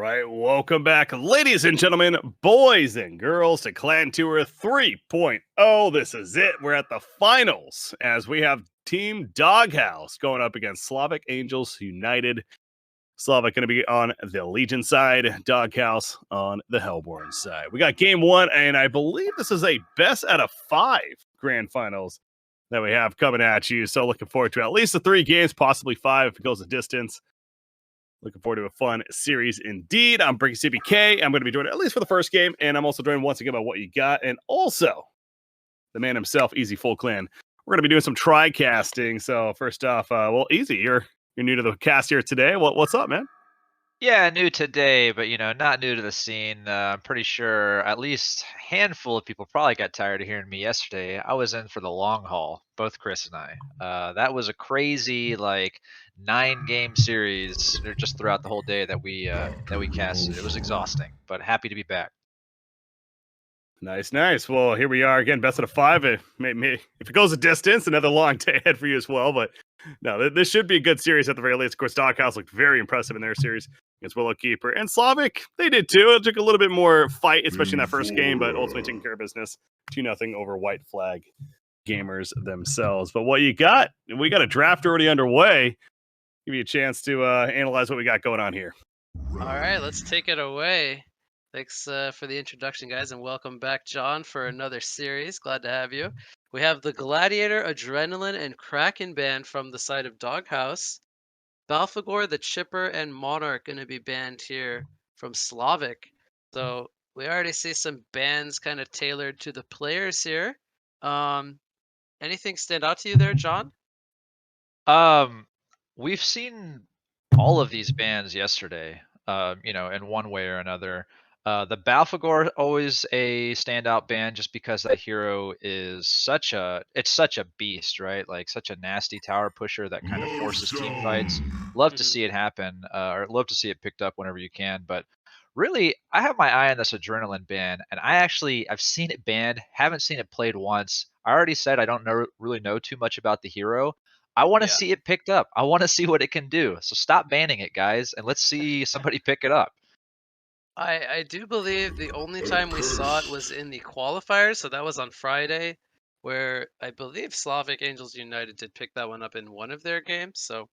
right, welcome back, ladies and gentlemen, boys and girls, to ClanTour 3.0. This is it. We're at the finals as we have Team Doghouse going up against Slavic Angels United. Slavic going to be on the Legion side, Doghouse on the Hellborn side. We got game one, and I believe this is a best out of 5 grand finals that we have coming at you. So looking forward to at least the 3 games, possibly 5 if it goes a distance. Looking forward to a fun series indeed. I'm BreakyCPK. I'm going to be joined at least for the first game, and I'm also joined once again by What You Got, and also the man himself, EZfullClan. We're going to be doing some tri-casting. So first off, well, Easy, you're new to the cast here today. What's up, man? Yeah, new today, but not new to the scene. I'm pretty sure at least a handful of people probably got tired of hearing me yesterday. I was in for the long haul, both Chris and I. That was a crazy 9-game series just throughout the whole day that we casted. It was exhausting, but happy to be back. Nice. Well, here we are again, best of 5. If it goes a distance, another long day ahead for you as well. But no, this should be a good series at the very least. Of course, Doghouse looked very impressive in their series against Keeper. And Slavic, they did too. It took a little bit more fight, especially in that first game, but ultimately taking care of business. 2-0 over White Flag gamers themselves. But What You Got? We got a draft already underway. Give you a chance to analyze what we got going on here. All right, let's take it away. Thanks for the introduction, guys, and welcome back, John, for another series. Glad to have you. We have the Gladiator, Adrenaline, and Kraken band from the side of Doghouse. Balfagor, the Chipper, and Monarch going to be banned here from Slavic. So we already see some bands kind of tailored to the players here. Anything stand out to you there, John? We've seen all of these bands yesterday, in one way or another. The Balfagor always a standout band just because that hero is such a beast, right? Like such a nasty tower pusher that kind of forces team fights. Love to see it happen, or love to see it picked up whenever you can. But really, I have my eye on this Adrenaline ban, and I've seen it banned, haven't seen it played once. I already said I don't really know too much about the hero. I want to see it picked up. I want to see what it can do. So stop banning it, guys, and let's see somebody pick it up. I do believe the only time we saw it was in the qualifiers, so that was on Friday, where I believe Slavic Angels United did pick that one up in one of their games. So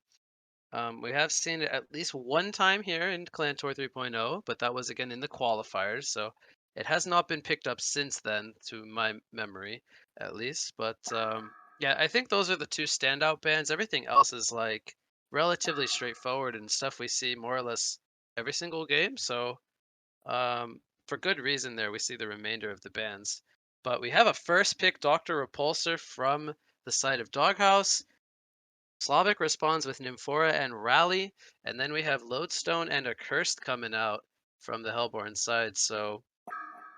we have seen it at least one time here in ClanTour 3.0, but that was again in the qualifiers. So it has not been picked up since then, to my memory, at least. But yeah, I think those are the 2 standout bands. Everything else is relatively straightforward and stuff we see more or less every single game. So for good reason there, we see the remainder of the bands. But we have a first pick Dr. Repulsor from the side of Doghouse. Slavic responds with Nymphora and Rally. And then we have Lodestone and Accursed coming out from the Hellborn side. So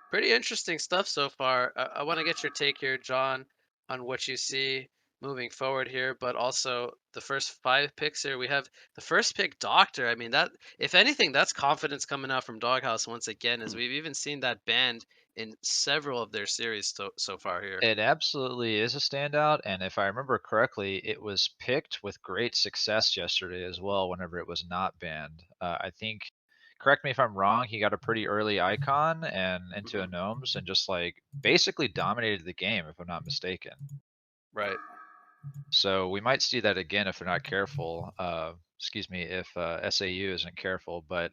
pretty interesting stuff so far. I want to get your take here, John, on what you see moving forward here, but also the first 5 picks here. We have the first pick, Doctor. I mean, that if anything, that's confidence coming out from Doghouse once again, as we've even seen that band in several of their series so far here. It absolutely is a standout, and if I remember correctly, it was picked with great success yesterday as well whenever it was not banned. I think, correct me if I'm wrong, he got a pretty early icon and into a gnomes and just basically dominated the game, if I'm not mistaken. Right. So we might see that again if they're not careful. Excuse me, if SAU isn't careful. But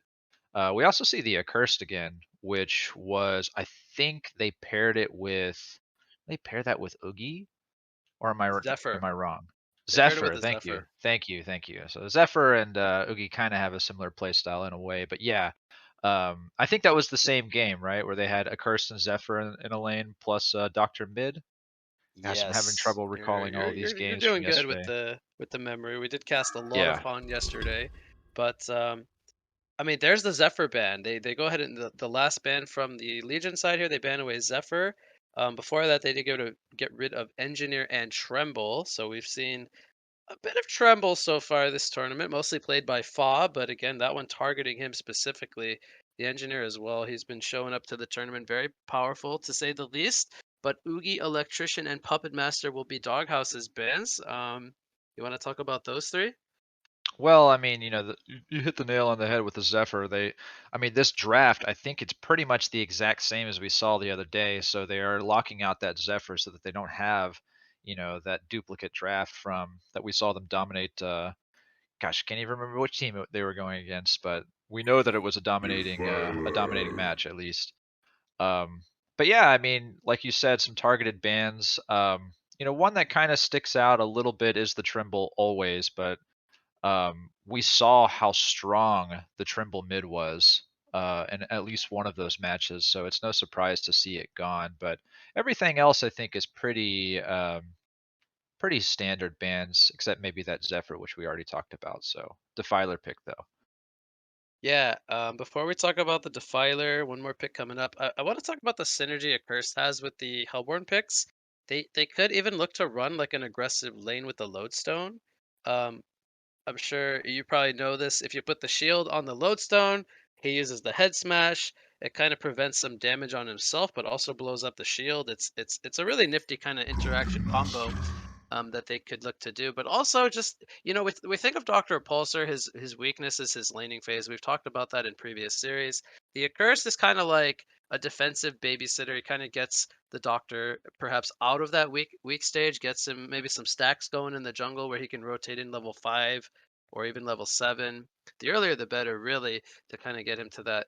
we also see the Accursed again, which was, I think they paired that with Oogie, or am I wrong? Zephyr, thank you. So Zephyr and Oogie kind of have a similar play style in a way, but yeah, I think that was the same game, right, where they had Accursed and Zephyr in a lane plus Doctor Mid. Gosh, I'm having trouble recalling all these games. You're doing good with the memory. We did cast a lot of Han yesterday, but I mean, there's the Zephyr ban. They go ahead and the last ban from the Legion side here, they ban away Zephyr. Before that, they did get rid of Engineer and Tremble. So we've seen a bit of Tremble so far this tournament, mostly played by Fa, but again, that one targeting him specifically. The Engineer as well. He's been showing up to the tournament, very powerful to say the least. But Oogie, Electrician, and Puppet Master will be Doghouse's bans. You want to talk about those 3? Well, I mean, you hit the nail on the head with the Zephyr. I mean, this draft, I think it's pretty much the exact same as we saw the other day. So they are locking out that Zephyr so that they don't have, that duplicate draft from that we saw them dominate. Gosh, can't even remember which team they were going against, but we know that it was a dominating match at least. Um, but yeah, I mean, like you said, some targeted bans. One that kind of sticks out a little bit is the Trimble always, but we saw how strong the Trimble mid was in at least one of those matches, so it's no surprise to see it gone. But everything else, I think, is pretty standard bans, except maybe that Zephyr, which we already talked about. So Defiler pick though. Yeah, before we talk about the Defiler, one more pick coming up. I want to talk about the synergy Accursed has with the Hellborn picks. They could even look to run like an aggressive lane with the Lodestone. Um, I'm sure you probably know this. If you put the shield on the Lodestone, he uses the head smash. It kind of prevents some damage on himself, but also blows up the shield. It's a really nifty kind of interaction combo that they could look to do. But also, just we think of Doctor Repulsor, his weakness is his laning phase. We've talked about that in previous series. The Accursed is kind of like a defensive babysitter. He kind of gets the Doctor perhaps out of that weak stage, gets him maybe some stacks going in the jungle where he can rotate in level 5 or even level 7. The earlier the better, really, to kind of get him to that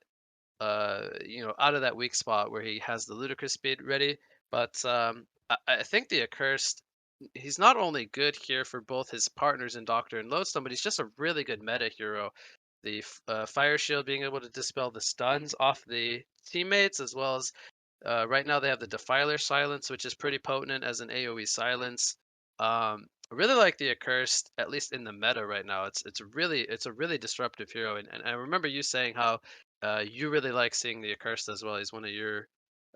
out of that weak spot where he has the ludicrous speed ready. But I think the Accursed, he's not only good here for both his partners in Doctor and Lodestone, but he's just a really good meta hero. The Fire Shield being able to dispel the stuns off the teammates, as well as right now they have the Defiler Silence, which is pretty potent as an AoE silence. I really like the Accursed, at least in the meta right now. It's a really disruptive hero, and I remember you saying how you really like seeing the Accursed as well. He's one of your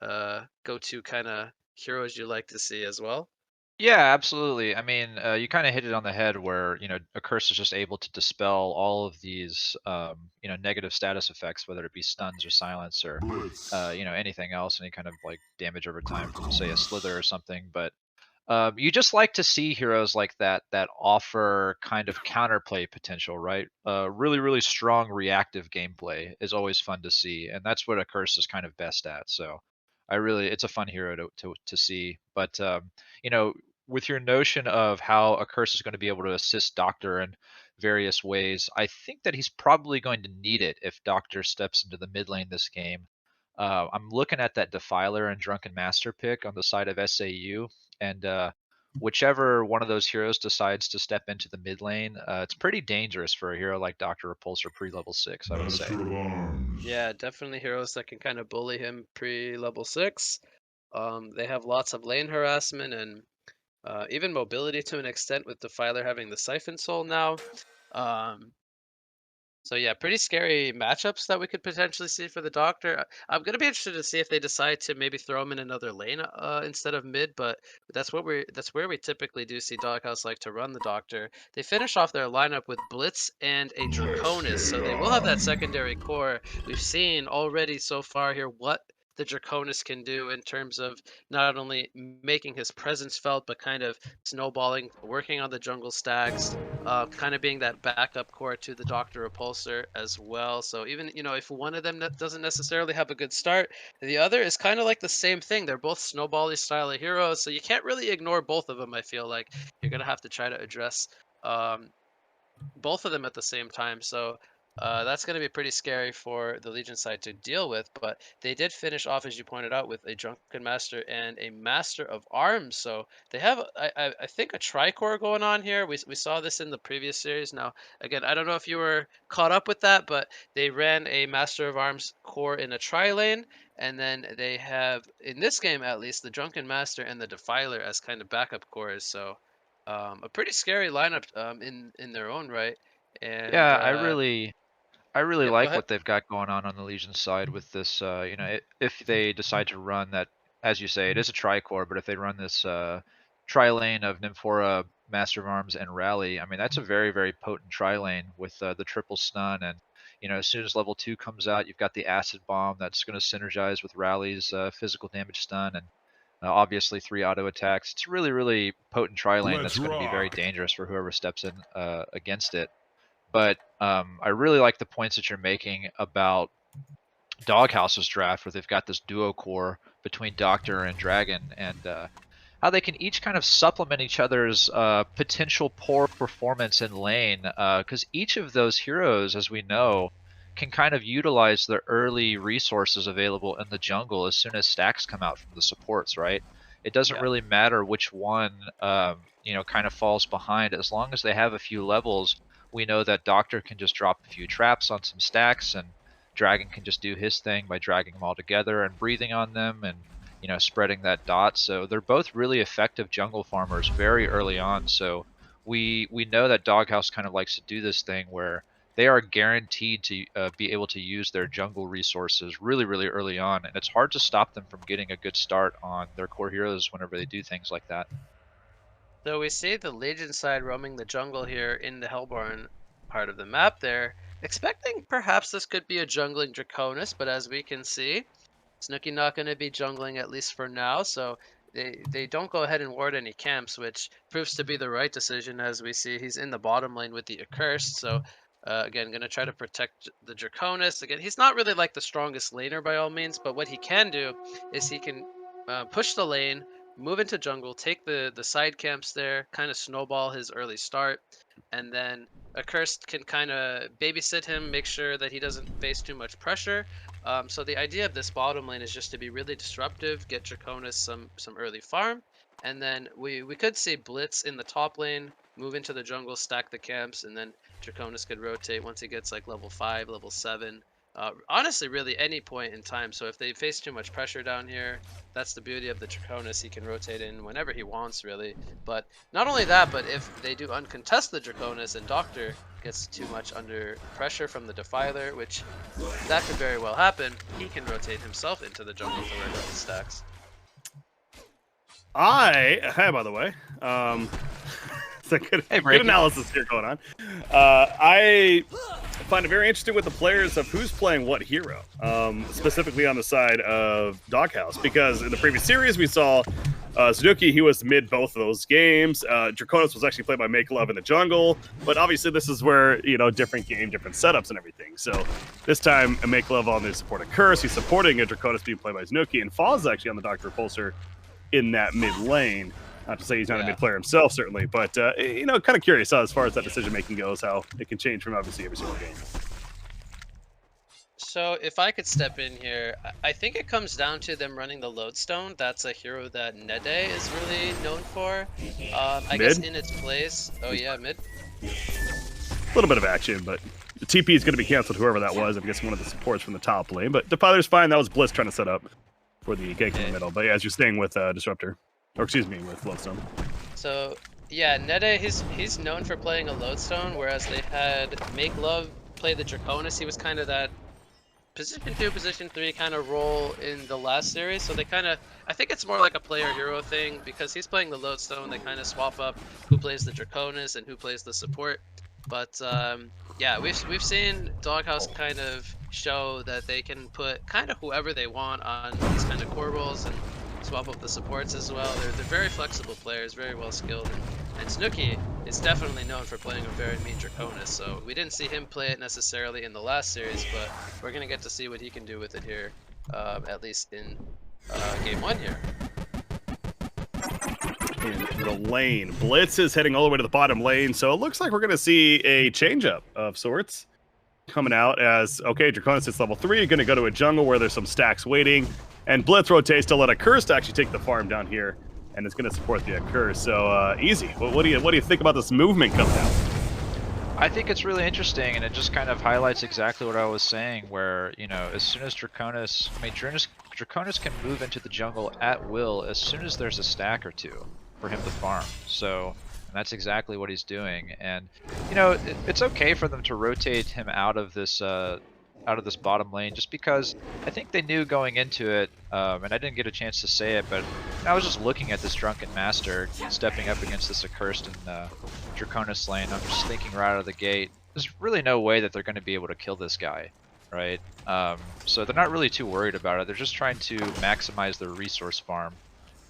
go-to kind of heroes you like to see as well. Yeah, absolutely. I mean, you kind of hit it on the head where, a curse is just able to dispel all of these, negative status effects, whether it be stuns or silence or, anything else, any kind of like damage over time from, say, a slither or something. But you just like to see heroes like that offer kind of counterplay potential, right? Really, really strong reactive gameplay is always fun to see, and that's what a curse is kind of best at. So, it's a fun hero to see. But with your notion of how a curse is going to be able to assist Doctor in various ways, I think that he's probably going to need it if Doctor steps into the mid lane this game. I'm looking at that Defiler and Drunken Master pick on the side of SAU, and whichever one of those heroes decides to step into the mid lane, it's pretty dangerous for a hero like Doctor Repulsor pre-level 6, I would say. Master of Arms. Yeah, definitely heroes that can kind of bully him pre-level 6. They have lots of lane harassment and even mobility to an extent with Defiler having the Siphon Soul now. Um, So yeah, pretty scary matchups that we could potentially see for the Doctor. I'm gonna be interested to see if they decide to maybe throw him in another lane instead of mid, but that's where we typically do see Doghouse like to run the Doctor. They finish off their lineup with Blitz and a Let's Draconis, get so it they will have that on. secondary core. We've seen already so far here what the Draconis can do in terms of not only making his presence felt, but kind of snowballing, working on the jungle stacks, kind of being that backup core to the Doctor Repulsor as well. So even if one of them doesn't necessarily have a good start, the other is kind of like the same thing. They're both snowbally style of heroes, so you can't really ignore both of them. I feel like you're gonna have to try to address um, both of them at the same time. So that's going to be pretty scary for the Legion side to deal with. But they did finish off, as you pointed out, with a Drunken Master and a Master of Arms. So they have, I think, a Tricore going on here. We saw this in the previous series. Now, again, I don't know if you were caught up with that, but they ran a Master of Arms core in a tri lane. And then they have, in this game at least, the Drunken Master and the Defiler as kind of backup cores. So a pretty scary lineup in their own right. And Yeah, I really yep, go like ahead. what they've got going on the Legion side with this. If they decide to run that, as you say, it is a tricore, but if they run this tri lane of Nymphora, Master of Arms, and Rally, I mean that's a very, very potent tri lane with the triple stun. And as soon as level 2 comes out, you've got the Acid Bomb that's going to synergize with Rally's physical damage stun, and obviously 3 auto attacks. It's really, really potent tri lane Let's that's going to be very rock. dangerous for whoever steps in against it. but I really like the points that you're making about Doghouse's draft, where they've got this duo core between Doctor and Dragon, and how they can each kind of supplement each other's potential poor performance in lane, because each of those heroes, as we know, can kind of utilize the early resources available in the jungle as soon as stacks come out from the supports, right? It doesn't really matter which one, kind of falls behind. As long as they have a few levels, we know that Doctor can just drop a few traps on some stacks, and Dragon can just do his thing by dragging them all together and breathing on them and spreading that dot. So they're both really effective jungle farmers very early on. So we know that Doghouse kind of likes to do this thing where they are guaranteed to be able to use their jungle resources really, really early on, and it's hard to stop them from getting a good start on their core heroes whenever they do things like that. So we see the Legion side roaming the jungle here in the Hellborn part of the map there, expecting perhaps this could be a jungling Draconis, but as we can see, Snooki not going to be jungling at least for now, so they don't go ahead and ward any camps, which proves to be the right decision. As we see, he's in the bottom lane with the Accursed, so again, going to try to protect the Draconis. Again, he's not really like the strongest laner by all means, but what he can do is he can push the lane, move into jungle, take the side camps there, kind of snowball his early start, and then Accursed can kind of babysit him, make sure that he doesn't face too much pressure. So the idea of this bottom lane is just to be really disruptive, get Draconis some early farm, and then we could see Blitz in the top lane, move into the jungle, stack the camps, and then Draconis could rotate once he gets like level 5, level 7. Honestly, really any point in time. So if they face too much pressure down here, that's the beauty of the Draconis. He can rotate in whenever he wants, really. But not only that, but if they do uncontest the Draconis and Doctor gets too much under pressure from the Defiler, which that could very well happen, he can rotate himself into the jungle to work with the stacks. Hi, by the way. It's a good analysis here going on. I find it very interesting with the players of who's playing what hero, specifically on the side of Doghouse, because in the previous series we saw Snooki, he was mid both of those games. Draconis was actually played by Make Love in the jungle, but obviously this is where, different game, different setups and everything. So this time, Make Love on the support a Curse, he's supporting a Draconis being played by Snooki, and Fall is actually on the Dr. Repulsor in that mid lane. Not to say he's not a mid player himself, certainly, but kind of curious as far as that decision making goes, how it can change from obviously every single game. So if I could step in here, I think it comes down to them running the Lodestone. That's a hero that Nede is really known for. I guess in its place. Oh yeah, mid. A little bit of action, but the TP is going to be canceled, whoever that was. I guess one of the supports from the top lane, but Defiler's fine. That was Bliss trying to set up for the gank in the middle. But yeah, as you're staying with Disruptor. Or excuse me, with Lodestone. So yeah, Nede, he's known for playing a Lodestone, whereas they had Make Love play the Draconis. He was kind of that position 2, position 3 kind of role in the last series. So they kind of, I think it's more like a player hero thing, because he's playing the Lodestone. They kind of swap up who plays the Draconis and who plays the support. But yeah, we've seen Doghouse kind of show that they can put kind of whoever they want on these kind of core roles and swap up the supports as well. They're very flexible players, very well skilled, and Snooki is definitely known for playing a very mean Draconis, so we didn't see him play it necessarily in the last series, but we're going to get to see what he can do with it here, at least in game 1 here. In the lane, Blitz is heading all the way to the bottom lane, so it looks like we're going to see a change-up of sorts coming out as, okay, Draconis is level 3, going to go to a jungle where there's some stacks waiting, and Blitz rotates to let a Curse to actually take the farm down here, and it's going to support the Curse. So easy. What do you think about this movement coming out? I think it's really interesting, and it just kind of highlights exactly what I was saying, where as soon as Draconis can move into the jungle at will as soon as there's a stack or two for him to farm. So that's exactly what he's doing, and it's okay for them to rotate him out of this bottom lane, just because I think they knew going into it, and I didn't get a chance to say it, but I was just looking at this Drunken Master stepping up against this Accursed in Draconis lane. I'm just thinking right out of the gate, there's really no way that they're going to be able to kill this guy, right? So they're not really too worried about it. They're just trying to maximize their resource farm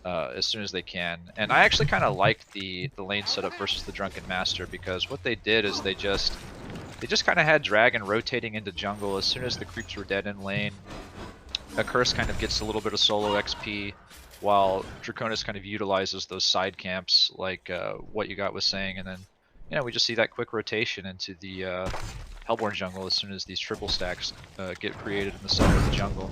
as soon as they can. And I actually kind of liked the lane setup versus the Drunken Master, because what they did is they just they just kind of had Dragon rotating into jungle as soon as the creeps were dead in lane. A Curse kind of gets a little bit of solo XP, while Draconis kind of utilizes those side camps like what you got was saying, and then we just see that quick rotation into the Hellborn jungle as soon as these triple stacks get created in the center of the jungle.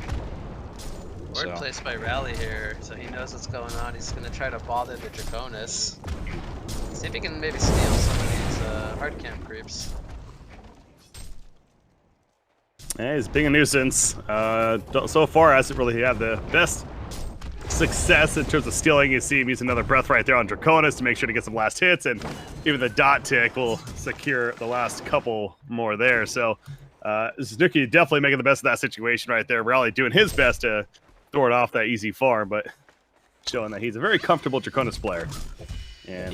Word placed by Rally here, so he knows what's going on. He's going to try to bother the Draconis. See if he can maybe steal some of these hard camp creeps. Yeah, he's being a nuisance. So far, hasn't really had the best success in terms of stealing. You see him use another breath right there on Draconis to make sure to get some last hits, and even the dot tick will secure the last couple more there. So Snooki definitely making the best of that situation right there. Rally doing his best to throw it off that easy farm, but showing that he's a very comfortable Draconis player. And,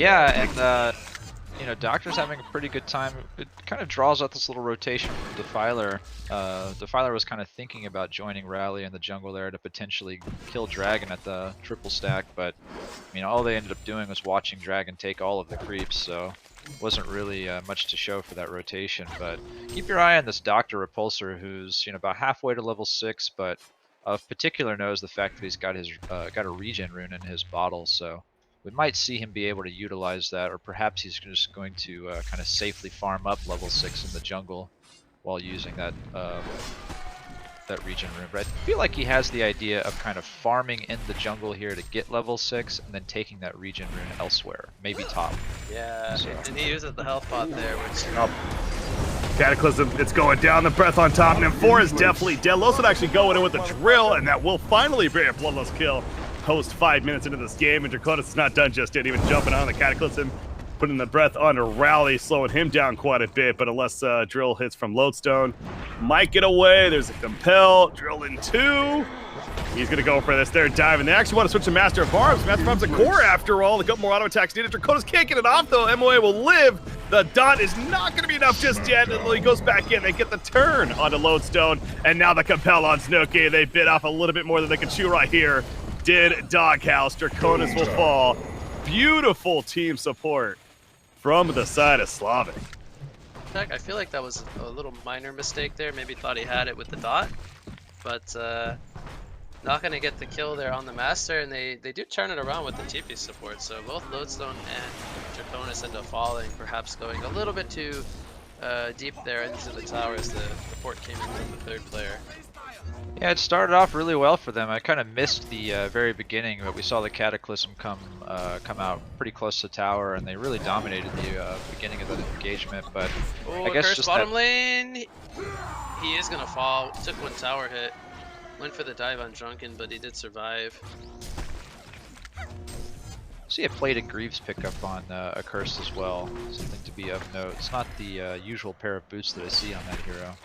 Doctor's having a pretty good time. It kind of draws out this little rotation from Defiler. Defiler was kind of thinking about joining Rally in the jungle there to potentially kill Dragon at the triple stack, but all they ended up doing was watching Dragon take all of the creeps, so wasn't really much to show for that rotation. But keep your eye on this Doctor Repulsor, who's about halfway to level 6, but of particular note is the fact that he's got his got a regen rune in his bottle, so we might see him be able to utilize that, or perhaps he's just going to kind of safely farm up level 6 in the jungle while using that that regen rune. But I feel like he has the idea of kind of farming in the jungle here to get level 6 and then taking that regen rune elsewhere, maybe top. Yeah, and he uses the health pot there, which... Cataclysm, it's going down, the breath on top, and M4 is definitely dead. Los would actually go in with the drill, and that will finally be a bloodless kill post 5 minutes into this game, and Draconis is not done just yet, even jumping on the Cataclysm, putting the breath onto Rally, slowing him down quite a bit, but unless drill hits from Lodestone, might get away. There's a compel, drill in 2. He's going to go for this third dive, and they actually want to switch to Master of Arms. Master of Arms a core after all. A couple more auto attacks needed. Draconis can't get it off, though. MOA will live. The dot is not going to be enough just yet until he goes back in. They get the turn onto Lodestone, and now the compel on Snooki. They bit off a little bit more than they could chew right here. Did Doghouse. Draconis will fall. Beautiful team support from the side of Slavic. I feel like that was a little minor mistake there. Maybe thought he had it with the dot, but not going to get the kill there on the Master, and they do turn it around with the TP support. So both Lodestone and Draconis end up falling, perhaps going a little bit too deep there into the tower as the port came in from the third player. Yeah, it started off really well for them. I kind of missed the very beginning, but we saw the Cataclysm come out pretty close to tower, and they really dominated the beginning of the engagement. But I guess just bottom lane, he is gonna fall. Took one tower hit, went for the dive on Drunken, but he did survive. See a plated Greaves pick up on a Curse as well. Something to be of note. It's not the usual pair of boots that I see on that hero.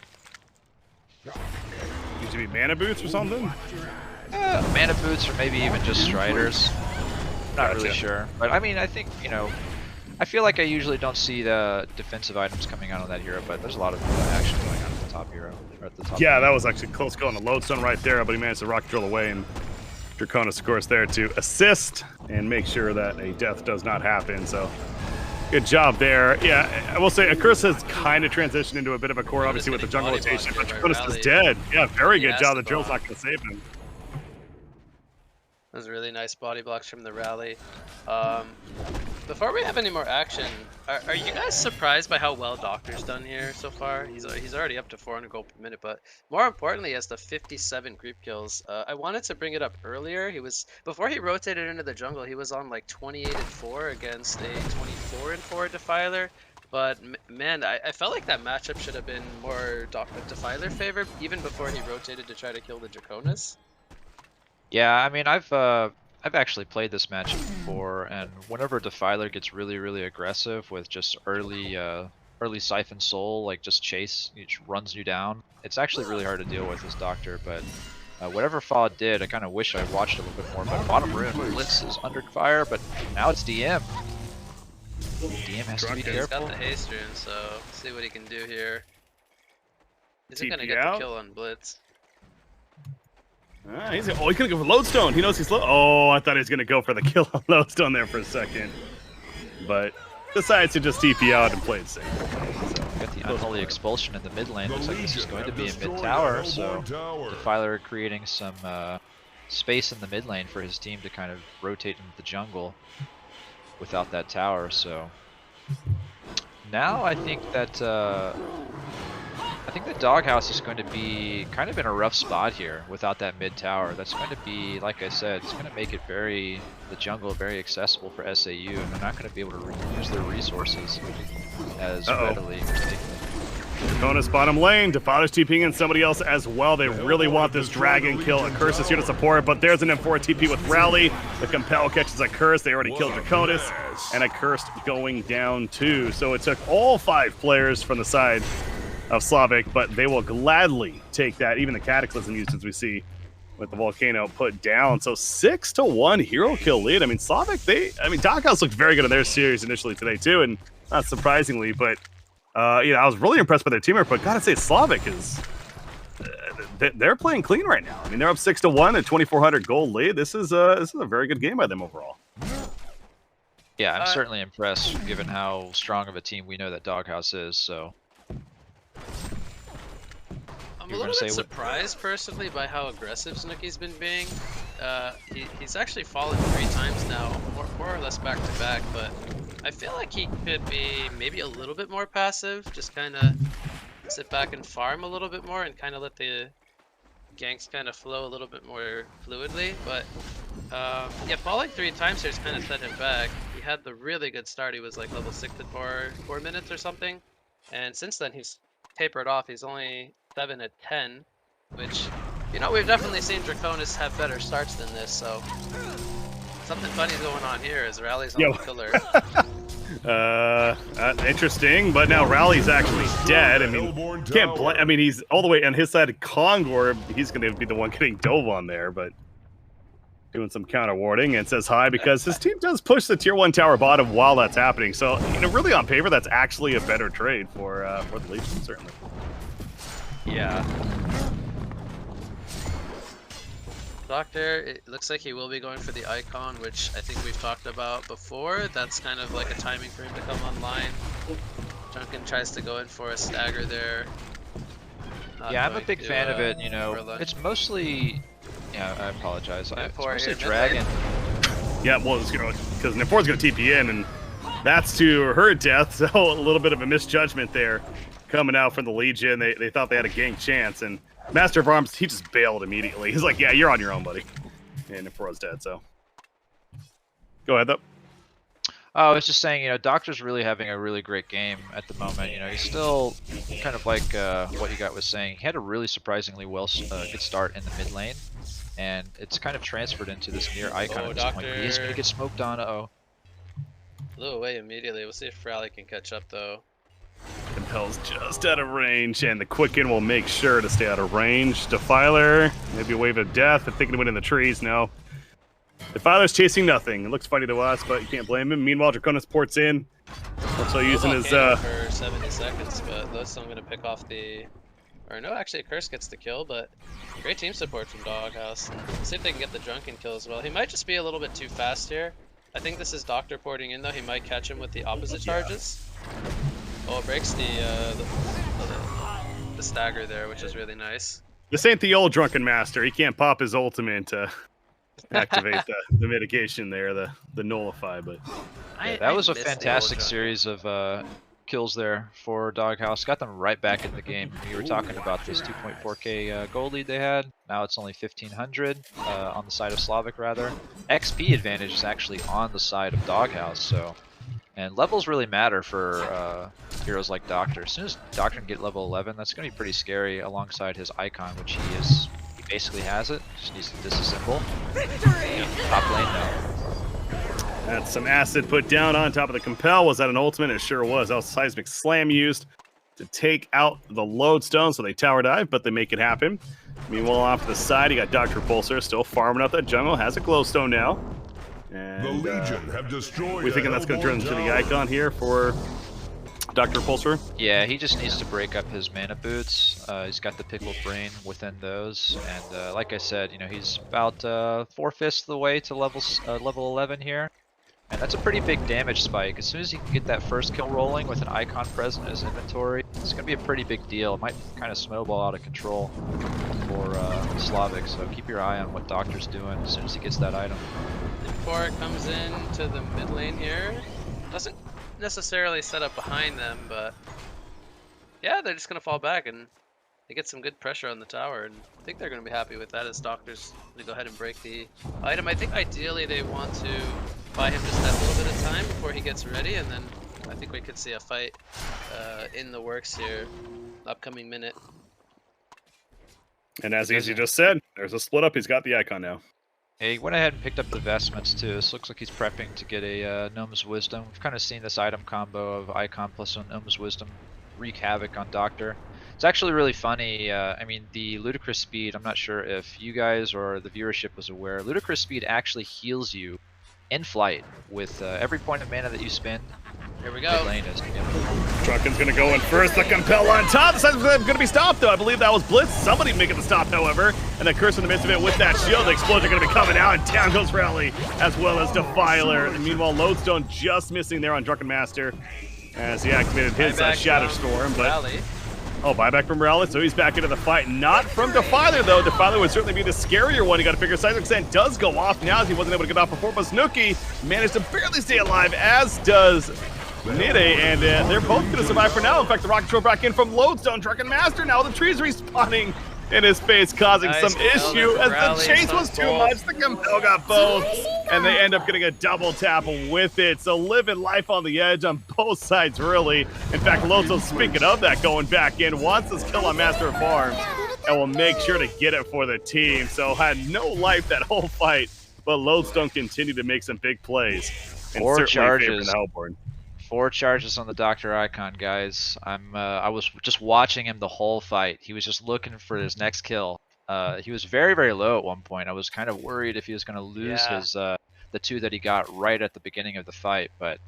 Used to be mana boots or something? Mana boots, or maybe even just Striders. Not really sure. But I mean, I think, I feel like I usually don't see the defensive items coming out on that hero, but there's a lot of action going on at the top hero. Or at the top that was actually close going to Lodestone right there, but he managed to rock drill away, and Draconis, of course, there to assist and make sure that a death does not happen. So good job there. Yeah, I will say a Curse has kind of transitioned into a bit of a core, obviously, with the jungle rotation, but Draconis is dead. Yeah, very good job. The drill's not going to save him. Those really nice body blocks from the Rally. Before we have any more action, are you guys surprised by how well Doctor's done here so far? He's already up to 400 gold per minute, but more importantly, he has the 57 creep kills. I wanted to bring it up earlier. Before he rotated into the jungle, he was on like 28-4 against a 24-4 Defiler. But man, I felt like that matchup should have been more Defiler favor even before he rotated to try to kill the Draconis. Yeah, I mean, I've actually played this matchup before, and whenever Defiler gets really, really aggressive with just early Siphon Soul, like just chase, it just runs you down. It's actually really hard to deal with as Doctor, but whatever Fa did, I kind of wish I watched a little bit more. But bottom rune, Blitz is under fire, but now it's DM. DM has to be careful. He's got the haste rune, so let's see what he can do here. He's going to get the kill on Blitz. He's gonna go for Lodestone. He knows he's low. Oh, I thought he was gonna go for the kill on Lodestone there for a second, but decides to just TP out and play it safe. So got the Unholy Expulsion in the mid lane. Looks like this is going to be a mid tower, so Defiler creating some space in the mid lane for his team to kind of rotate into the jungle without that tower. So now I think that Doghouse is going to be kind of in a rough spot here without that mid tower. That's going to be, like I said, it's going to make it the jungle very accessible for SAU, and they're not going to be able to use their resources as readily. Draconis bottom lane, Defiler's TPing in somebody else as well. They really want this dragon kill. A Curse is here to support, but there's an M4 TP with Rally. The Compel catches a Curse. They already killed Draconis, and a Curse going down too. So it took all 5 players from the side of Slavic, but they will gladly take that. Even the Cataclysm used, as we see with the Volcano put down. So 6-1 hero kill lead. I mean, Slavic, Doghouse looked very good in their series initially today too, and not surprisingly, but I was really impressed by their teamwork. But gotta say, Slavic is they're playing clean right now. I mean, they're up 6-1 at 2,400 gold lead. This is a very good game by them overall. Yeah, I'm certainly impressed given how strong of a team we know that Doghouse is. So I'm a little bit surprised personally by how aggressive Snooki's been being. He's actually fallen 3 times now, more or less back to back, but I feel like he could be maybe a little bit more passive, just kind of sit back and farm a little bit more and kind of let the ganks kind of flow a little bit more fluidly. But yeah, falling 3 times here has kind of set him back. He had the really good start. He was like level 6 in 4 minutes or something, and since then he's tapered off. He's only 7 at 10, which, we've definitely seen Draconis have better starts than this, so something funny going on here as Rally's on the pillar. Interesting, but now Rally's actually dead. I mean, can't blame. I mean, he's all the way on his side of Kongor. He's going to be the one getting dove on there, but doing some counter warding and says hi because his team does push the tier 1 tower bottom while that's happening. So, really on paper, that's actually a better trade for the Legion, certainly. Yeah. Doctor, it looks like he will be going for the icon, which I think we've talked about before. That's kind of like a timing for him to come online. Drunken tries to go in for a stagger there. Yeah, I'm a big fan of it, It's mostly... Yeah, I apologize. It's mostly Dragon. Yeah, well, it's because Nefor's going to TP in, and that's to her death, so a little bit of a misjudgment there coming out from the Legion. They thought they had a gank chance, and Master of Arms, he just bailed immediately. He's like, yeah, you're on your own, buddy. And Nefor's dead, so. Go ahead, though. Oh, I was just saying, Doctor's really having a really great game at the moment. He's still kind of like what you got was saying. He had a really surprisingly good start in the mid lane, and it's kind of transferred into this near icon at this point. He's going to get smoked on, Blew away immediately. We'll see if Rally can catch up, though. Compel's just out of range, and the Quicken will make sure to stay out of range. Defiler, maybe a wave of death, but thinking to win in the trees. No. Defiler's chasing nothing. It looks funny to us, but you can't blame him. Meanwhile, Draconis ports in. Also using his for 70 seconds, but Lodestone going to pick off the... Or no, actually Curse gets the kill, but great team support from Doghouse. We'll see if they can get the Drunken kill as well. He might just be a little bit too fast here. I think this is Doctor porting in though. He might catch him with the opposite charges. Oh, it breaks the stagger there, which is really nice. This ain't the old Drunken Master. He can't pop his ultimate to activate the mitigation there, the nullify. But yeah, that was a fantastic series of kills there for Doghouse. Got them right back in the game. You were talking about this 2.4k gold lead they had. Now it's only 1,500 on the side of Slavic, rather. XP advantage is actually on the side of Doghouse, so... And levels really matter for heroes like Doctor. As soon as Doctor can get level 11, that's going to be pretty scary alongside his icon, which he basically has it. Just needs to disassemble. Yeah, top lane now. That's some acid put down on top of the Compel. Was that an ultimate? It sure was. That was Seismic Slam used to take out the Lodestone, so they tower dive, but they make it happen. Meanwhile, off to the side, you got Dr. Repulsor still farming out that jungle. Has a glowstone now. And, the Legion have destroyed. We're thinking that's going to turn into the icon here for Dr. Repulsor. Yeah, he just needs to break up his mana boots. He's got the pickled brain within those, and like I said, he's about 4/5 of the way to level 11 here. And that's a pretty big damage spike. As soon as he can get that first kill rolling with an icon present in his inventory, it's going to be a pretty big deal. It might kind of snowball out of control for Slavic, so keep your eye on what Doctor's doing as soon as he gets that item. Before it comes in to the mid lane here, doesn't necessarily set up behind them, but yeah, they're just going to fall back and they get some good pressure on the tower, and I think they're going to be happy with that as Doctor's going to go ahead and break the item. I think ideally they want to buy him just that little bit of time before he gets ready, and then I think we could see a fight in the works here, upcoming minute. And as Easy just said, there's a split up. He's got the icon now. He went ahead and picked up the vestments too. This looks like he's prepping to get a Gnome's Wisdom. We've kind of seen this item combo of icon plus a Gnome's Wisdom wreak havoc on Doctor. It's actually really funny. I mean, the Ludicrous Speed, I'm not sure if you guys or the viewership was aware, Ludicrous Speed actually heals you in flight with every point of mana that you spend. Here we go. Lane is, Drunken's going to go in first. The Compel on top. The side's going to be stopped, though. I believe that was Blitz. Somebody making the stop, however. And the Curse in the midst of it with that shield. The explosion going to be coming out. And down goes Rally, as well as Defiler. And meanwhile, Lodestone just missing there on Drunken Master as he activated his Shadow Storm. But Rally. oh, buyback from Rally, so he's back into the fight. Not from Defiler, though. Defiler would certainly be the scarier one. You got to figure Seismic Sand does go off now as he wasn't able to get off before, but Snooki managed to barely stay alive, as does Nide, and they're both going to survive for now. In fact, the rocket throw back in from Lodestone. Drunken Master now, the trees respawning in his face, causing some issue as the chase was too much. The Compel got both, and they end up getting a double tap with it. So living life on the edge on both sides, really. In fact, Lodestone, speaking of that, going back in, wants this kill on Master of Farms, and will make sure to get it for the team. So had no life that whole fight, but Lodestone continued to make some big plays. And 4 charges. The Hellborn. 4 charges on the Doctor icon, guys. I was just watching him the whole fight. He was just looking for his next kill. He was very, very low at one point. I was kind of worried if he was going to lose his the 2 that he got right at the beginning of the fight, but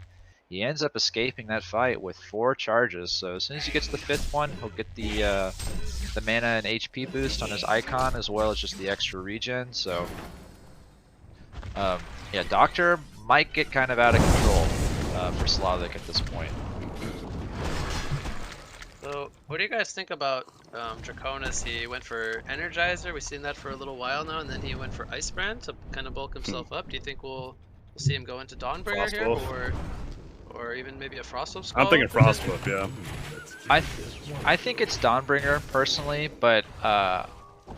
he ends up escaping that fight with 4 charges. So as soon as he gets the 5th one, he'll get the mana and HP boost on his icon, as well as just the extra regen. So yeah, Doctor might get kind of out of control for Slavic at this point. So, what do you guys think about Draconis? He went for Energizer. We've seen that for a little while now, and then he went for Icebrand to kind of bulk himself up. Do you think we'll see him go into Dawnbringer here, or even maybe a Frostwolf Skull? I'm thinking Frostwolf, yeah. I think it's Dawnbringer personally, but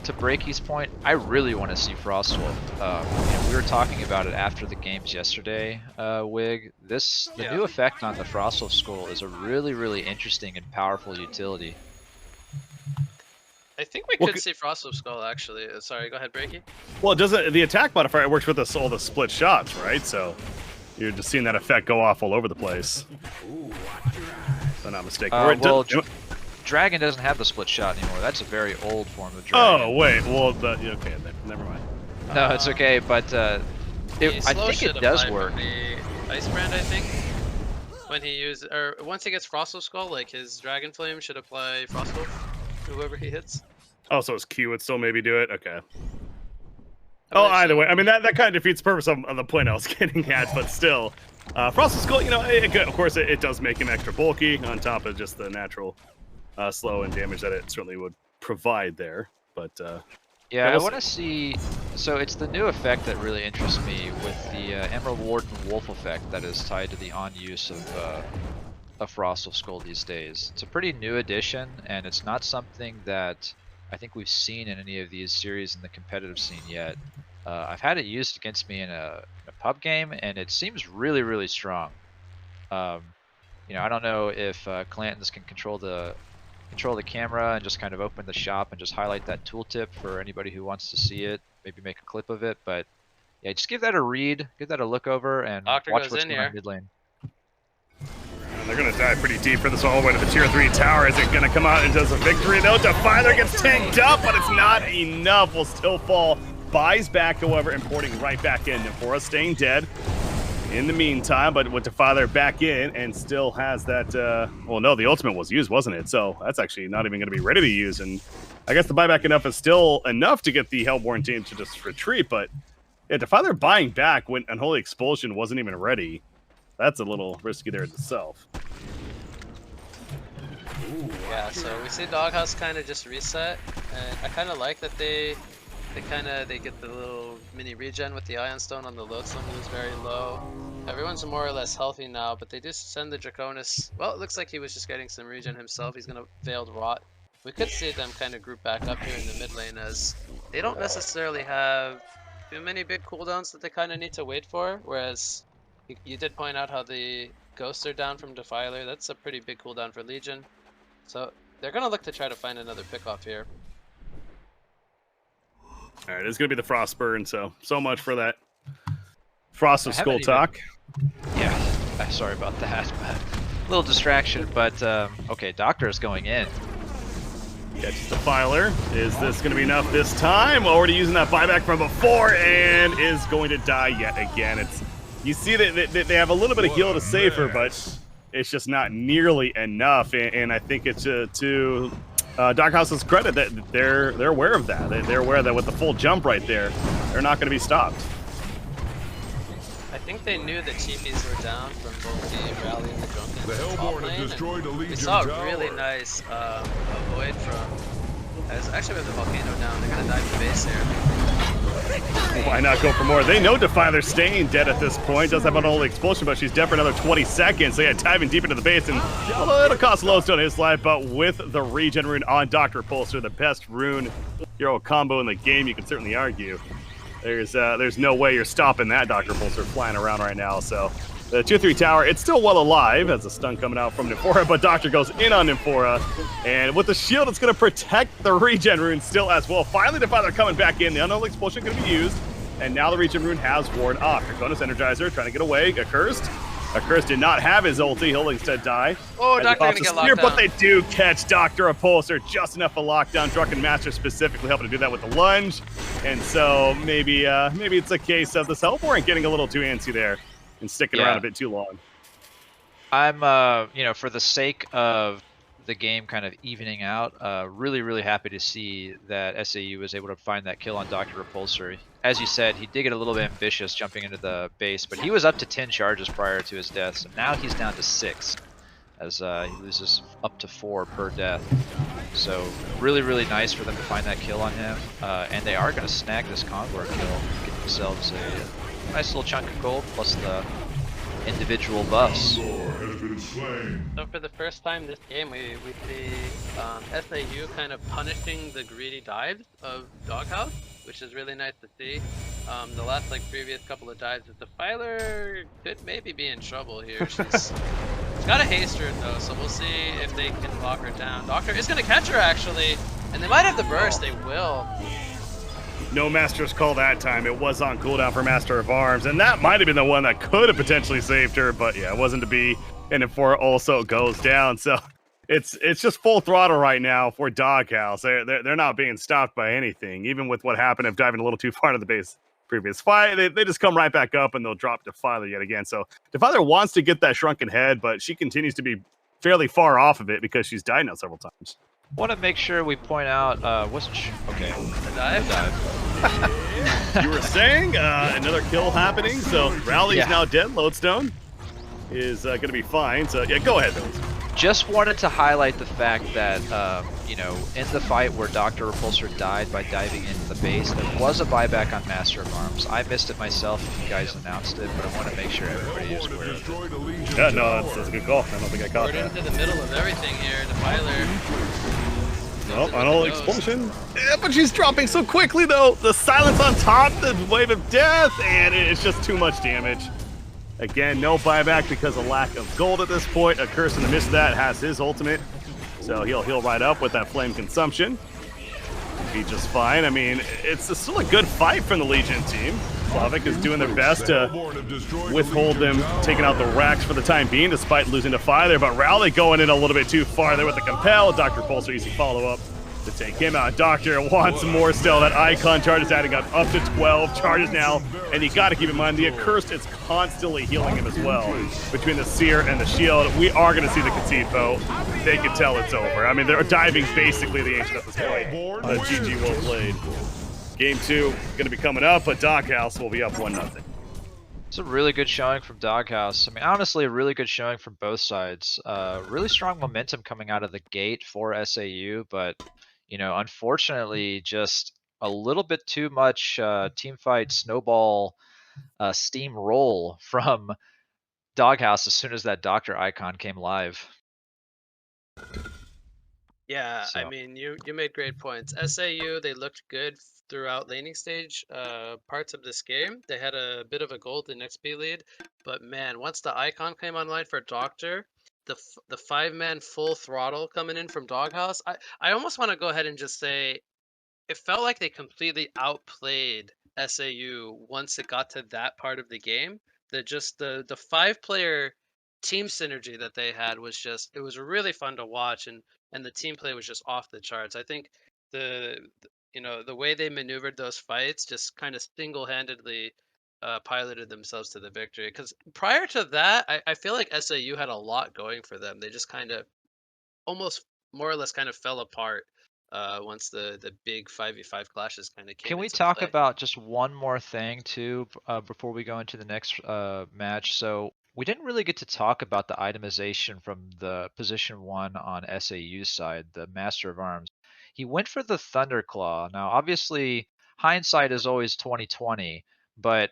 to Breaky's point, I really want to see Frostwolf. We were talking about it after the games yesterday, Wig. The new effect on the Frostwolf Skull is a really, really interesting and powerful utility. I think we could see Frostwolf Skull actually. Sorry, go ahead, Breaky. Well, it doesn't. The attack modifier works with all the split shots, right? So you're just seeing that effect go off all over the place. If I'm not mistaken. Dragon doesn't have the split shot anymore. That's a very old form of dragon. Oh wait, well, okay, never mind. No, it's okay, but I think it does work. The Icebrand, I think, when he uses, or once he gets Frostwolf Skull, like his Dragon Flame should apply Frostwolf to whoever he hits. Oh, so his Q would still maybe do it. Okay. Oh, either way, I mean that kind of defeats the purpose of the point I was getting at, but still, Frostwolf Skull, of course, it does make him extra bulky on top of just the natural. Slow and damage that it certainly would provide there, but yeah, I want to see. So it's the new effect that really interests me with the Emerald Warden Wolf effect that is tied to the on-use of Frostwolf Skull these days. It's a pretty new addition, and it's not something that I think we've seen in any of these series in the competitive scene yet. I've had it used against me in a pub game, and it seems really, really strong. I don't know if Clantons can control the camera and just kind of open the shop and just highlight that tooltip for anybody who wants to see it, maybe make a clip of it, but yeah, just give that a read, give that a look over, and Doctor watch goes what's in going here. on mid lane. They're going to dive pretty deep for this all the way to the tier 3 tower. Is it going to come out and does a victory though? Defiler gets tanked up, but it's not enough. Will still fall. Buys back, however, and porting right back in. Nefora staying dead in the meantime, but with Defiler back in and still has that, well, no, the ultimate was used, wasn't it? So that's actually not even going to be ready to use. And I guess the buyback enough is still enough to get the Hellborn team to just retreat, but Yeah, Defiler buying back when Unholy Expulsion wasn't even ready. That's a little risky there itself. Yeah, so we see Doghouse kind of just reset, and I kind of like that they get the little mini regen with the Ion Stone on the Lodestone, who's very low. Everyone's more or less healthy now, but they just send the Draconis. Well, it looks like he was just getting some regen himself. He's gonna Veiled Rot. We could see them kind of group back up here in the mid lane, as they don't necessarily have too many big cooldowns that they kind of need to wait for, whereas you did point out how the Ghosts are down from Defiler. That's a pretty big cooldown for Legion. So they're going to look to try to find another pickoff here. All right, it's going to be the Frostburn, so much for that Frost of Skull talk. Yeah, sorry about that, but a little distraction, but okay, Doctor is going in. Catches Defiler. Is this going to be enough this time? Already using that buyback from before, and is going to die yet again. You see that they have a little bit of heal to save her, but it's just not nearly enough, and I think it's to Doghouse's credit that they're aware of that. They're aware that with the full jump right there, they're not going to be stopped. I think they knew the TPs were down from both the rally and the drunken. The Hellborn have destroyed a Legion we saw a tower. really nice avoid from. It's actually with the volcano down. They're gonna dive the base here. Why not go for more? They know Defiler's staying dead at this point. Does have an old explosion, but she's dead for another 20 seconds. So yeah, diving deep into the base, and it'll cost Lodestone his life, but with the regen rune on Dr. Pulsar, the best rune hero combo in the game, you can certainly argue. There's no way you're stopping that Dr. Pulsar flying around right now. So the 2-3 tower, it's still well alive as a stun coming out from Nymphora, but Doctor goes in on Nymphora, and with the shield, it's going to protect the regen rune still as well. Finally, Defiler coming back in. The Unholy Expulsion going to be used, and now the regen rune has worn off. Draconis Energizer trying to get away. Accursed did not have his ulti. He'll instead die. Oh, Doctor going to get locked down. But they do catch Doctor Repulsor just enough of lockdown. Drunken Master specifically helping to do that with the lunge, and so maybe it's a case of this Hellborn getting a little too antsy there and sticking around a bit too long. I'm, for the sake of the game kind of evening out, really, really happy to see that SAU was able to find that kill on Dr. Repulsor. As you said, he did get a little bit ambitious jumping into the base, but he was up to 10 charges prior to his death, so now he's down to 6, as he loses up to 4 per death. So really, really nice for them to find that kill on him, and they are going to snag this Conqueror kill, get themselves a nice little chunk of gold, plus the individual buffs. So for the first time this game, we see SAU kind of punishing the greedy dives of Doghouse, which is really nice to see. The last previous couple of dives, the Defiler could maybe be in trouble here. She's got a haster though, so we'll see if they can lock her down. Doctor is going to catch her actually, and they might have the burst. They will. No Master's Call that time. It was on cooldown for Master of Arms, and that might have been the one that could have potentially saved her, but yeah, it wasn't to be. And Nymphora also goes down, so it's just full throttle right now for Doghouse. They're not being stopped by anything, even with what happened of diving a little too far to the base previous fight. They just come right back up and they'll drop Defiler yet again. So Defiler wants to get that shrunken head, but she continues to be fairly far off of it because she's died now several times. Want to make sure we point out, okay. The dive. You were saying another kill happening, so Rowley's now dead. Lodestone is going to be fine. So yeah, go ahead, Bills. Just wanted to highlight the fact that, in the fight where Dr. Repulsor died by diving into the base, there was a buyback on Master of Arms. I missed it myself if you guys announced it, but I want to make sure everybody is aware of it. Yeah, no, that's a good call. I don't think I caught that. We're into the middle of everything here. Defiler. Nope, Unholy Expulsion. Yeah, but she's dropping so quickly, though. The silence on top, the wave of death, and it's just too much damage. Again, no buyback because of lack of gold at this point. Accursed in the midst of that has his ultimate, so he'll heal right up with that flame consumption. Be just fine. I mean, it's still a good fight from the Legion team. Slavic is doing their best to withhold them taking out the racks for the time being, despite losing to Fire. But Rowley going in a little bit too far there with the compel. Dr. Pulsar easy follow-up to take him out. Doctor wants more still. That icon charge is adding up to 12 charges now. And you got to keep in mind, the Accursed is constantly healing him as well. Between the Seer and the Shield, we are going to see the concede, Bo. They can tell it's over. I mean, they're diving basically the Ancient at this point. GG, well played. Game 2 going to be coming up, but Doghouse will be up 1-0. It's a really good showing from Doghouse. I mean, honestly, a really good showing from both sides. Really strong momentum coming out of the gate for SAU, but unfortunately, just a little bit too much team fight snowball steamroll from Doghouse as soon as that doctor icon came live. Yeah, I So. mean, you made great points. SAU, they looked good throughout laning stage parts of this game. They had a bit of a golden XP lead, but man, once the icon came online for Doctor, the 5-man full throttle coming in from Doghouse, I almost want to go ahead and just say it felt like they completely outplayed SAU once it got to that part of the game. The 5-player team synergy that they had was just, it was really fun to watch, and the team play was just off the charts. I think the way they maneuvered those fights just kind of single-handedly piloted themselves to the victory. Because prior to that, I feel like SAU had a lot going for them. They just kind of almost more or less kind of fell apart once the big 5v5 clashes kind of came Can we into talk play. about just one more thing too before we go into the next match? So we didn't really get to talk about the itemization from the position 1 on SAU's side, the Master of Arms. He went for the Thunderclaw. Now, obviously, hindsight is always 2020, but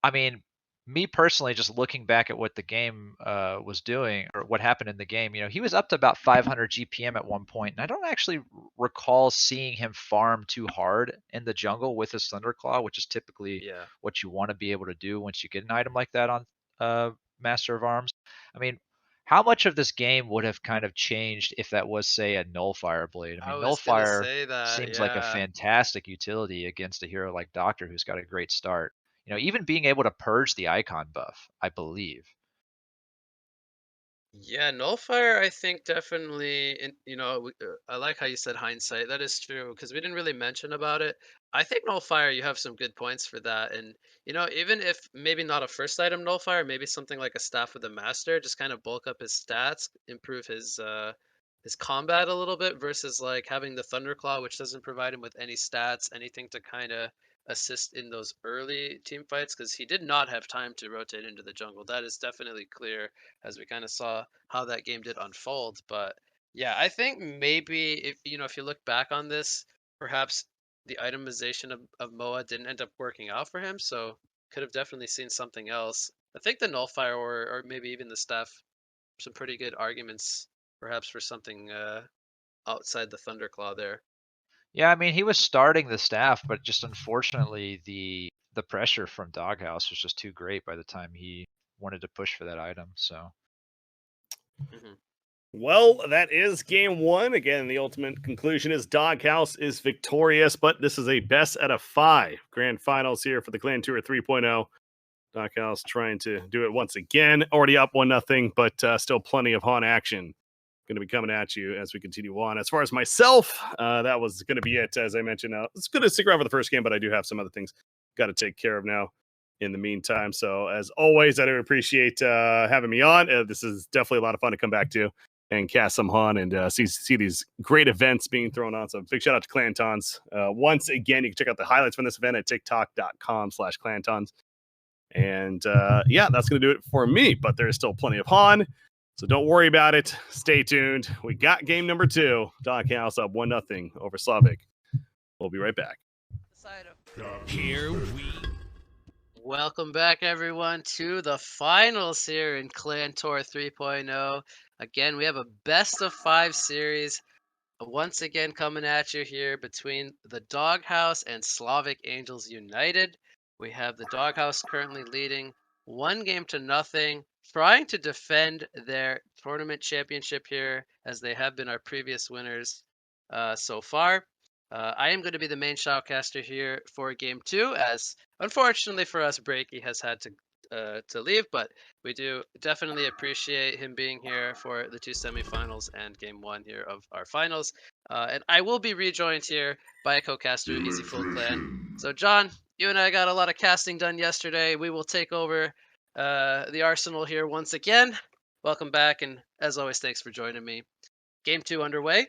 I mean, me personally, just looking back at what the game was doing or what happened in the game, he was up to about 500 GPM at one point, and I don't actually recall seeing him farm too hard in the jungle with his Thunderclaw, which is typically Yeah. what you want to be able to do once you get an item like that on Master of Arms. I mean, how much of this game would have kind of changed if that was, say, a Nullfire Blade? I I mean, was gonna Nullfire say that, seems like a yeah. fantastic utility against a hero like Doctor, who's got a great start. Even being able to purge the icon buff, I believe. Yeah, Nullfire, I think definitely, I like how you said hindsight. That is true because we didn't really mention about it. I think Nullfire, you have some good points for that. And, even if maybe not a first item Nullfire, maybe something like a Staff of the Master, just kind of bulk up his stats, improve his combat a little bit versus like having the Thunderclaw, which doesn't provide him with any stats, anything to kind of assist in those early team fights because he did not have time to rotate into the jungle. That is definitely clear as we kind of saw how that game did unfold. But yeah, I think maybe if you look back on this, perhaps the itemization of Moa didn't end up working out for him, so could have definitely seen something else. I think the Nullfire or maybe even the Staff, some pretty good arguments perhaps for something outside the Thunderclaw there. Yeah, I mean, he was starting the staff, but just unfortunately the pressure from Doghouse was just too great by the time he wanted to push for that item. So Hmm. Well, that is game 1. Again, the ultimate conclusion is Doghouse is victorious, but this is a best out of 5 grand finals here for the ClanTour 3.0. Doghouse trying to do it once again. Already up 1-0, but still plenty of Han action going to be coming at you as we continue on. As far as myself, that was going to be it. As I mentioned, it's going to stick around for the first game, but I do have some other things got to take care of now in the meantime. So as always, I do appreciate having me on. This is definitely a lot of fun to come back to and cast some Han and see these great events being thrown on. So big shout out to Clantons. Once again, you can check out the highlights from this event at tiktok.com/Clantons. And yeah, that's going to do it for me, but there's still plenty of Han. So don't worry about it. Stay tuned. We got game number 2. Doghouse up 1-0 over Slavic. We'll be right back. Here we Welcome back, everyone, to the finals here in ClanTour 3.0. Again, we have a best of 5 series once again coming at you here between the Doghouse and Slavic Angels United. We have the Doghouse currently leading 1-0, trying to defend their tournament championship here as they have been our previous winners so far. I am going to be the main shoutcaster here for game 2, as unfortunately for us, Breaky has had to leave, but we do definitely appreciate him being here for the 2 semifinals and game 1 here of our finals. And I will be rejoined here by a co-caster, EZfullClan. So John, you and I got a lot of casting done yesterday. We will take over the arsenal here once again. Welcome back, and as always, thanks for joining me. Game 2 underway.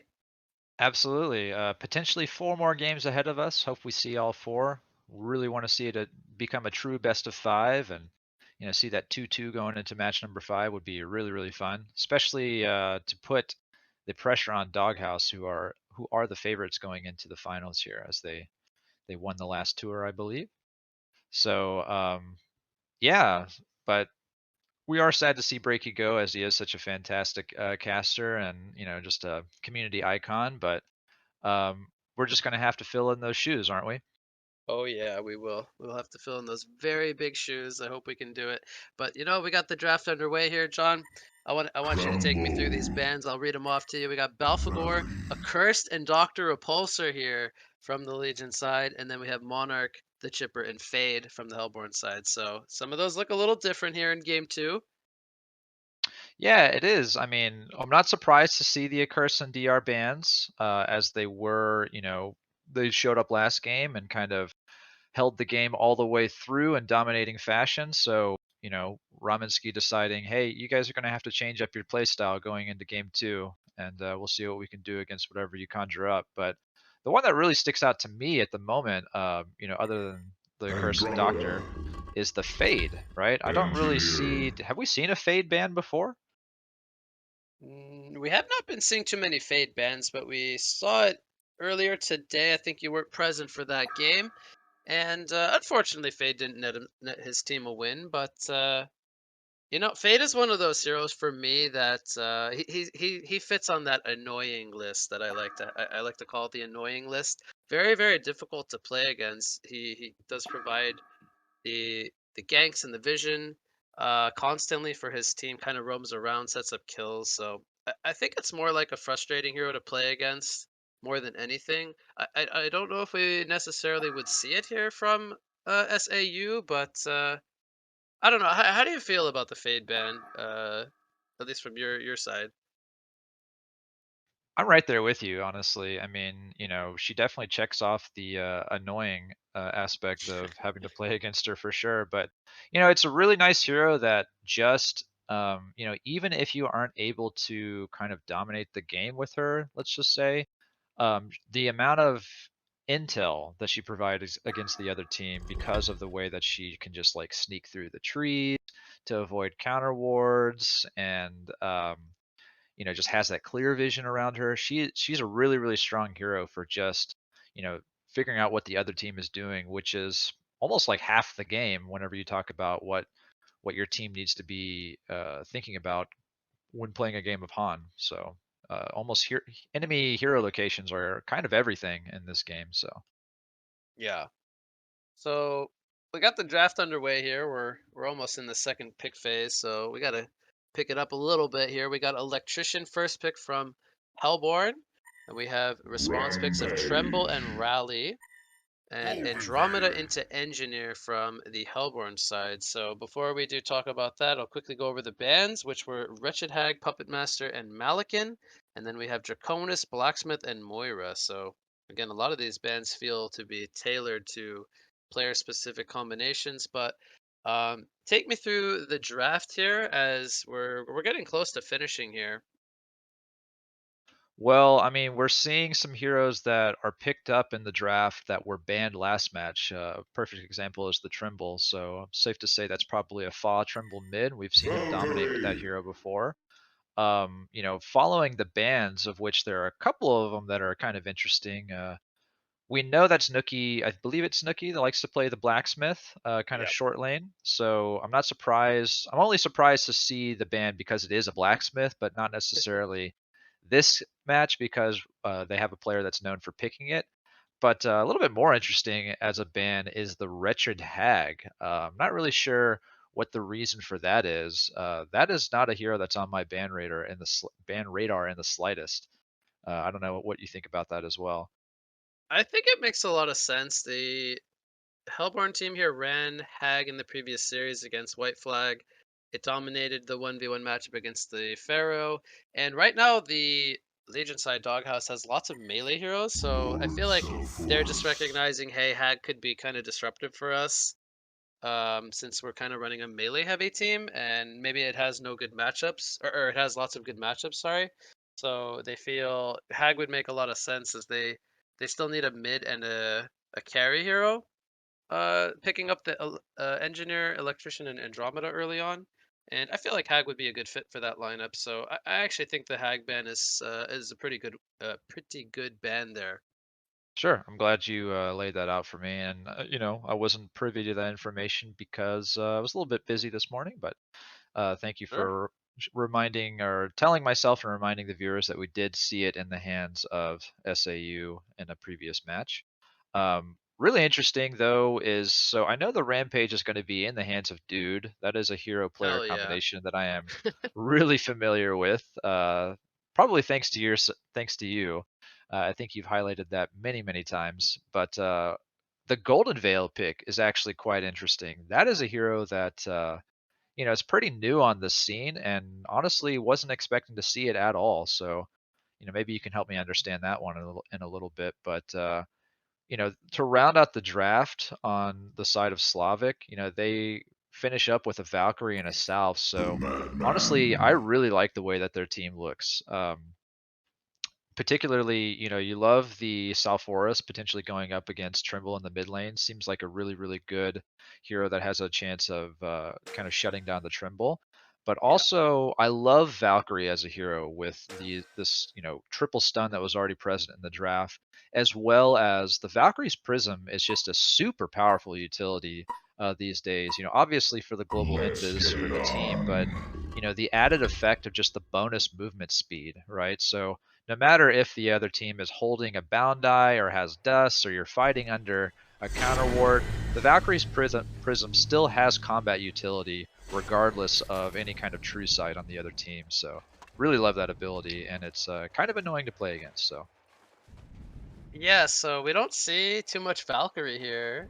Absolutely. Potentially 4 more games ahead of us. Hope we see all 4. Really want to see it become a true best of 5, and see that 2-2 going into match number 5 would be really really fun. Especially to put the pressure on Doghouse, who are the favorites going into the finals here, as they won the last tour, I believe. So yeah, but we are sad to see Breaky go, as he is such a fantastic caster and just a community icon. But we're just going to have to fill in those shoes, aren't we? Oh yeah, we will. We'll have to fill in those very big shoes. I hope we can do it. But we got the draft underway here, John. I want you to take me through these bands. I'll read them off to you. We got Balfagor, Accursed, and Doctor Repulsor here from the Legion side, and then we have Monarch, the Chipper, and Fade from the Hellborn side. So some of those look a little different here in game two. Yeah, it is. I mean, I'm not surprised to see the Accursed and DR bans, as they were, they showed up last game and kind of held the game all the way through in dominating fashion. So, Raminsky deciding, hey, you guys are going to have to change up your play style going into game 2, and we'll see what we can do against whatever you conjure up. But the one that really sticks out to me at the moment, other than the Cursed Doctor, is the Fade, right? I don't really see. Have we seen a Fade ban before? We have not been seeing too many Fade bans, but we saw it earlier today. I think you weren't present for that game. And unfortunately, Fade didn't net his team a win. But Fade is one of those heroes for me that he fits on that annoying list that I like to call the annoying list. Very very difficult to play against. He does provide the ganks and the vision constantly for his team. Kind of roams around, sets up kills. So I think it's more like a frustrating hero to play against more than anything. I don't know if we necessarily would see it here from SAU, but I don't know. How do you feel about the Fade ban? At least from your side. I'm right there with you, honestly. I mean, she definitely checks off the annoying aspect of having to play against her for sure. But, it's a really nice hero that just, even if you aren't able to kind of dominate the game with her, let's just say, the amount of intel that she provides against the other team, because of the way that she can just like sneak through the trees to avoid counter wards, and just has that clear vision around her. She's a really really strong hero for just you know figuring out what the other team is doing, which is almost like half the game. Whenever you talk about what your team needs to be thinking about when playing a game of Han, so almost enemy hero locations are kind of everything in this game. So Yeah. So we got the draft underway here. We're almost in the second pick phase, so we got to pick it up a little bit here. We got Electrician first pick from Hellborn, and we have response picks of Tremble and Rally, and Andromeda into Engineer from the Hellborn side. So before we do talk about that, I'll quickly go over the bands, which were Wretched Hag, Puppet Master, and Malakin, and then we have Draconis, Blacksmith, and Moira. So again, a lot of these bands feel to be tailored to player-specific combinations. But take me through the draft here, as we're getting close to finishing here. well, I mean, we're seeing some heroes that are picked up in the draft that were banned last match. Perfect example is the Trimble. So safe to say that's probably a Fa Trimble mid. We've seen him dominate with that hero before. Following the bans, of which there are a couple of them that are kind of interesting. We know that's Nookie. I believe it's Nookie that likes to play the blacksmith, kind of Yep. short lane. So I'm not surprised. I'm only surprised to see the ban because it is a blacksmith, but not necessarily this match, because they have a player that's known for picking it. But a little bit more interesting as a ban is the Wretched Hag. I'm not really sure what the reason for that is. That is not a hero that's on my ban radar in the slightest. I don't know what you think about that as well. I think it makes a lot of sense. The Hellborn team here ran Hag in the previous series against White Flag. It dominated the 1v1 matchup against the Pharaoh. And right now, the Legion side Doghouse has lots of melee heroes. So I feel like they're just recognizing, hey, Hag could be kind of disruptive for us, since we're kind of running a melee heavy team. And maybe it has no good matchups, or it has lots of good matchups, sorry. So they feel Hag would make a lot of sense as they still need a mid and a carry hero. Picking up the engineer, electrician, and Andromeda early on, and I feel like Hag would be a good fit for that lineup. So I actually think the Hag ban is a pretty good ban there. Sure, I'm glad you laid that out for me, and you know, I wasn't privy to that information because I was a little bit busy this morning. But thank you Sure. for reminding or telling myself and reminding the viewers that we did see it in the hands of SAU in a previous match. Really interesting though is so I know the Rampage is going to be in the hands of Dude. That is a hero player Hell yeah. combination that I am really familiar with. Probably thanks to you. I think you've highlighted that many times. But the Golden Veil pick is actually quite interesting. That is a hero that you know, it's pretty new on the scene, and honestly, wasn't expecting to see it at all. So, you know, maybe you can help me understand that one in a little bit. But you know, to round out the draft on the side of Slavic, you know, they finish up with a Valkyrie and a Salve. So, honestly, I really like the way that their team looks. Particularly, you know, you love the Salforus potentially going up against Trimble in the mid lane. Seems like a really good hero that has a chance of kind of shutting down the Trimble. But Yeah. also, I love Valkyrie as a hero with this you know triple stun that was already present in the draft, as well as the Valkyrie's Prism is just a super powerful utility these days. You know, obviously for the global invis for the team, but you know the added effect of just the bonus movement speed, right? So no matter if the other team is holding a bound die or has dust or you're fighting under a counter ward, the Valkyrie's prism still has combat utility regardless of any kind of true sight on the other team. So really love that ability, and it's kind of annoying to play against. So Yeah, so we don't see too much Valkyrie here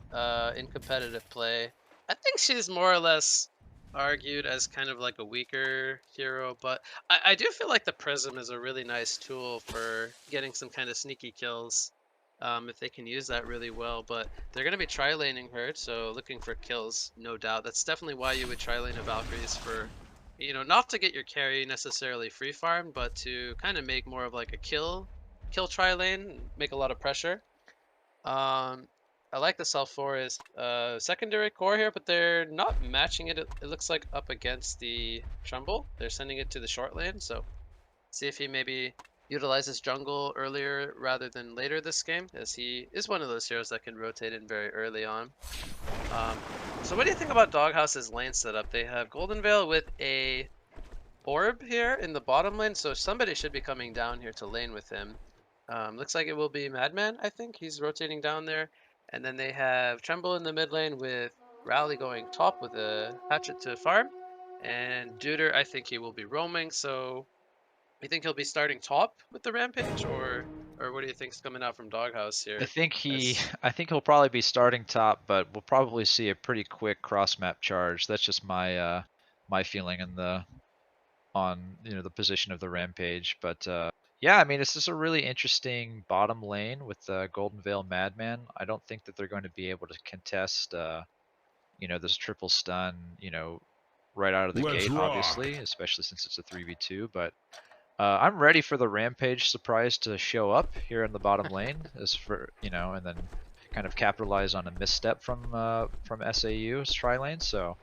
in competitive play. I think she's more or less argued as kind of like a weaker hero, but I do feel like the Prism is a really nice tool for getting some kind of sneaky kills if they can use that really well. But they're going to be tri-laning her, so looking for kills, no doubt. That's definitely why you would tri-lane a Valkyries for, you know, not to get your carry necessarily free farm, but to kind of make more of like a kill tri lane, make a lot of pressure. I like the Self Forest secondary core here, but they're not matching it. It looks like up against the Trumbull. They're sending it to the short lane, so see if he maybe utilizes jungle earlier rather than later this game, as he is one of those heroes that can rotate in very early on. So what do you think about Doghouse's lane setup? They have Golden Veil with a orb here in the bottom lane, so somebody should be coming down here to lane with him. Looks like it will be Madman, I think. He's rotating down there. And then they have Tremble in the mid lane with Rally going top with a Hatchet to farm. And Duder, I think he will be roaming. So you think he'll be starting top with the Rampage? Or what do you think's coming out from Doghouse here? I think he'll probably be starting top, but we'll probably see a pretty quick cross map charge. That's just my my feeling on you know the position of the Rampage. But yeah, I mean it's just a really interesting bottom lane with the Golden Veil Madman. I don't think that they're going to be able to contest you know this triple stun you know right out of the gate, obviously, especially since it's a 3v2. But I'm ready for the Rampage surprise to show up here in the bottom lane, as for you know, and then kind of capitalize on a misstep from SAU's tri lane. So.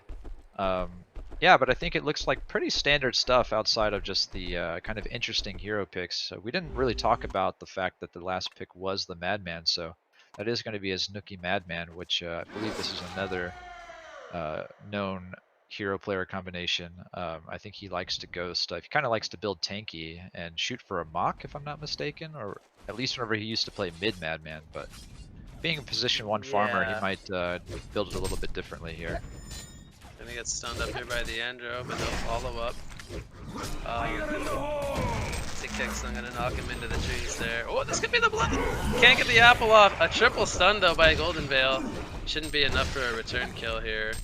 Yeah, but I think it looks like pretty standard stuff outside of just the kind of interesting hero picks. We didn't really talk about the fact that the last pick was the Madman, so that is going to be a Snooki Madman, which I believe this is another known hero player combination. I think he likes to ghost. He kind of likes to build tanky and shoot for a mock, if I'm not mistaken, or at least whenever he used to play mid Madman. But being a position 1 farmer, he might build it a little bit differently here. Gonna get stunned up here by the Andro, but they'll follow up. The kicks, I'm gonna knock him into the trees there. Oh, this could be the blood! Can't get the apple off. A triple stun though by Golden Veil. Shouldn't be enough for a return kill here.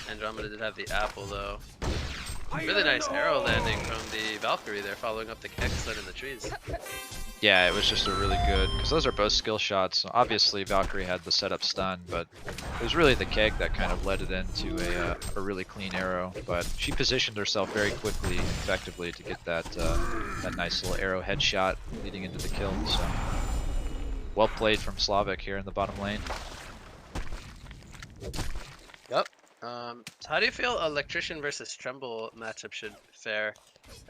Andromeda did have the apple though. Really nice arrow landing from the Valkyrie there, following up the kick stun in the trees. Yeah, it was just a really good, because those are both skill shots. Obviously, Valkyrie had the setup stun, but it was really the keg that kind of led it into a really clean arrow. But she positioned herself very quickly and effectively to get that that nice little arrow headshot leading into the kill. So well played from Slavic here in the bottom lane. Yep. So how do you feel Electrician versus Tremble matchup should fare?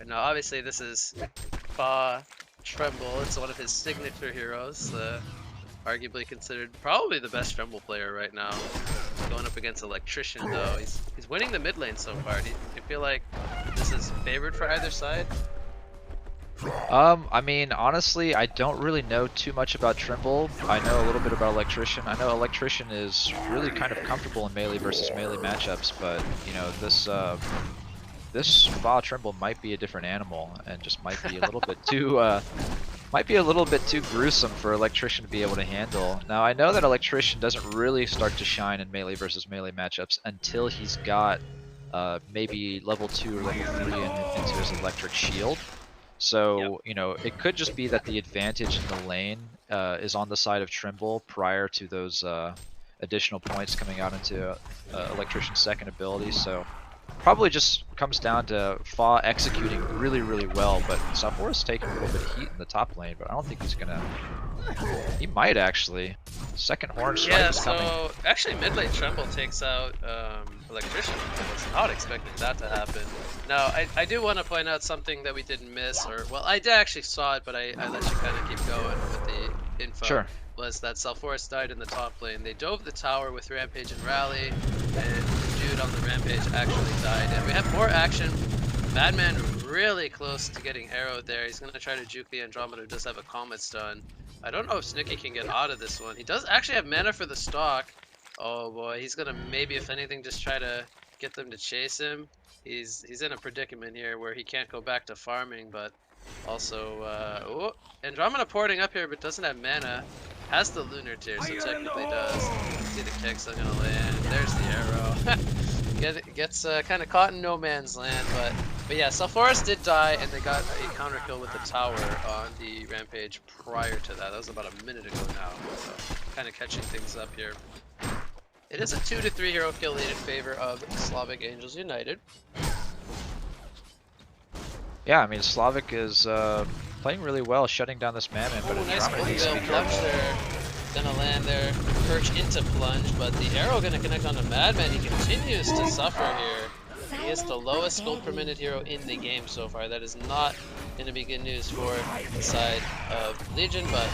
Now, obviously, this is Fa Tremble. It's one of his signature heroes. Arguably considered probably the best Tremble player right now. Going up against Electrician, though, he's winning the mid lane so far. Do you feel like this is favored for either side? I mean, honestly, I don't really know too much about Trimble. I know a little bit about Electrician. I know Electrician is really kind of comfortable in melee versus melee matchups, but you know, this Fa Trimble might be a different animal and just might be a little bit too gruesome for Electrician to be able to handle. Now, I know that Electrician doesn't really start to shine in melee versus melee matchups until he's got maybe level 2 or level 3 into his electric shield. So, you know, it could just be that the advantage in the lane is on the side of Trimble prior to those additional points coming out into Electrician's second ability. So probably just comes down to Fa executing really, really well, but Southforest taking a little bit of heat in the top lane, but I don't think he's gonna... He might actually. Second orange strike is coming. So actually mid lane Tremble takes out Electrician. I was not expecting that to happen. Now, I do want to point out something that we didn't miss, or, well, I did actually saw it, but I let you kind of keep going with the info. Sure. Was that Southforest died in the top lane. They dove the tower with Rampage and Rally, and the dude on the Rampage actually died. And we have more action. Madman really close to getting arrowed there. He's going to try to juke the Andromeda, who does have a Comet stun. I don't know if Snicky can get out of this one. He does actually have mana for the stock. Oh boy, he's going to maybe, if anything, just try to get them to chase him. He's in a predicament here where he can't go back to farming, but also, Andromeda porting up here, but doesn't have mana. Has the Lunar Tier, so technically does. See the kick's not gonna land. There's the arrow. Gets kind of caught in no man's land, but yeah, Southforest did die, and they got a counter kill with the tower on the Rampage prior to that. That was about a minute ago now, so kind of catching things up here. It is a 2-3 hero kill lead in favor of Slavic Angels United. Yeah, I mean, Slavic is playing really well, shutting down this Madman, but nice Andromeda needs to be plunge careful. there. Gonna land there, perch into plunge, but the arrow gonna connect on the Madman. He continues to suffer here. He is the lowest gold per minute hero in the game so far. That is not gonna be good news for the side of Legion, but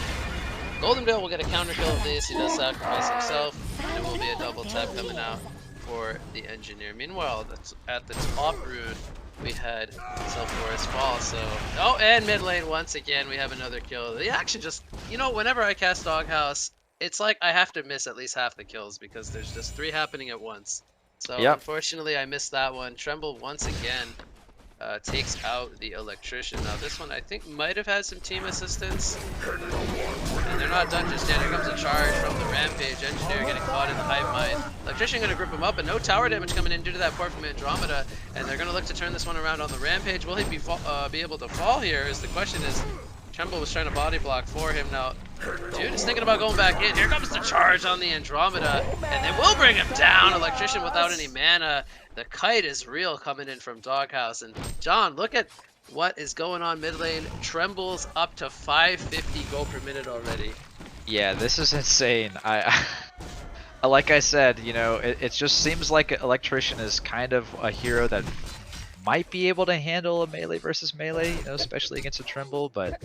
Golden Bill will get a counter kill of this. He does sacrifice himself, and it will be a double tap coming out for the Engineer. Meanwhile, that's at the top rune, we had Southforest fall, so... Oh, and mid lane once again, we have another kill. The action just... You know, whenever I cast Doghouse, it's like I have to miss at least half the kills because there's just 3 happening at once. So, unfortunately, I missed that one. Tremble, once again, takes out the Electrician. Now, this one, I think, might have had some team assistance. And they're not done just yet. Here comes a charge from the Rampage. Engineer getting caught in the hive mind. Electrician gonna grip him up, and no tower damage coming in due to that port from Andromeda. And they're gonna look to turn this one around on the Rampage. Will he be able to fall here? Is the question is, Tremble was trying to body block for him. Now, dude is thinking about going back in. Here comes the charge on the Andromeda, and they will bring him down. Electrician without any mana. The kite is real coming in from Doghouse. And John, look at what is going on mid lane. Tremble's up to 550 gold per minute already. Yeah, this is insane. Like I said, you know, it just seems like Electrician is kind of a hero that might be able to handle a melee versus melee, you know, especially against a Tremble, but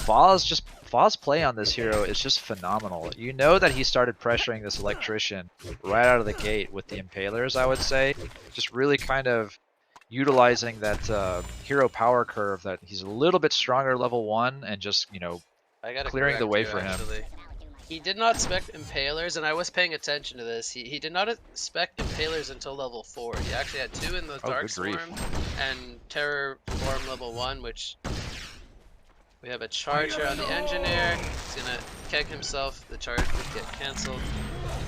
Fa's play on this hero is just phenomenal. You know that he started pressuring this Electrician right out of the gate with the Impalers, I would say. Just really kind of utilizing that hero power curve, that he's a little bit stronger level 1 and just, you know, clearing the way for him. He did not spec Impalers, and I was paying attention to this. He did not spec Impalers until level 4. He actually had 2 in the Dark Storm and Terror Form level 1, which we have a charge here on the Engineer. He's gonna keg himself. The charge would get cancelled.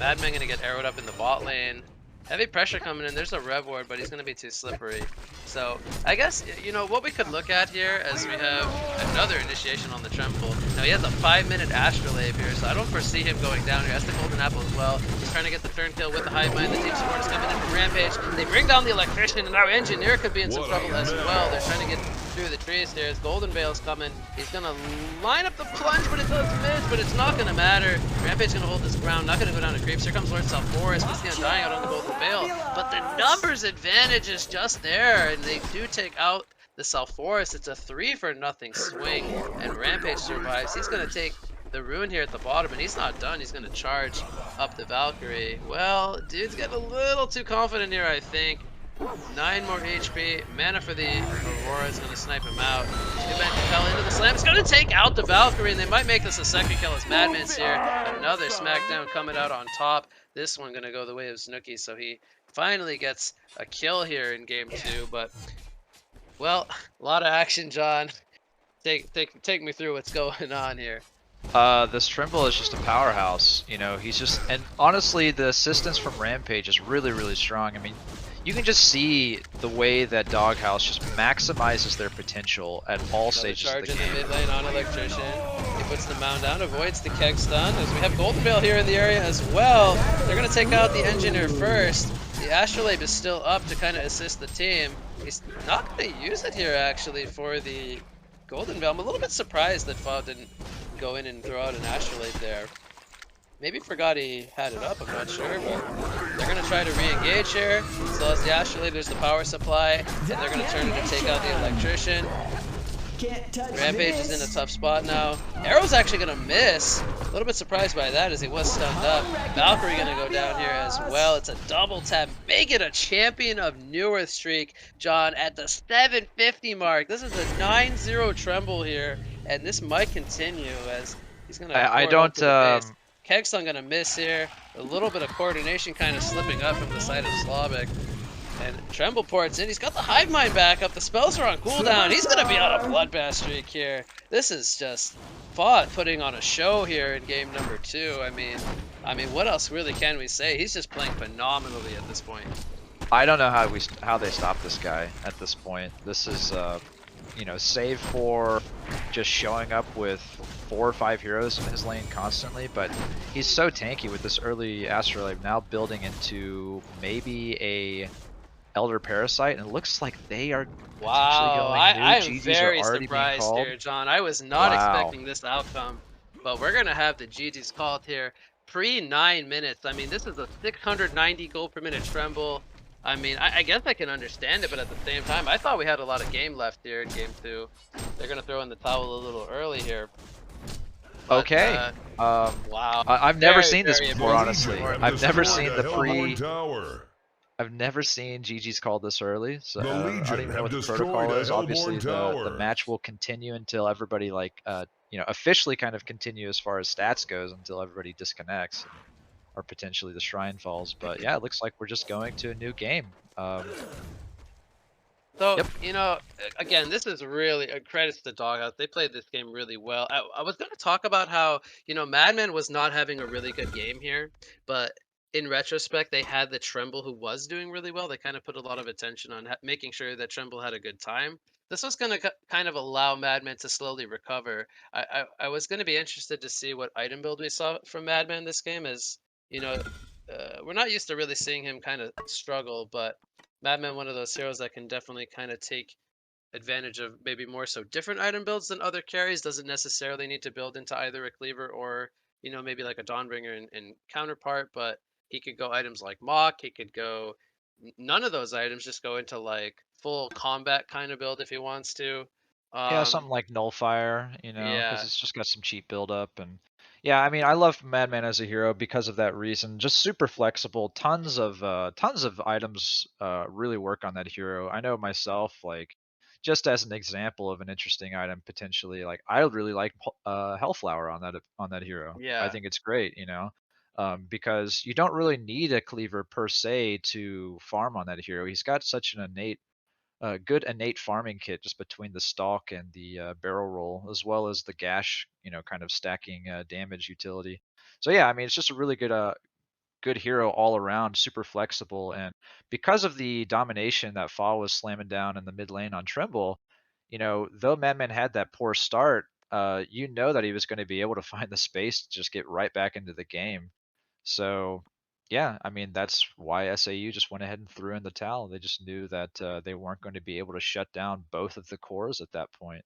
Madman gonna get arrowed up in the bot lane. Heavy pressure coming in. There's a Rev Ward, but he's gonna be too slippery. So I guess, you know, what we could look at here as we have another initiation on the Tremble. Now he has a 5-minute Astrolabe here, so I don't foresee him going down here. Has the Golden Apple as well. He's trying to get the turn kill with the Hive Mind. The Deep Support is coming in from Rampage. They bring down the Electrician, and our Engineer could be in some trouble as well. They're trying to get through the trees here as Golden Veil's coming. He's gonna line up the plunge, but it does miss, but it's not gonna matter. Rampage gonna hold this ground, not gonna go down to creeps. Here comes Lord Forest, but he's gonna dying out on the Golden Veil. But the numbers advantage is just there, and they do take out the Forest. It's a 3-for-0 swing, and Rampage survives. He's gonna take the Rune here at the bottom, and he's not done. He's gonna charge up the Valkyrie. Well, dude's getting a little too confident here, I think. 9 more HP. Mana for the Aurora is going to snipe him out. Two-man fell into the slam. It's going to take out the Valkyrie, and they might make this a second kill as Madman's here. Another smackdown coming out on top. This one going to go the way of Snooki, so he finally gets a kill here in game 2. But, well, a lot of action, John. Take me through what's going on here. This Trimble is just a powerhouse. You know, he's just, and honestly, the assistance from Rampage is really, really strong. I mean, you can just see the way that Doghouse just maximizes their potential at all stages of the game. Charge in the mid lane on Electrician. He puts the mound down, avoids the keg stun. As we have Golden Veil here in the area as well. They're going to take out the Engineer first. The Astrolabe is still up to kind of assist the team. He's not going to use it here actually for the Golden Veil. I'm a little bit surprised that Faw didn't go in and throw out an Astrolabe there. Maybe forgot he had it up, I'm not sure, but they're going to try to re-engage here. So as the Astrolabe, there's the power supply, and they're going to turn it to take out the Electrician. Rampage is in a tough spot now. Arrow's actually going to miss. A little bit surprised by that as he was stunned up. Valkyrie going to go down here as well. It's a double tap. Make it a Champion of Newerth streak, John, at the 750 mark. This is a 9-0 Tremble here, and this might continue as he's going to... I don't... Kegstun gonna miss here. A little bit of coordination kind of slipping up from the side of Slavic. And Tremble ports in. He's got the Hive Mind back up. The spells are on cooldown. He's gonna be on a bloodbath streak here. This is just Fought putting on a show here in game number 2. I mean, what else really can we say? He's just playing phenomenally at this point. I don't know how they stop this guy at this point. This is you know, save for just showing up with 4 or 5 heroes in his lane constantly, but he's so tanky with this early Astrolabe now building into maybe a Elder Parasite, and it looks like they are wow. I am very surprised here, John. I was not expecting this outcome, but we're gonna have the GG's called here pre 9 minutes. I mean, this is a 690 gold per minute Tremble. I mean, I guess I can understand it, but at the same time, I thought we had a lot of game left here in game 2. They're going to throw in the towel a little early here. But, okay. Wow. I've never seen this before, honestly. I've never seen the I've never seen GG's called this early, so I don't even know what the protocol is. Obviously, the match will continue until everybody, you know, officially kind of continue as far as stats goes until everybody disconnects. Or potentially the shrine falls, but yeah, it looks like we're just going to a new game. You know, again, this is really credits to Doghouse. They played this game really well. I was going to talk about how, you know, Madman was not having a really good game here, but in retrospect, they had the Tremble who was doing really well. They kind of put a lot of attention on making sure that Tremble had a good time. This was going to kind of allow Madman to slowly recover. I was going to be interested to see what item build we saw from Madman this game, as you know, we're not used to really seeing him kind of struggle, but Madman, one of those heroes that can definitely kind of take advantage of maybe more so different item builds than other carries. Doesn't necessarily need to build into either a cleaver or, you know, maybe like a Dawnbringer and counterpart, but he could go items like Mock. He could go none of those items, just go into like full combat kind of build if he wants to. Yeah, something like Nullfire, you know, yeah. because it's just got some cheap build up. And yeah, I mean, I love Madman as a hero because of that reason. Just super flexible, tons of items really work on that hero. I know myself, like, just as an example of an interesting item potentially, like I would really like Hellflower on that hero. Yeah, I think it's great, you know, because you don't really need a cleaver per se to farm on that hero. He's got such an good innate farming kit just between the stalk and the barrel roll, as well as the gash, you know, kind of stacking damage utility. So yeah, I mean, it's just a really good good hero all around, super flexible, and because of the domination that Fa was slamming down in the mid lane on Tremble, though Madman had that poor start, that he was going to be able to find the space to just get right back into the game. So, yeah, I mean, that's why SAU just went ahead and threw in the towel. They just knew that they weren't going to be able to shut down both of the cores at that point.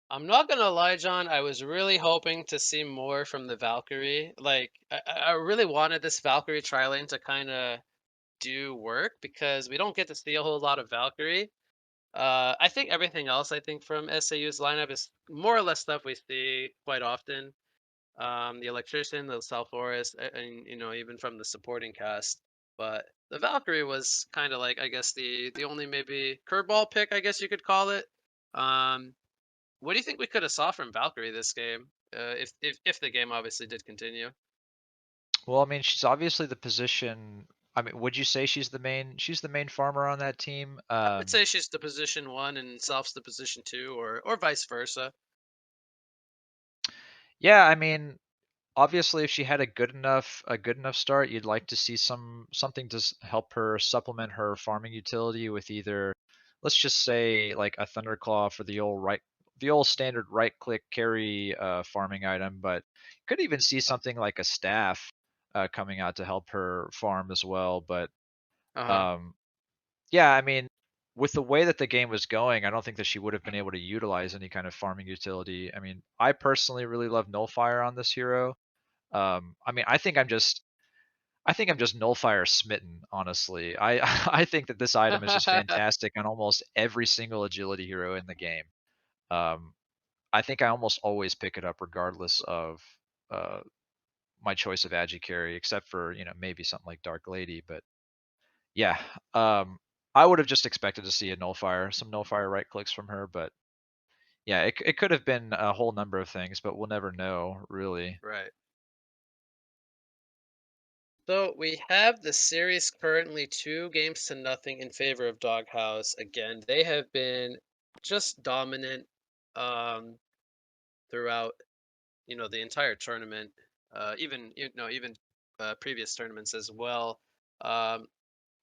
I'm not gonna lie, John. I was really hoping to see more from the Valkyrie. Like, I really wanted this Valkyrie tri-lane to kind of do work because we don't get to see a whole lot of Valkyrie. I think everything else I think from SAU's lineup is more or less stuff we see quite often. The electrician, the South Forest, and even from the supporting cast. But the Valkyrie was kind of like, I guess, the only maybe curveball pick, I guess you could call it. Um, what do you think we could have saw from Valkyrie this game? If the game obviously did continue. Well, I mean, she's obviously the position. I mean, would you say she's the main? She's the main farmer on that team. I would say she's the position one and Self's the position two, or vice versa. Yeah, I mean, obviously, if she had a good enough start, you'd like to see something to help her supplement her farming utility with either, let's just say, like a Thunderclaw for the old standard right click carry farming item, but could even see something like a staff coming out to help her farm as well. But Uh huh. um, yeah, I mean, with the way that the game was going, I don't think that she would have been able to utilize any kind of farming utility. I mean, I personally really love Nullfire on this hero. I mean, I think I'm just Nullfire smitten, honestly. I I think that this item is just fantastic on almost every single agility hero in the game. Um, I think I almost always pick it up regardless of uh, my choice of agi carry, except for maybe something like Dark Lady. But yeah, I would have just expected to see some Nullfire right clicks from her. But yeah, it could have been a whole number of things, but we'll never know really. Right. So we have the series currently 2 games to nothing in favor of Doghouse. Again, they have been just dominant um, throughout, the entire tournament. Even previous tournaments as well. Um,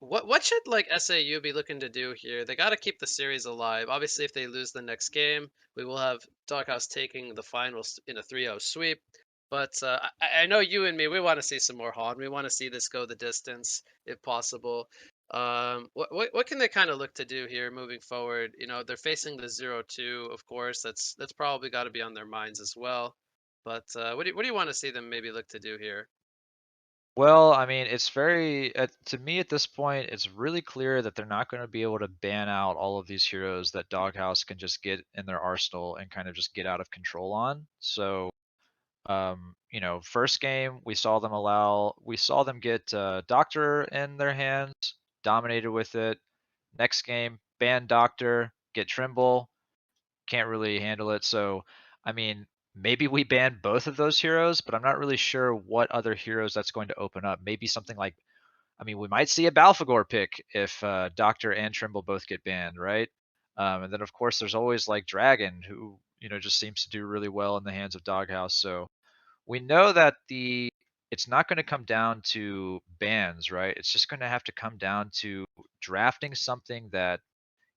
what should like SAU be looking to do here? They got to keep the series alive. Obviously, if they lose the next game, we will have Doghouse taking the finals in a 3-0 sweep. But I know you and me, we want to see some more Han. We want to see this go the distance if possible. What can they kind of look to do here moving forward? They're facing the 0-2, of course. That's probably got to be on their minds as well. But what do you want to see them maybe look to do here? Well, I mean, it's to me at this point, it's really clear that they're not going to be able to ban out all of these heroes that Doghouse can just get in their arsenal and kind of just get out of control on. So, first game we saw them get Doctor in their hands, dominated with it. Next game, ban Doctor, get Trimble, can't really handle it. So, I mean, maybe we ban both of those heroes, but I'm not really sure what other heroes that's going to open up. Maybe something like, I mean, we might see a Balfagor pick if Doctor and Trimble both get banned, right? And then of course there's always like Dragon, who just seems to do really well in the hands of Doghouse. So we know that it's not going to come down to bans, right? It's just going to have to come down to drafting something that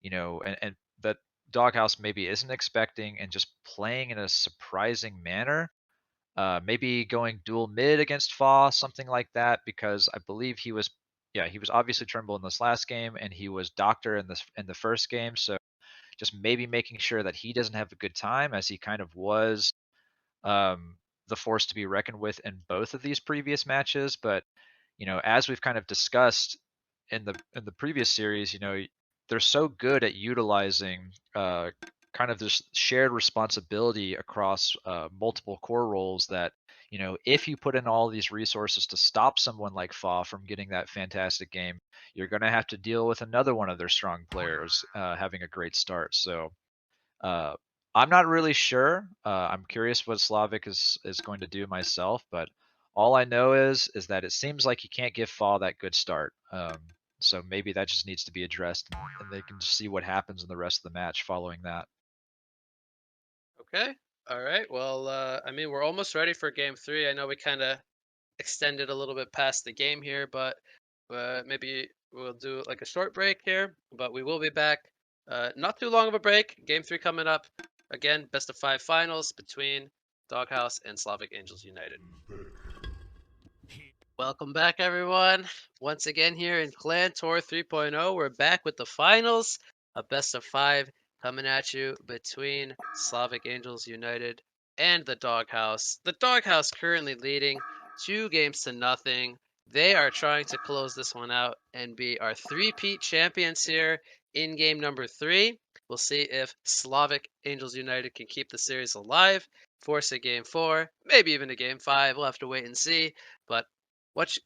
and that Doghouse maybe isn't expecting and just playing in a surprising manner. Maybe going dual mid against Fa, something like that, because I believe he was obviously Trimble in this last game, and he was Doctor in the first game. So just maybe making sure that he doesn't have a good time, as he kind of was the force to be reckoned with in both of these previous matches. But as we've kind of discussed in the previous series, they're so good at utilizing kind of this shared responsibility across multiple core roles that if you put in all these resources to stop someone like Fa from getting that fantastic game, you're going to have to deal with another one of their strong players having a great start. So uh, I'm not really sure. I'm curious what Slavic is going to do myself, but all I know is that it seems like you can't give Fall that good start. So maybe that just needs to be addressed, and they can see what happens in the rest of the match following that. Okay. All right. Well, I mean, we're almost ready for game 3. I know we kind of extend it a little bit past the game here, but maybe we'll do like a short break here. But we will be back. Not too long of a break. Game 3 coming up. Again, best of 5 finals between Doghouse and Slavic Angels United. Welcome back, everyone. Once again here in ClanTour 3.0, we're back with the finals. A best of 5 coming at you between Slavic Angels United and the Doghouse. The Doghouse currently leading 2-0. They are trying to close this one out and be our three-peat champions here in game number 3. We'll see if Slavic Angels United can keep the series alive, force a game 4, maybe even a game 5. We'll have to wait and see. But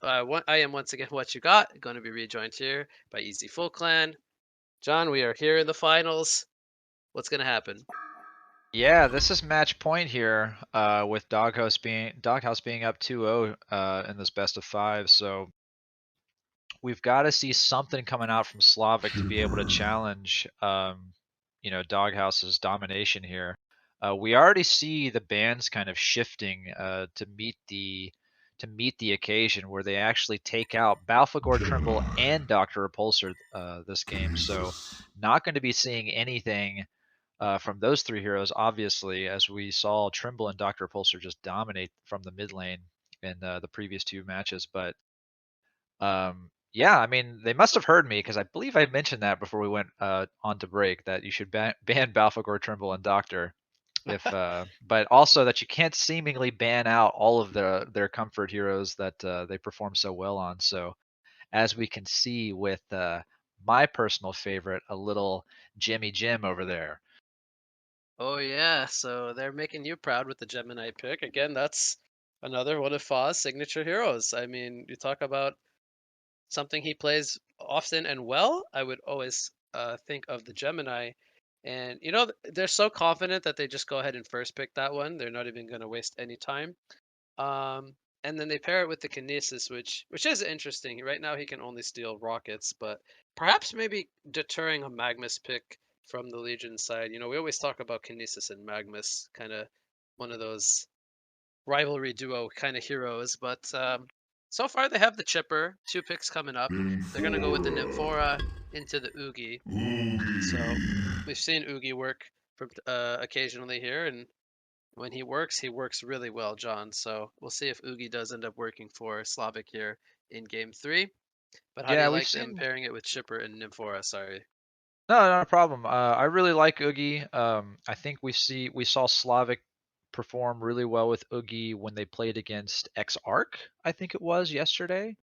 I am once again what you got. Going to be rejoined here by EZfullClan. John, we are here in the finals. What's going to happen? Yeah, this is match point here, with Doghouse being up 2-0 in this best of 5. So we've got to see something coming out from Slavic to be able to challenge, Doghouse's domination here. We already see the bands kind of shifting to meet the occasion, where they actually take out Balfagor, Trimble, and Dr. Repulsor this game. So not going to be seeing anything from those 3 heroes, obviously, as we saw Trimble and Dr. Repulsor just dominate from the mid lane in the previous 2 matches. But yeah, I mean, they must have heard me, because I believe I mentioned that before we went on to break, that you should ban Balfagor, Trimble, and Doctor. But also that you can't seemingly ban out all of their comfort heroes that they perform so well on. So as we can see with my personal favorite, a little Jimmy Jim over there. Oh yeah, so they're making you proud with the Gemini pick. Again, that's another one of Fa's signature heroes. I mean, you talk about something he plays often and well. I would always think of the Gemini. And, they're so confident that they just go ahead and first pick that one. They're not even going to waste any time. And then they pair it with the Kinesis, which is interesting. Right now he can only steal rockets, but perhaps maybe deterring a Magmus pick from the Legion side. We always talk about Kinesis and Magmus, kind of one of those rivalry duo kind of heroes. But so far they have the Chipper, 2 picks coming up. They're gonna go with the Nymphora into the Oogie. So we've seen Oogie work from occasionally here, and when he works really well, John. So we'll see if Oogie does end up working for Slavic here in game 3. But how do Yeah, you we've like them seen. pairing it with Chipper and Nymphora? Sorry. No, not a problem. I really like Oogie. I think we saw Slavic perform really well with Oogie when they played against X-Arc, I think it was yesterday.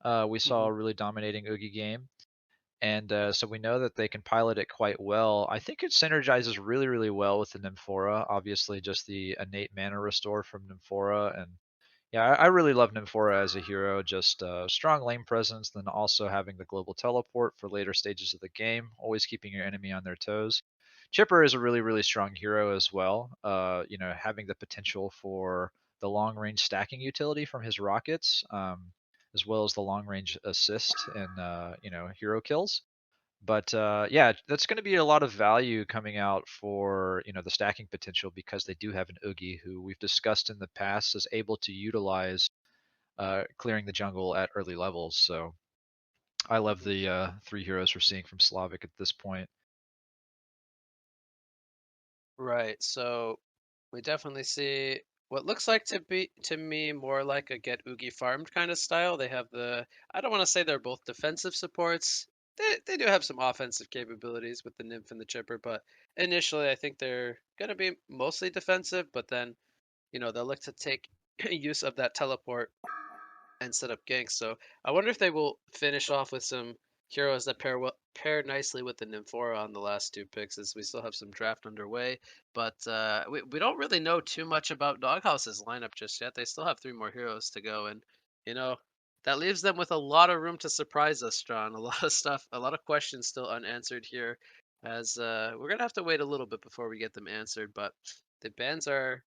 We saw Hmm. a really dominating Oogie game. And so we know that they can pilot it quite well. I think it synergizes really, really well with the Nymphora. Obviously, just the innate mana restore from Nymphora. And yeah, I really love Nymphora as a hero. Just strong lane presence, then also having the global teleport for later stages of the game, always keeping your enemy on their toes. Chipper is a really, really strong hero as well. Having the potential for the long range stacking utility from his rockets, as well as the long range assist and hero kills. But yeah, that's going to be a lot of value coming out for the stacking potential, because they do have an Oogie who we've discussed in the past is able to utilize clearing the jungle at early levels. So I love Hmm. the 3 heroes we're seeing from Slavic at this point. Right. So we definitely see what looks like to me more like a get Oogie farmed kind of style. They have I don't want to say they're both defensive supports. They do have some offensive capabilities with the Nymph and the Chipper, but initially I think they're gonna be mostly defensive, but then, they'll look to take use of that teleport and set up ganks. So I wonder if they will finish off with some heroes that pair nicely with the Nymphora on the last 2 picks, as we still have some draft underway. But we don't really know too much about Doghouse's lineup just yet. They still have 3 more heroes to go, and you know that leaves them with a lot of room to surprise us, John. A lot of stuff, a lot of questions still unanswered here, as we're gonna have to wait a little bit before we get them answered. But the bans are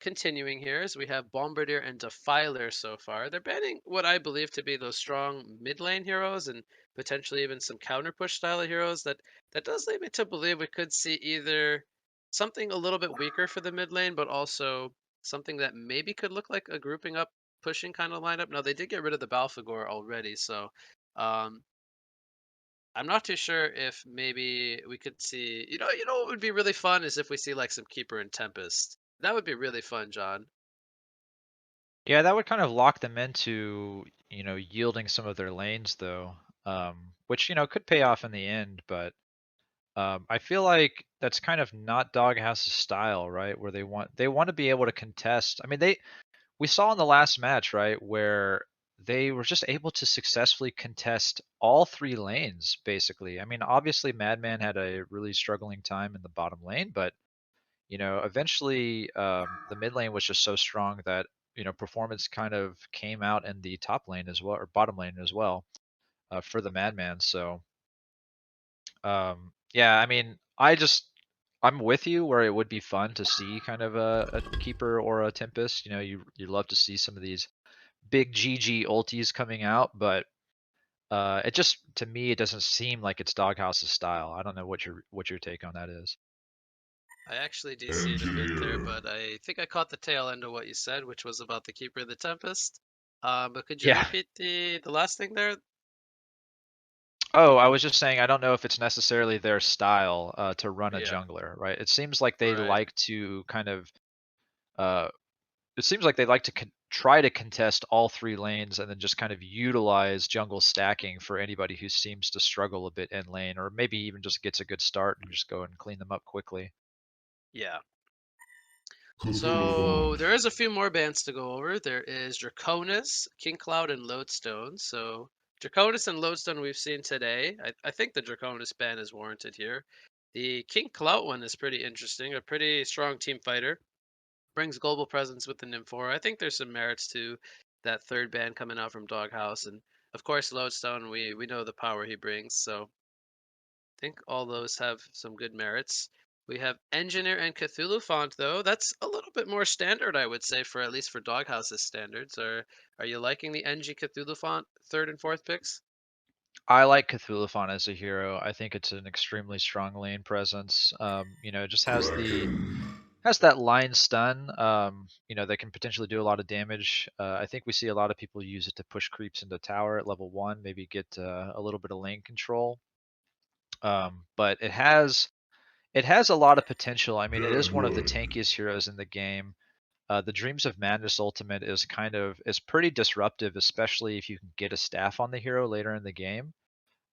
continuing here, as we have Bombardier and Defiler so far. They're banning what I believe to be those strong mid lane heroes, and potentially even some counter push style of heroes. That does lead me to believe we could see either something a little bit weaker for the mid lane, but also something that maybe could look like a grouping up pushing kind of lineup. Now they did get rid of the Balfagor already, so um, I'm not too sure if maybe we could see. What would be really fun is if we see like some Keeper and Tempest. That would be really fun, John. Yeah, that would kind of lock them into, yielding some of their lanes though, which, could pay off in the end, but I feel like that's kind of not Doghouse's style, right? Where they want to be able to contest. I mean, we saw in the last match, right, where they were just able to successfully contest all three lanes, basically. I mean, obviously Madman had a really struggling time in the bottom lane, but eventually the mid lane was just so strong that performance kind of came out in the top lane as well, or bottom lane as well, for the Madman. So yeah, I mean, I'm with you where it would be fun to see kind of a Keeper or a Tempest. You love to see some of these big GG ultis coming out, but it just, to me, it doesn't seem like it's Doghouse's style. I don't know what your take on that is. I actually do see it a bit there, but I think I caught the tail end of what you said, which was about the Keeper of the Tempest. But could you Yeah. repeat the last thing there? Oh, I was just saying, I don't know if it's necessarily their style to run a Yeah. jungler, right? It seems like they Right. like to kind of, it seems like they like to try to contest all three lanes and then just kind of utilize jungle stacking for anybody who seems to struggle a bit in lane, or maybe even just gets a good start and just go and clean them up quickly. Yeah. So there is a few more bands to go over. There is Draconis, King Cloud, and Lodestone. So Draconis and Lodestone we've seen today. I think the Draconis ban is warranted here. The King Cloud one is pretty interesting. A pretty strong team fighter. Brings global presence with the Nymphora. I think there's some merits to that third ban coming out from Doghouse. And of course Lodestone, we know the power he brings. So I think all those have some good merits. We have Engineer and Cthulhu Font, though. That's a little bit more standard, I would say, for at least for Doghouse's standards. Are you liking the NG Cthulhu Font third and fourth picks? I like Cthulhu as a hero. I think it's an extremely strong lane presence. It just has that line stun. That can potentially do a lot of damage. I think we see a lot of people use it to push creeps into tower at level 1, maybe get a little bit of lane control. But it has a lot of potential. I mean, it is one of the tankiest heroes in the game. The Dreams of Madness ultimate is pretty disruptive, especially if you can get a staff on the hero later in the game.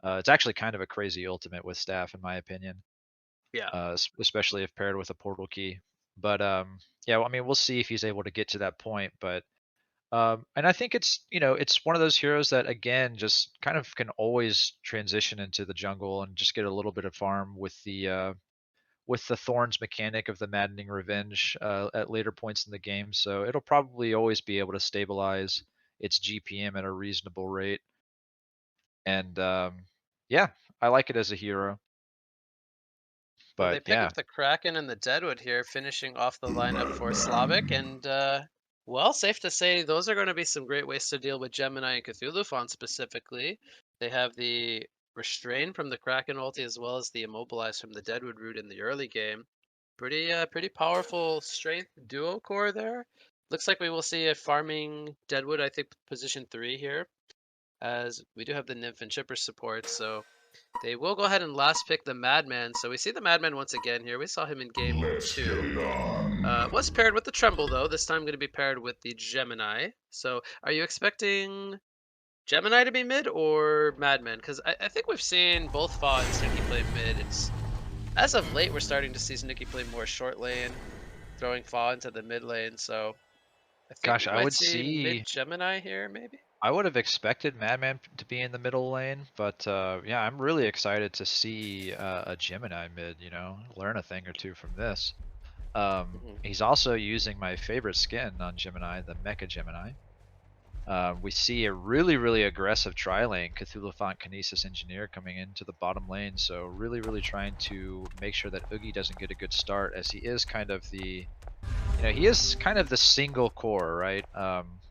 It's actually kind of a crazy ultimate with staff, in my opinion, Yeah. especially if paired with a portal key. But yeah, I mean, we'll see if he's able to get to that point. But and I think it's one of those heroes that again just kind of can always transition into the jungle and just get a little bit of farm with the Thorns mechanic of the Maddening Revenge at later points in the game. So it'll probably always be able to stabilize its GPM at a reasonable rate. And yeah, I like it as a hero. Well, they But pick yeah, up the Kraken and the Deadwood here, finishing off the lineup for Slavic. And, well, safe to say those are going to be some great ways to deal with Gemini and Cthulhu Font specifically. They have the Restrain from the Kraken ulti as well as the Immobilize from the Deadwood route in the early game. Pretty powerful strength duo core there. Looks like we will see a farming Deadwood, I think, position 3 here, as we do have the Nymph and Chipper support. So they will go ahead and last pick the Madman. So we see the Madman once again here. We saw him in game 2. Was paired with the Tremble, though. This time going to be paired with the Gemini. So are you expecting Gemini to be mid or Madman? Because I think we've seen both Fa and Snicky play mid. As of late, we're starting to see Snicky play more short lane, throwing Fa into the mid lane. So I think gosh, we might see mid Gemini here, maybe. I would have expected Madman to be in the middle lane, but yeah, I'm really excited to see a Gemini mid. Learn a thing or two from this. He's also using my favorite skin on Gemini, the Mecha Gemini. We see a really aggressive tri-lane Cthulhu Font Kinesis Engineer coming into the bottom lane, so really trying to make sure that Oogie doesn't get a good start, as he is kind of the single core, right?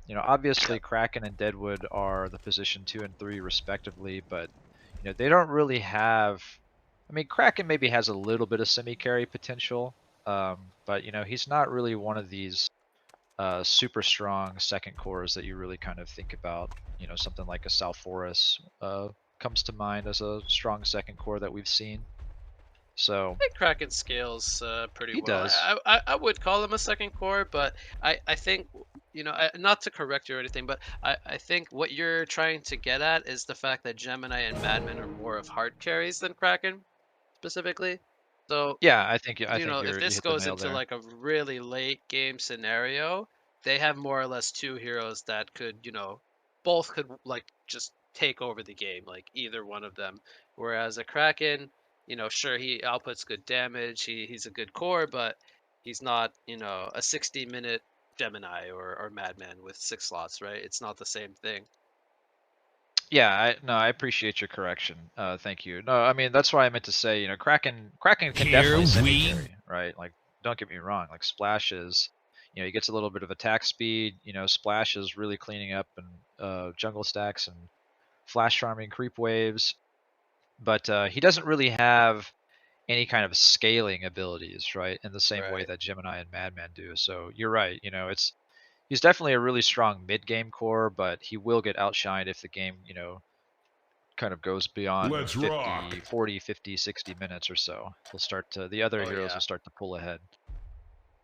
Obviously Kraken and Deadwood are the position 2 and 3 respectively, but they don't really have. I mean, Kraken maybe has a little bit of semi-carry potential, but he's not really one of these super strong second cores that you really kind of think about. You know, something like a South Forest comes to mind as a strong second core that we've seen. So I think Kraken scales pretty he well. does. I would call him a second core, but I think, you know, not to correct you or anything, but I think what you're trying to get at is the fact that Gemini and Madman are more of hard carries than Kraken specifically. So, Yeah, I you think know, if you this hit the goes nail into there. like a really late game scenario, they have more or less two heroes that could, you know, both could like just take over the game, like either one of them. Whereas a Kraken, you know, sure he outputs good damage, he's a good core, but he's not, you know, a 60-minute Gemini or Madman with 6 slots, right? It's not the same thing. Yeah, I appreciate your correction. Thank you. No, I mean that's why I meant to say, you know, Kraken can definitely semi carry, right? Like, don't get me wrong. Like Splash is, you know, he gets a little bit of attack speed. You know, Splash is really cleaning up and jungle stacks and flash farming creep waves, but he doesn't really have any kind of scaling abilities, right? In the same way Right. that Gemini and Madman do. So you're right. You know, he's definitely a really strong mid game core, but he will get outshined if the game, you know, kind of goes beyond Let's 50, rock. 40, 50, 60 minutes or so. He'll start to, the other Oh heroes yeah. will start to pull ahead.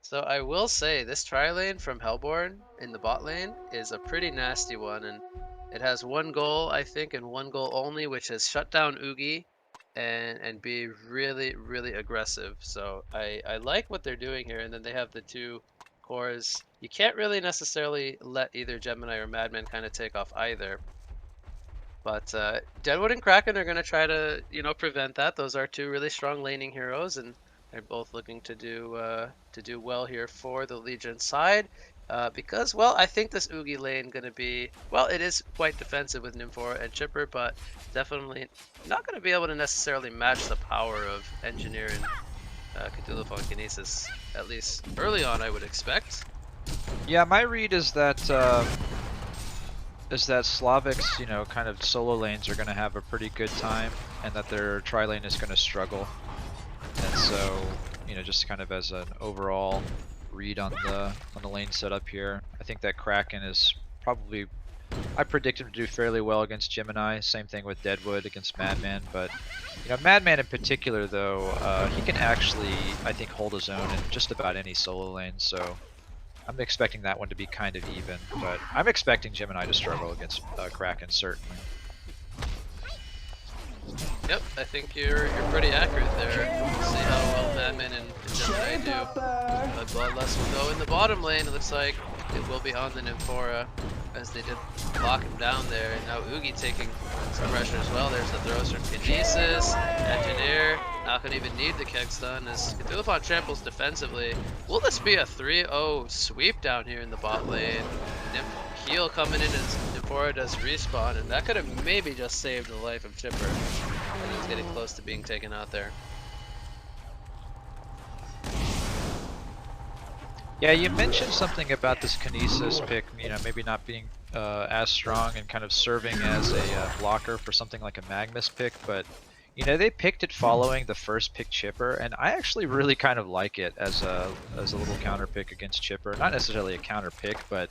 So I will say this tri-lane from Hellborn in the bot lane is a pretty nasty one, and it has one goal, I think, and one goal only, which is shut down Oogie and be really, really aggressive. So I like what they're doing here, and then they have the two cores. You can't really necessarily let either Gemini or Madman kind of take off either. But Deadwood and Kraken are going to try to, you know, prevent that. Those are two really strong laning heroes, and they're both looking to do well here for the Legion side. Because, well, I think this Oogie lane going to be, well, it is quite defensive with Nymphora and Chipper, but definitely not going to be able to necessarily match the power of Engineer and Cthulhu Kinesis, at least early on, I would expect. Yeah, my read is that Slavic's, you know, kind of solo lanes are going to have a pretty good time, and that their tri lane is going to struggle. And so, you know, just kind of as an overall read on the lane setup here, I think that Kraken is probably, I predict him to do fairly well against Gemini. Same thing with Deadwood against Madman, but you know, Madman in particular though, he can actually, I think, hold his own in just about any solo lane. So I'm expecting that one to be kind of even, but I'm expecting Gemini to struggle against Kraken certainly. Yep, I think you're pretty accurate there. We'll see how well Madman and Gemini do. But Bloodlust will go in the bottom lane. It looks like it will be on the Nymphora, as they did lock him down there. And now Oogie taking some pressure as well. There's the throws from Kinesis, Engineer. Not gonna even need the keg stun as Cthulhu tramples defensively. Will this be a 3-0 sweep down here in the bot lane? Heal coming in as Nymphora does respawn, and that could have maybe just saved the life of Chipper. And he was getting close to being taken out there. Yeah, you mentioned something about this Kinesis pick, you know, maybe not being as strong and kind of serving as a blocker for something like a Magnus pick, but you know, they picked it following the first pick Chipper, and I actually really kind of like it as a little counter pick against Chipper. Not necessarily a counter pick, but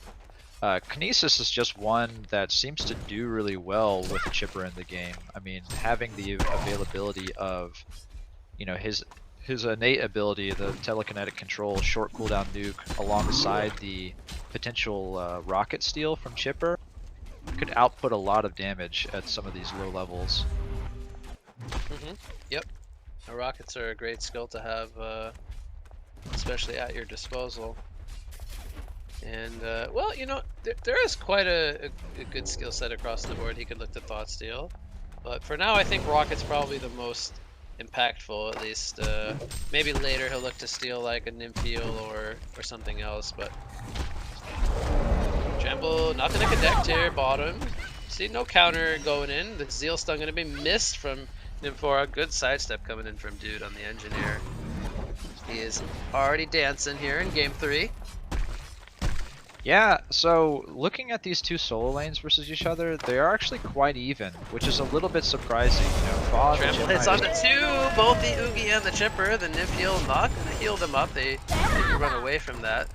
Kinesis is just one that seems to do really well with Chipper in the game. I mean, having the availability of, you know, his innate ability, the telekinetic control, short cooldown nuke, alongside the potential rocket steal from Chipper, could output a lot of damage at some of these low levels. Yep. The rockets are a great skill to have, especially at your disposal. And, well, you know, there is quite a good skill set across the board. He could look to Thought Steal. But for now, I think Rocket's probably the most impactful, at least. Maybe later he'll look to steal like a Nympheal or something else, but... Trample not gonna connect here, bottom. See, no counter going in. The Zeal Stun gonna be missed from Nymphora. Good sidestep coming in from Dude on the Engineer. He is already dancing here in game 3. Yeah, so looking at these two solo lanes versus each other, they are actually quite even, which is a little bit surprising. You know, Bob Trample hits on the 2, both the Oogie and the Chipper. The Nympheal not gonna heal them up. They can run away from that.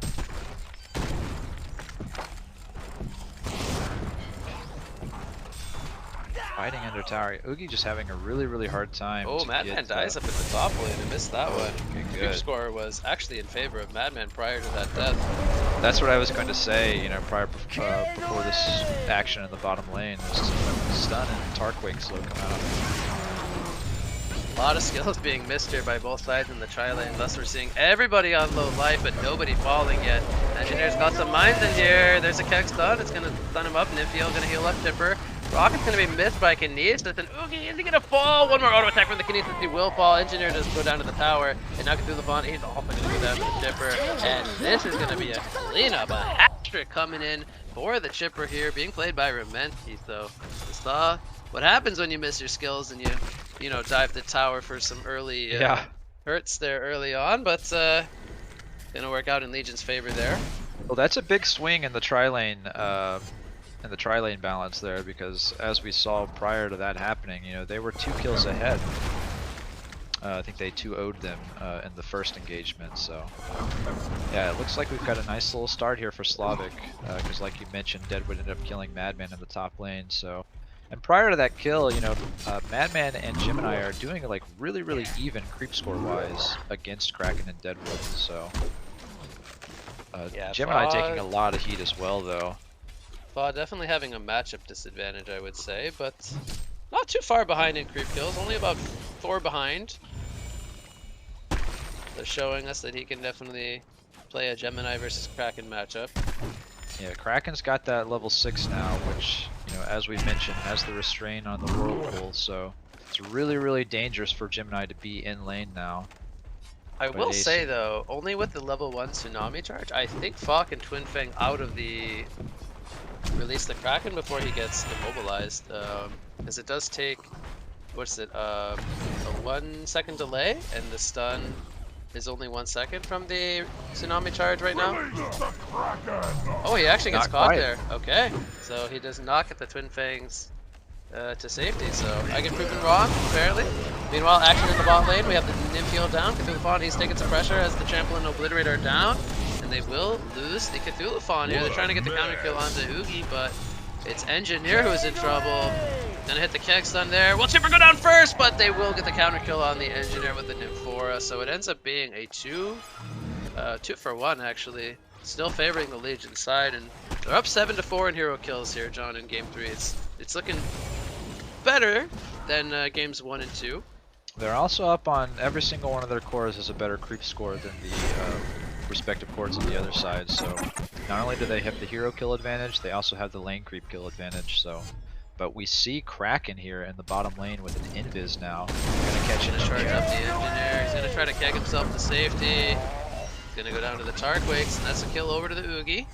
Fighting under tower. Oogie just having a really hard time. Oh, to Madman get, dies up in the top lane and missed that one. Okay, Creep good. score was actually in favor of Madman prior to that death. That's what I was going to say, you know, before this action in the bottom lane. There's stun and Tarquake slow come out. A lot of skills being missed here by both sides in the tri lane. Thus we're seeing everybody on low life, but nobody falling yet. Engineer's got some mines in here. There's a Keg stun. It's going to stun him up. Nymphiel going to heal up Tipper. Rocket's going to be missed by Kinesis, and Oogie is he going to fall? One more auto attack from the Kinesis. He will fall. Engineer does go down to the tower and knock it through the font. He's also going to go down to the Chipper. And this is going to be a cleanup. A hat-trick coming in for the Chipper here, being played by Romensky. So we saw what happens when you miss your skills and you know, dive the tower for some early hurts there early on. But going to work out in Legion's favor there. Well, that's a big swing in the tri-lane balance there, because as we saw prior to that happening, you know, they were 2 kills ahead. I think they 2-0'd them in the first engagement, so yeah, it looks like we've got a nice little start here for Slavic, because like you mentioned, Deadwood ended up killing Madman in the top lane, so. And prior to that kill, you know, Madman and Gemini are doing like really even creep score wise against Kraken and Deadwood, so Yeah, Gemini taking a lot of heat as well though. Definitely having a matchup disadvantage, I would say, but not too far behind in creep kills, only about 4 behind. They're showing us that he can definitely play a Gemini versus Kraken matchup. Yeah, Kraken's got that level 6 now, which, you know, as we mentioned, has the restraint on the Whirlpool, so it's really dangerous for Gemini to be in lane now. I will say though, only with the level 1 Tsunami charge, I think Fok and Twin Fang out of the release the Kraken before he gets immobilized, because it does take, what's it, a 1 second delay, and the stun is only 1 second from the Tsunami charge right now. Oh, he actually gets caught there. Okay, so he does not get the Twin Fangs to safety, so I get proven wrong, fairly. Meanwhile, action in the bot lane, we have the Nymphiel down, Cthulhu he's taking some pressure as the Champion and Obliterator are down, and they will lose the Cthulhu Fawn here. They're trying to get the counter kill onto Oogie, but it's Engineer who's in trouble. Gonna hit the Keg stun there. Will Chipper go down first, but they will get the counter kill on the Engineer with the Nymphora, so it ends up being a 2 for 1 actually. Still favoring the Legion side, and they're up 7-4 in hero kills here, John, in game 3. It's looking better than games 1 and 2. They're also up on every single one of their cores has a better creep score than the respective cores on the other side, so not only do they have the hero kill advantage, they also have the lane creep kill advantage, so. But we see Kraken here in the bottom lane with an invis now. Gonna catch it. Charge up the Engineer. He's gonna try to keg himself to safety. He's gonna go down to the Tarquakes, and that's a kill over to the Oogie.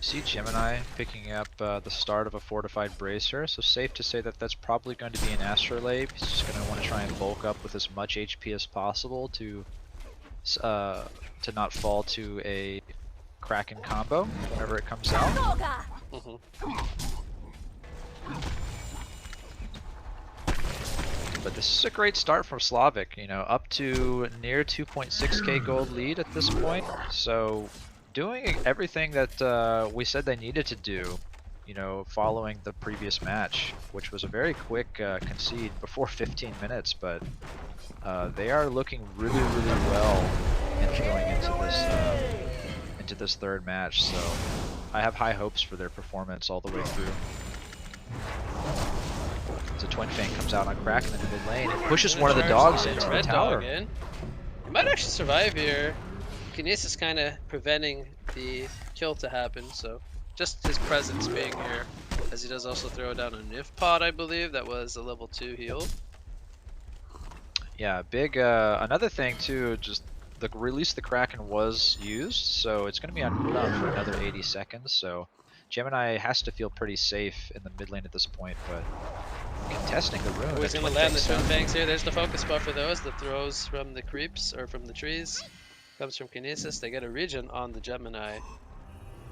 See Gemini picking up the start of a fortified bracer, so safe to say that that's probably going to be an Astrolabe. He's just going to want to try and bulk up with as much HP as possible to not fall to a Kraken combo whenever it comes out. But this is a great start from Slavic, you know, up to near 2.6k gold lead at this point, so doing everything that we said they needed to do, you know, following the previous match, which was a very quick concede before 15 minutes, but they are looking really well going into this third match, so I have high hopes for their performance all the way through. So Twin Fang comes out on Kraken in the mid lane and pushes one of the dogs into the tower. He might actually survive here. Kinesis kind of preventing the kill to happen, so just his presence being here, as he does also throw down a Nif pod, I believe, that was a level 2 heal. Yeah, big, another thing too, just the release the Kraken was used, so it's going to be on cooldown for another 80 seconds, so Gemini has to feel pretty safe in the mid lane at this point, but contesting the rune. He's going to land the Twin Fangs here. There's the focus buff for those, the throws from the creeps, or from the trees. Comes from Kinesis. They get a regen on the Gemini,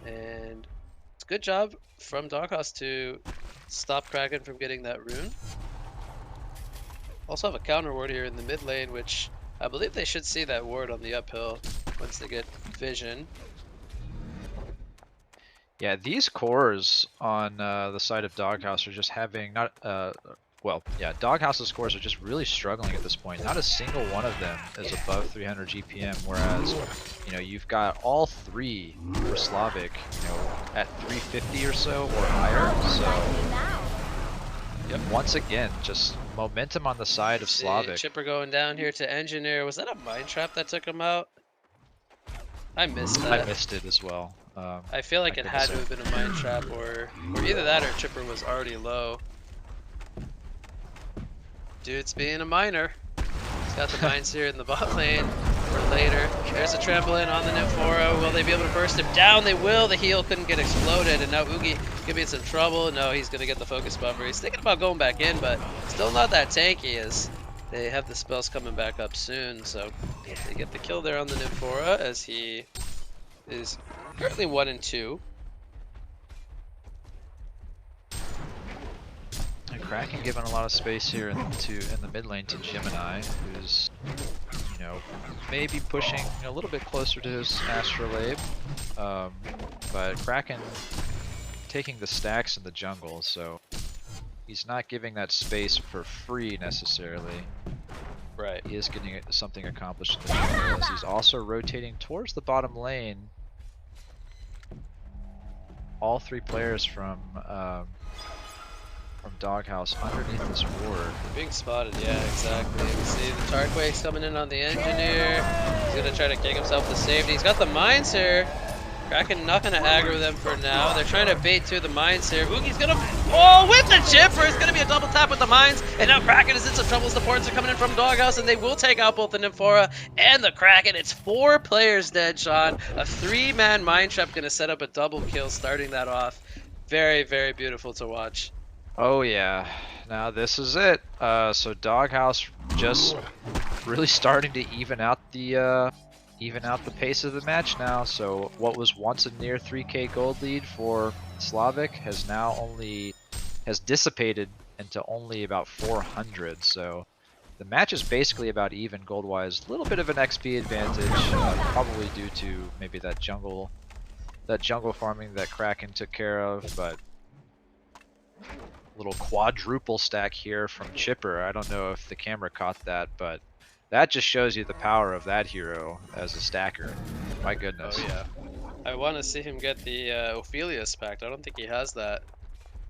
and it's a good job from Doghouse to stop Kraken from getting that rune. Also have a counter ward here in the mid lane, which I believe they should see that ward on the uphill once they get vision. Yeah, these cores on the side of Doghouse are just having not well, yeah, Doghouse's cores are just really struggling at this point. Not a single one of them is above 300 GPM, whereas you know you've got all three for Slavic, you know, at 350 or so or higher. So yep, once again, just momentum on the side of Slavic. Chipper going down here to Engineer. Was that a mine trap that took him out? I missed that. I missed it as well. I feel like it had to have been a mine trap, or either that or Chipper was already low. Dude's being a miner. He's got the mines here in the bot lane for later. There's a trampoline on the Nymphora. Will they be able to burst him down? They will. The heal couldn't get exploded, and now Oogie could be in some trouble. No, he's going to get the focus buffer. He's thinking about going back in, but still not that tanky as they have the spells coming back up soon. So they get the kill there on the Nymphora as he is currently 1 and 2. Kraken given a lot of space here in the mid lane to Gemini, who's, you know, maybe pushing a little bit closer to his Astrolabe, but Kraken taking the stacks in the jungle, so he's not giving that space for free necessarily. Right. He is getting something accomplished in the jungle as he's also rotating towards the bottom lane. All three players from Doghouse underneath this ward. Being spotted, yeah, exactly. We see the Tarquake's coming in on the Engineer. He's gonna try to kick himself to safety. He's got the mines here. Kraken not gonna aggro them for now. They're trying to bait to the mines here. Oogie's gonna, oh, with the chipper! It's gonna be a double tap with the mines, and now Kraken is in some trouble. The ports are coming in from Doghouse, and they will take out both the Nymphora and the Kraken. It's 4 players dead, Sean. A 3-man mine trap gonna set up a double kill, starting that off. Very, very beautiful to watch. Oh yeah, now this is it. So Doghouse just really starting to even out the pace of the match now. So what was once a near 3k gold lead for Slavic has dissipated into only about 400. So the match is basically about even gold wise. A little bit of an XP advantage, probably due to maybe that jungle farming that Kraken took care of, but little quadruple stack here from Chipper. I don't know if the camera caught that, but that just shows you the power of that hero as a stacker. My goodness. Oh yeah. I want to see him get the Ophelia's pact. I don't think he has that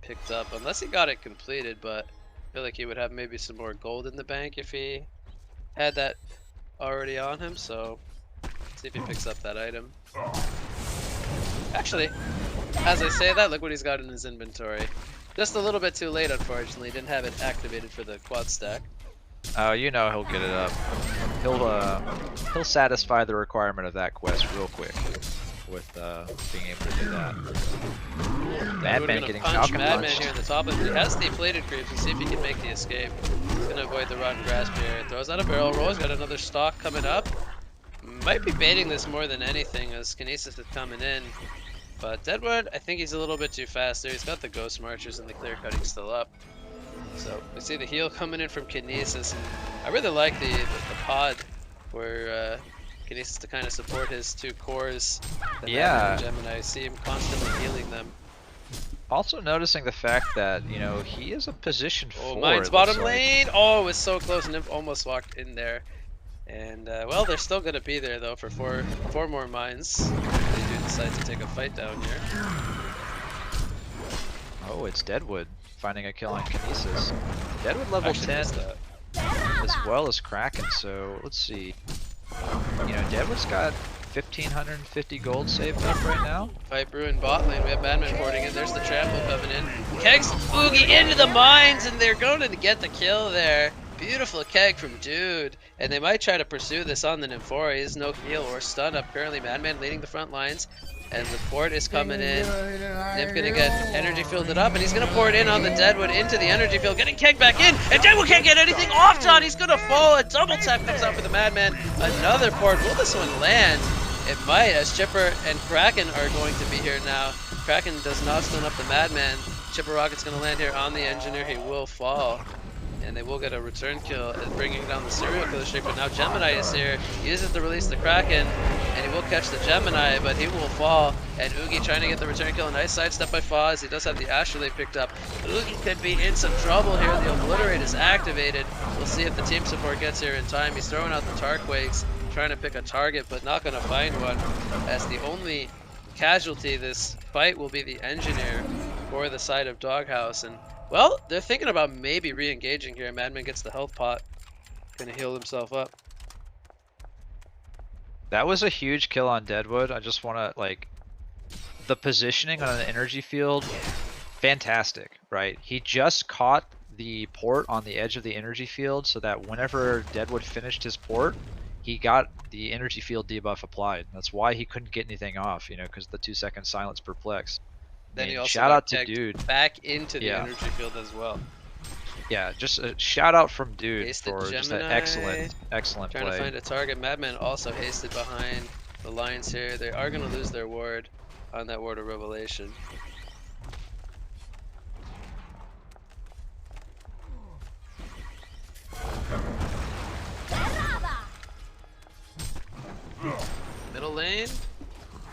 picked up, unless he got it completed, but I feel like he would have maybe some more gold in the bank if he had that already on him, so let's see if he picks up that item. Actually, as I say that, look what he's got in his inventory. Just a little bit too late, unfortunately. Didn't have it activated for the quad stack. Oh, you know he'll get it up. He'll satisfy the requirement of that quest real quick with being able to do that. Madman getting Falcon Madman punched. here in the top, but he has the plated creeps. We'll see if he can make the escape. He's gonna avoid the rotten grasp here. Throws out a barrel roll. He's got another stock coming up. Might be baiting this more than anything as Kinesis is coming in. But Deadwood, I think he's a little bit too fast there. He's got the Ghost Marchers and the clear cutting still up. So we see the heal coming in from Kinesis, and I really like the pod where Kinesis to kind of support his 2 cores. Yeah. Gemini, I see him constantly healing them. Also noticing the fact that, you know, he is a position 4. Oh, mine's bottom lane. Oh, it was so close. Nymph almost walked in there. And well, they're still gonna be there though for four more mines. They do decide to take a fight down here. Oh, it's Deadwood finding a kill on Kinesis. Deadwood level 10 as well as Kraken, so let's see. You know, Deadwood's got 1,550 gold saved up right now. Viper in bot lane, we have Madman porting in. There's the trample coming in. Kegs Boogie into the mines, and they're going to get the kill there. Beautiful keg from Dude, and they might try to pursue this on the Nymphora. He has no heal or stun up currently. Madman leading the front lines, and the port is coming in. Nymph gonna get energy filled it up, and he's gonna pour it in on the Deadwood into the energy field, getting keg back in, and Deadwood can't get anything off, John. He's gonna fall. A double tap comes out for the Madman. Another port. Will this one land? It might, as Chipper and Kraken are going to be here now. Kraken does not stun up the Madman. Chipper Rocket's gonna land here on the Engineer. He will fall. And they will get a return kill, bringing down the serial killer streak. But now Gemini is here. He uses to release the Kraken, and he will catch the Gemini, but he will fall. And Oogie trying to get the return kill. A nice sidestep by Foz. He does have the Astrolabe picked up. Oogie could be in some trouble here. The Obliterate is activated. We'll see if the team support gets here in time. He's throwing out the Tarquakes, trying to pick a target, but not going to find one, as the only casualty this fight will be the engineer for the side of Doghouse. And well, they're thinking about maybe re-engaging here. Madman gets the health pot, gonna heal himself up. That was a huge kill on Deadwood. I just want to, like, the positioning on an energy field, fantastic, right? He just caught the port on the edge of the energy field so that whenever Deadwood finished his port, he got the energy field debuff applied. That's why he couldn't get anything off, you know, because the 2-second silence perplex. Then he also shout got out to pegged Dude back into the energy field as well. Yeah, just a shout out from Dude Hasted for just that Gemini, excellent trying play. to find a target. Madman also hasted behind the lines here. They are going to lose their ward on that Ward of Revelation. Middle lane.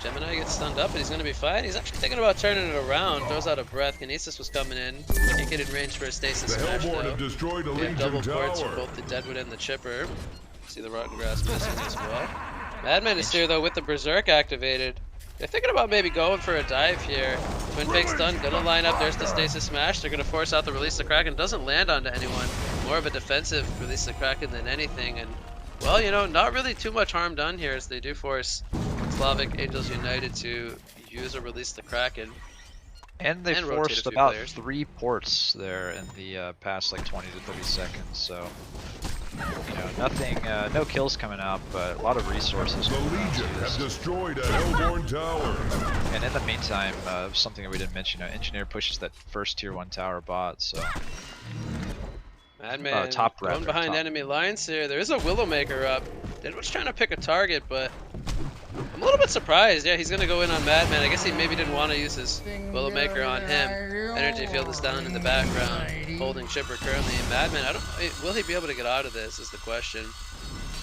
Gemini gets stunned up, but he's going to be fine. He's actually thinking about turning it around. Throws out a breath. Kinesis was coming in. Can't get in range for a stasis smash, though. We have double ports for both the Deadwood and the Chipper. See the Rotten Grass missing as well. Madman is here, though, with the Berserk activated. They're thinking about maybe going for a dive here. Twin Fake's done. Gonna line up. There's the stasis smash. They're gonna force out the release the Kraken. Doesn't land onto anyone. More of a defensive release the Kraken than anything. And, well, you know, not really too much harm done here, as they do force Slavic Angels United to use or release the Kraken. And they forced about 3 ports there in the past like 20 to 30 seconds, so you know, nothing, no kills coming out, but a lot of resources. The Legion has destroyed a Hellborn tower. And in the meantime, something that we didn't mention, you know, Engineer pushes that first tier 1 tower bot, so. Madman top going behind top. enemy lines here. There is a Willowmaker up. Deadwood's trying to pick a target, but I'm a little bit surprised. Yeah, he's gonna go in on Madman. I guess he maybe didn't want to use his Willowmaker on him. Energy field is down in the background, holding Chipper currently. And Madman, will he be able to get out of this is the question.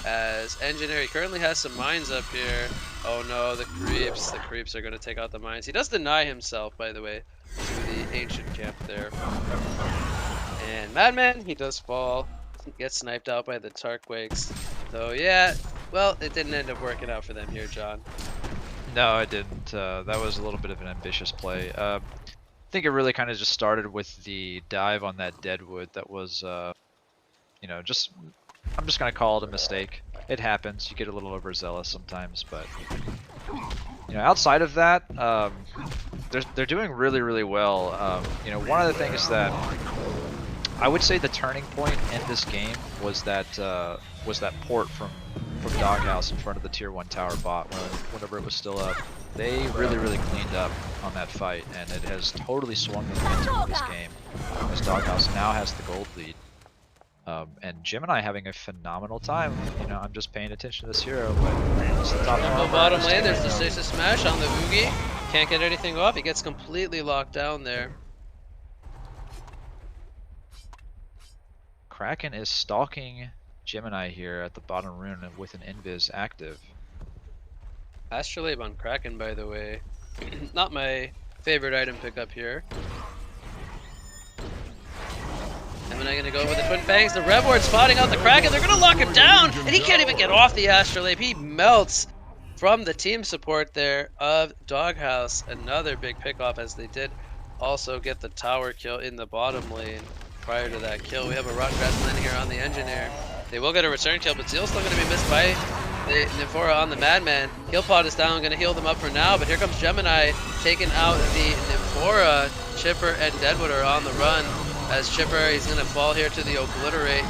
As Engineer, he currently has some mines up here. Oh no, the creeps are gonna take out the mines. He does deny himself, by the way, to the ancient camp there. And Madman, he does fall. Gets sniped out by the Tarquakes. So yeah, well, it didn't end up working out for them here, John. No, it didn't. That was a little bit of an ambitious play. I think it really kind of just started with the dive on that Deadwood that was, you know, I'm just going to call it a mistake. It happens. You get a little overzealous sometimes, but, you know, outside of that, they're doing really, really well. You know, one of the things that I would say the turning point in this game was that port from Doghouse in front of the tier 1 tower bot whenever it was still up. They really cleaned up on that fight, and it has totally swung the momentum of this game, as Doghouse now has the gold lead. And Gemini having a phenomenal time. You know, I'm just paying attention to this hero, but it's the top bottom lane, there's the stasis smash on the Oogie. Can't get anything off. He gets completely locked down there. Kraken is stalking Gemini here at the bottom rune with an invis active. Astrolabe on Kraken, by the way. Not my favorite item pickup here. Gemini gonna go with the Twin Fangs. The Rev Ward spotting out the Kraken. They're gonna lock him down, and he can't even get off the Astrolabe. He melts from the team support there of Doghouse. Another big pickoff, as they did also get the tower kill in the bottom lane. Prior to that kill, we have a Rotten Grass landing here on the Engineer. They will get a return kill, but Zeal's still going to be missed by the Nymphora on the Madman. Heal pod is down, going to heal them up for now, but here comes Gemini taking out the Nymphora. Chipper and Deadwood are on the run. As Chipper, he's going to fall here to the Obliterate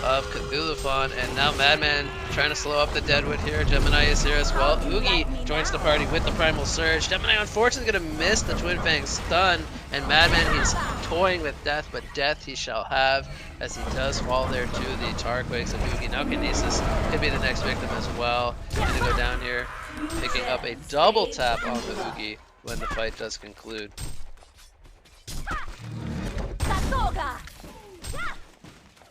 of Cthulhuphon, and now Madman trying to slow up the Deadwood here. Gemini is here as well. Oogie joins the party with the Primal Surge. Gemini unfortunately going to miss the Twin Fang stun, and Madman, he's toying with death, but death he shall have, as he does fall there to the Tarquakes of Oogie. Now Kinesis could be the next victim as well. Going to go down here, picking up a double tap on the Oogie when the fight does conclude.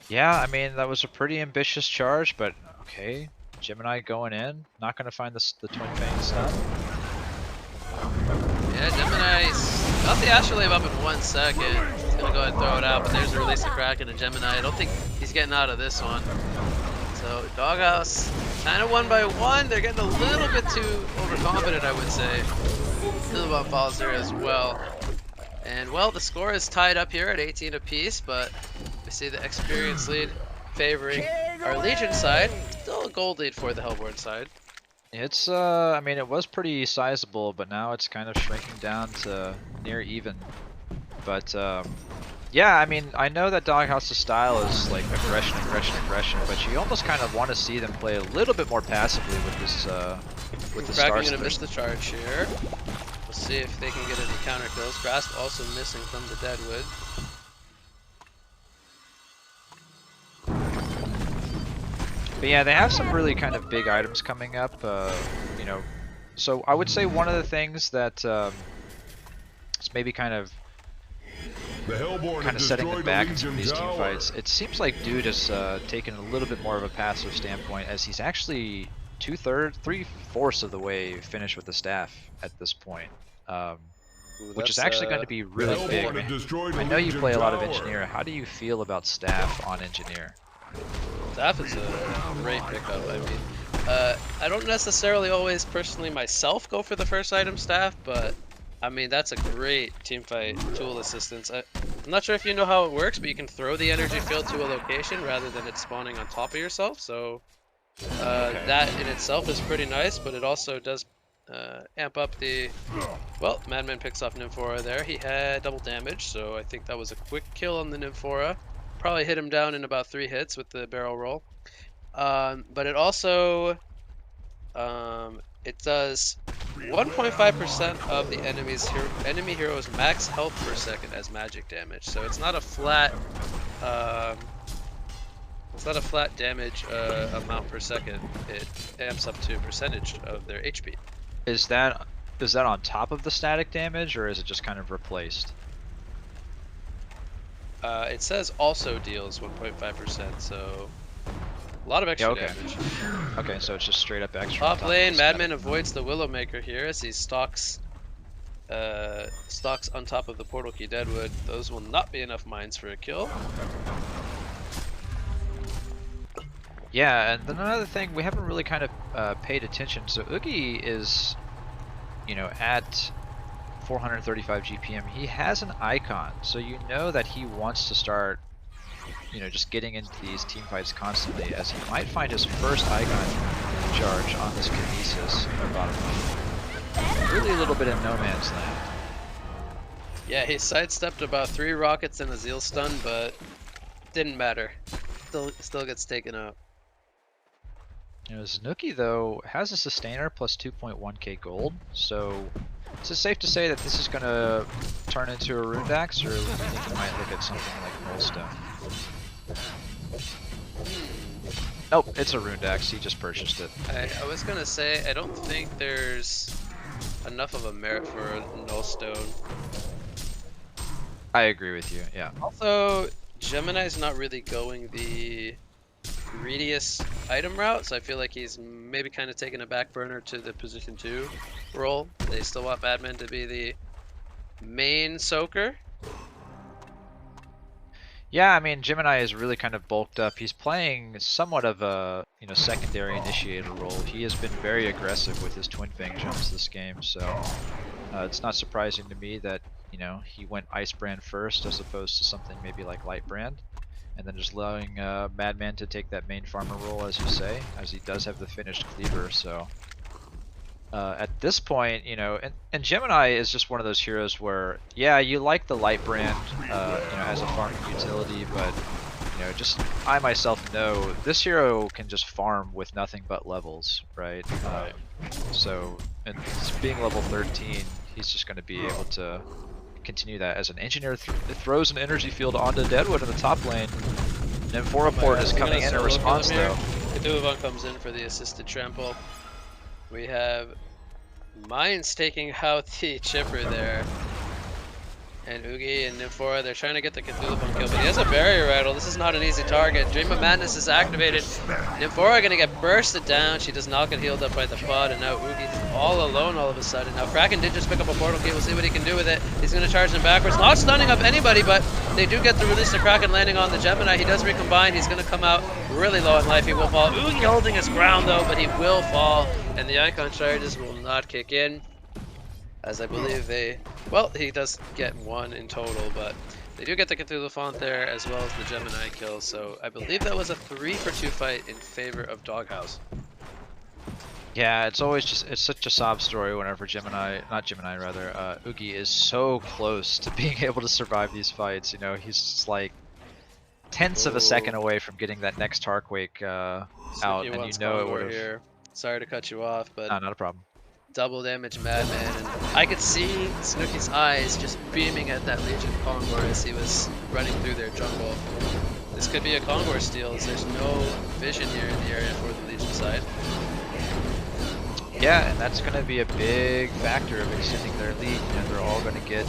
Yeah, I mean, that was a pretty ambitious charge, but okay. Gemini going in, not going to find the Twin Fang stun. Yeah, Gemini got the Astrolabe up in 1 second. He's gonna go ahead and throw it out, but there's a release of Kraken and Gemini. I don't think he's getting out of this one. So Doghouse kind of 1 by 1. They're getting a little bit too overconfident, I would say. Killabomb falls there as well. And well, the score is tied up here at 18 apiece, but we see the experience lead favoring our Legion side. Still a gold lead for the Hellborn side. It's, I mean, it was pretty sizable, but now it's kind of shrinking down to near even. But, yeah, I mean, I know that Doghouse's style is like aggression, aggression, aggression, but you almost kind of want to see them play a little bit more passively with this, with the Star Kraken Spin. gonna miss the charge here. We'll see if they can get any counter kills. Grasp also missing from the Deadwood. But yeah, they have some really kind of big items coming up, you know. So I would say one of the things that is maybe kind of setting them back in some of these team fights. It seems like Dude has taken a little bit more of a passive standpoint, as he's actually 3/4 of the way finished with the staff at this point, which is actually going to be really big. I know you play a lot of Engineer. How do you feel about staff on Engineer? Staff is a great pickup. I mean, I don't necessarily always personally myself go for the first item staff, but I mean, that's a great teamfight tool assistance. I'm not sure if you know how it works, but you can throw the energy field to a location rather than it spawning on top of yourself. So that in itself is pretty nice, but it also does amp up the... Well, Madman picks off Nymphora there. He had double damage, so I think that was a quick kill on the Nymphora. Probably hit him down in about 3 hits with the barrel roll. But it also... it does 1.5% of the enemy hero's max health per second as magic damage. So it's not a flat damage amount per second. It amps up to a percentage of their HP. Is that on top of the static damage, or is it just kind of replaced? It says also deals 1.5%, so a lot of extra damage. Okay, so it's just straight up extra. Top lane, Madman avoids the Willowmaker here as he stalks on top of the Portal Key Deadwood. Those will not be enough mines for a kill. Yeah, and then another thing we haven't really kind of paid attention. So Oogie is, you know, at 435 GPM. He has an icon, so you know that he wants to start, you know, just getting into these team fights constantly, as he might find his first icon charge on this Kinesis or bottom lane. Really a little bit in no man's land. Yeah, he sidestepped about 3 rockets and a Zeal stun, but didn't matter. Still gets taken out. You know, Snooki though has a sustainer plus 2.1k gold, so is it safe to say that this is going to turn into a Rune Axe, or do you think you might look at something like Nullstone? Nope, it's a Rune Axe. He just purchased it. I was gonna say, I don't think there's enough of a merit for a Nullstone. I agree with you, yeah. Also, Gemini's not really going the greediest item route, so I feel like he's maybe kind of taking a back burner to the position 2 role. They still want Madman to be the main soaker. Yeah, I mean, Gemini is really kind of bulked up. He's playing somewhat of a, you know, secondary initiator role. He has been very aggressive with his Twin Fang jumps this game, so it's not surprising to me that, you know, he went Ice Brand first as opposed to something maybe like Light Brand, and then just allowing Madman to take that main farmer role, as you say, as he does have the finished cleaver. So at this point, you know, and Gemini is just one of those heroes where, yeah, you like the Light Brand, you know, as a farming utility, but, you know, just I myself know this hero can just farm with nothing but levels, right? So, and being level 13, he's just going to be able to continue that as an engineer. Throws an energy field onto Deadwood in the top lane. Nymphora Port is coming in response though. Kaduavon comes in for the assisted trample. We have Mines taking out the chipper there. And Oogie and Nymphora, they're trying to get the Cthulhu kill, but he has a barrier rattle. This is not an easy target. Dream of Madness is activated. Nymphora gonna get bursted down. She does not get healed up by the pod, and now Oogie's all alone all of a sudden. Now Kraken did just pick up a portal key. We'll see what he can do with it. He's gonna charge them backwards. Not stunning up anybody, but they do get the release of Kraken landing on the Gemini. He does recombine. He's gonna come out really low in life. He will fall. Oogie holding his ground though, but he will fall, and the Icon charges will not kick in. As I believe well, he does get one in total, but they do get the Cthulhu Font there as well as the Gemini kill. So I believe that was a 3-for-2 fight in favor of Doghouse. Yeah, it's always it's such a sob story whenever Oogie is so close to being able to survive these fights. You know, he's just like tenths of a second away from getting that next Tarquake out, and you know it would have. Sorry to cut you off, but No, not a problem. Double damage Madman, and I could see Snooky's eyes just beaming at that Legion Kongor as he was running through their jungle. This could be a Kongor steal, as there's no vision here in the area for the Legion side. Yeah, and that's going to be a big factor of extending their lead. You know, they're all going to get,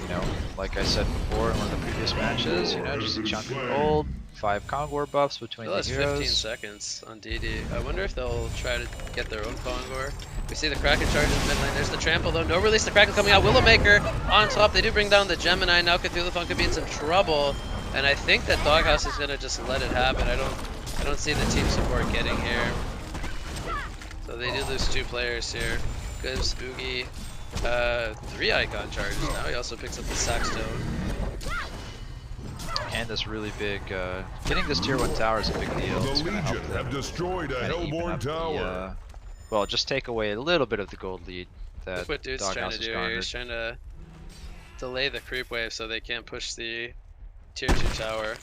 you know, like I said before in one of the previous matches, you know, just a chunk of gold, 5 Kongor buffs between the heroes. 15 seconds on DD. I wonder if they'll try to get their own Kongor. We see the Kraken charge in mid lane. There's the trample though. No release. The Kraken coming out. Willowmaker on top. They do bring down the Gemini. Now Cthulhu Font could be in some trouble, and I think that Doghouse is gonna just let it happen. I don't see the team support getting here. So they do lose 2 players here. Gives Oogie 3 icon charges. Now he also picks up the Sackstone. And this really big, getting this tier 1 tower is a big deal. The It's gonna help Legion them have destroyed a kinda even Hellborn up tower. well, just take away a little bit of the gold lead that Look what Dude's trying Doghouse to has do here. garnered. He's trying to delay the creep wave so they can't push the tier 2 tower.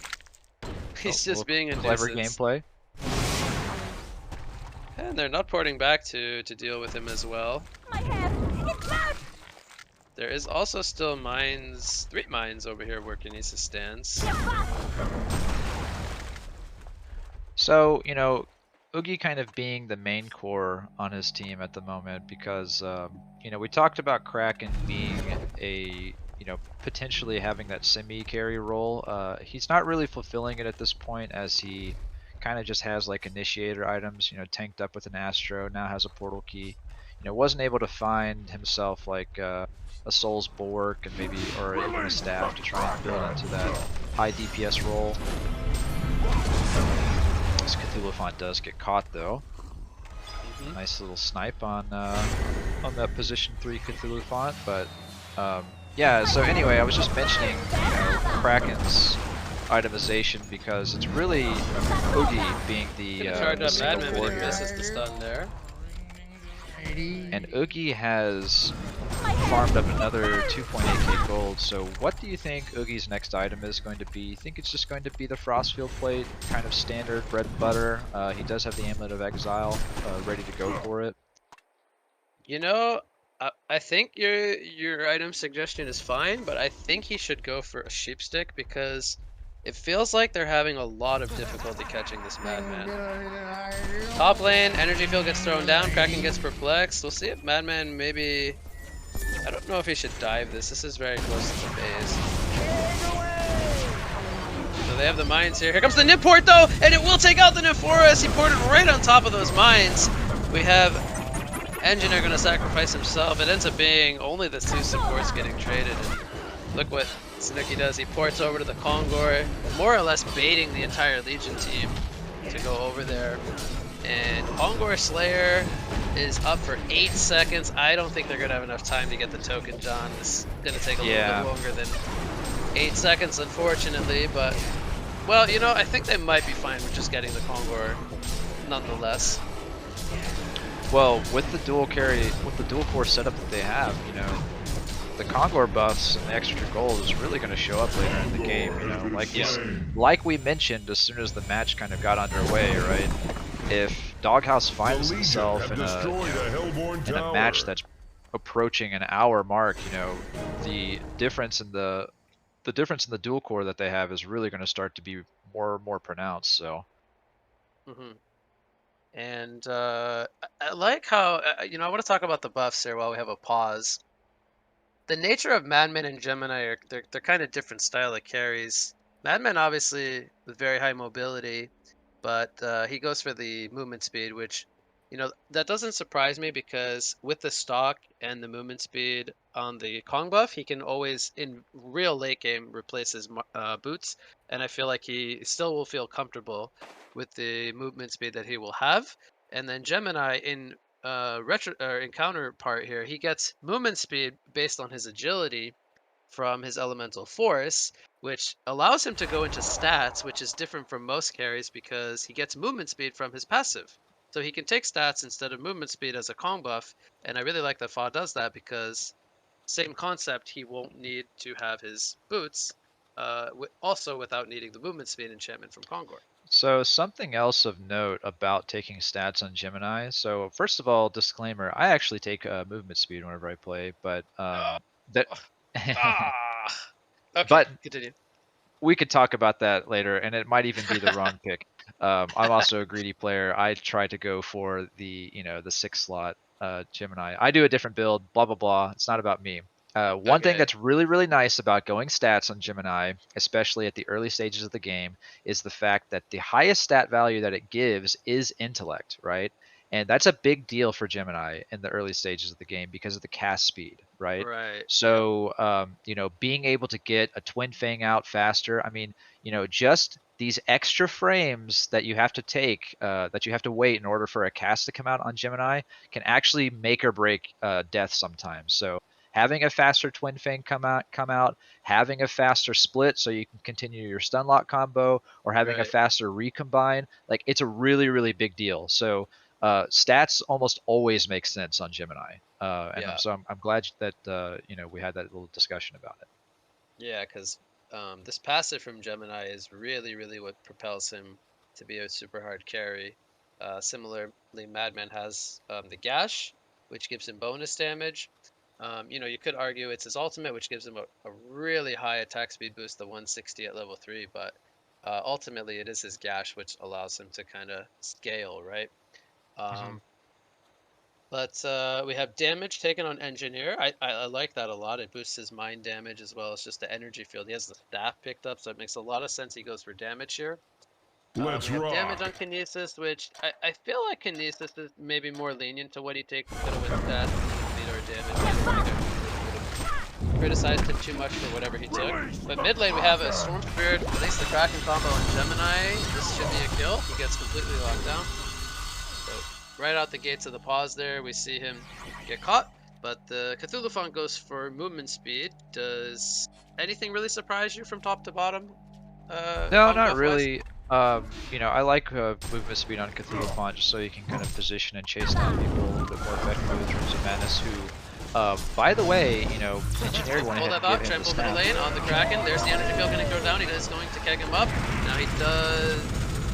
He's just being a clever nuisance. gameplay. And they're not porting back to deal with him as well. There is also still mines, 3 mines over here where Kinesis stands. So, you know, Oogie kind of being the main core on his team at the moment because, you know, we talked about Kraken being a, you know, potentially having that semi-carry role. He's not really fulfilling it at this point as he kind of just has like initiator items, you know, tanked up with an Astro, now has a portal key. You know, wasn't able to find himself like a Soul's Bulwark and maybe, or even a staff to try and build into that high DPS role. This Cthulhu Font does get caught though. Nice little snipe on that position 3 Cthulhu Font, but yeah. So anyway, I was just mentioning, you know, Kraken's itemization because it's really Oogie being the Charge up single Madman, but he warrior. misses the stun there. And Oogie has farmed up another 2.8k gold, so what do you think Oogie's next item is going to be? You think it's just going to be the Frostfield Plate, kind of standard bread and butter? He does have the Amulet of Exile ready to go for it. You know, I think your item suggestion is fine, but I think he should go for a Sheepstick because it feels like they're having a lot of difficulty catching this Madman. Top lane, Energy Field gets thrown down, Kraken gets perplexed. We'll see if Madman maybe... I don't know if he should dive this. This is very close to the base. So they have the mines here. Here comes the Nip Port though, and it will take out the Nymphora as he ported right on top of those mines. We have Engineer gonna sacrifice himself. It ends up being only the 2 supports getting traded. And look what Snooki does. He ports over to the Kongor, more or less baiting the entire Legion team to go over there. And Kongor Slayer is up for 8 seconds. I don't think they're gonna have enough time to get the token, John. It's gonna take a little bit longer than 8 seconds, unfortunately. But, well, you know, I think they might be fine with just getting the Kongor nonetheless. Well, with the dual core setup that they have, you know, the Kongor buffs and the extra gold is really going to show up later in the game. You know, like we mentioned as soon as the match kind of got underway, right? If Doghouse finds himself in a match that's approaching an hour mark, you know, the difference in the dual core that they have is really going to start to be more pronounced. So. And I like how, you know, I want to talk about the buffs here while we have a pause. the nature of Madman and Gemini are they're kind of different style of carries. Madman obviously with very high mobility, but he goes for the movement speed, which that doesn't surprise me because with the stock and the movement speed on the Kong buff, he can always in real late game replace his boots, and I feel like he still will feel comfortable with the movement speed that he will have. And then Gemini in in counterpart here, he gets movement speed based on his agility from his elemental force, which allows him to go into stats, which is different from most carries because he gets movement speed from his passive. So he can take stats instead of movement speed as a Kong buff, and I really like that Fa does that because same concept, he won't need to have his boots, also without needing the movement speed enchantment from Kongor. So something else of note about taking stats on Gemini. So first of all, disclaimer: I actually take movement speed whenever I play, but that. Okay, But continue. we could talk about that later, and it might even be the wrong pick. I'm also a greedy player. I try to go for the the 6 slot Gemini. I do a different build. Blah blah blah. It's not about me. One thing Okay. that's really nice about going stats on Gemini, especially at the early stages of the game, is the fact that the highest stat value that it gives is intellect, right? And that's a big deal for Gemini in the early stages of the game because of the cast speed, right? Right. So, being able to get a Twin Fang out faster, I mean, just these extra frames that you have to take, that you have to wait in order for a cast to come out on Gemini can actually make or break death sometimes. So having a faster Twin Fang come out, having a faster split so you can continue your stun lock combo, or having a Right. faster recombine, like it's a really big deal. So stats almost always make sense on Gemini, and Yeah. I'm glad that we had that little discussion about it. Yeah, because this passive from Gemini is really what propels him to be a super hard carry. Similarly, Madman has the Gash, which gives him bonus damage. You could argue it's his ultimate, which gives him a really high attack speed boost, the 160 at level 3, but ultimately it is his Gash, which allows him to kind of scale, right? But we have damage taken on Engineer. I like that a lot. It boosts his mind damage as well as just the energy field. He has the staff picked up, so it makes a lot of sense he goes for damage here. Let's We have rock. damage on Kinesis, which I feel like Kinesis is maybe more lenient to what he takes instead of with stats, speed or damage. I don't think I criticized him too much for whatever he took. But mid lane we have a Storm Spirit, release the Kraken combo on Gemini. This should be a kill. He gets completely locked down. So right out the gates of the pause there, we see him get caught. But the Cthulhu Font goes for movement speed. Does anything really surprise you from top to bottom? No, not really. I like movement speed on Cthulhu Font just so you can kind of position and chase down people a little bit more effectively with Dreams of Madness, who, by the way, Engineer went Hold ahead that and thought, gave him the trample middle staff. lane on the Kraken. There's the energy field going to go down. He is going to keg him up. Now he does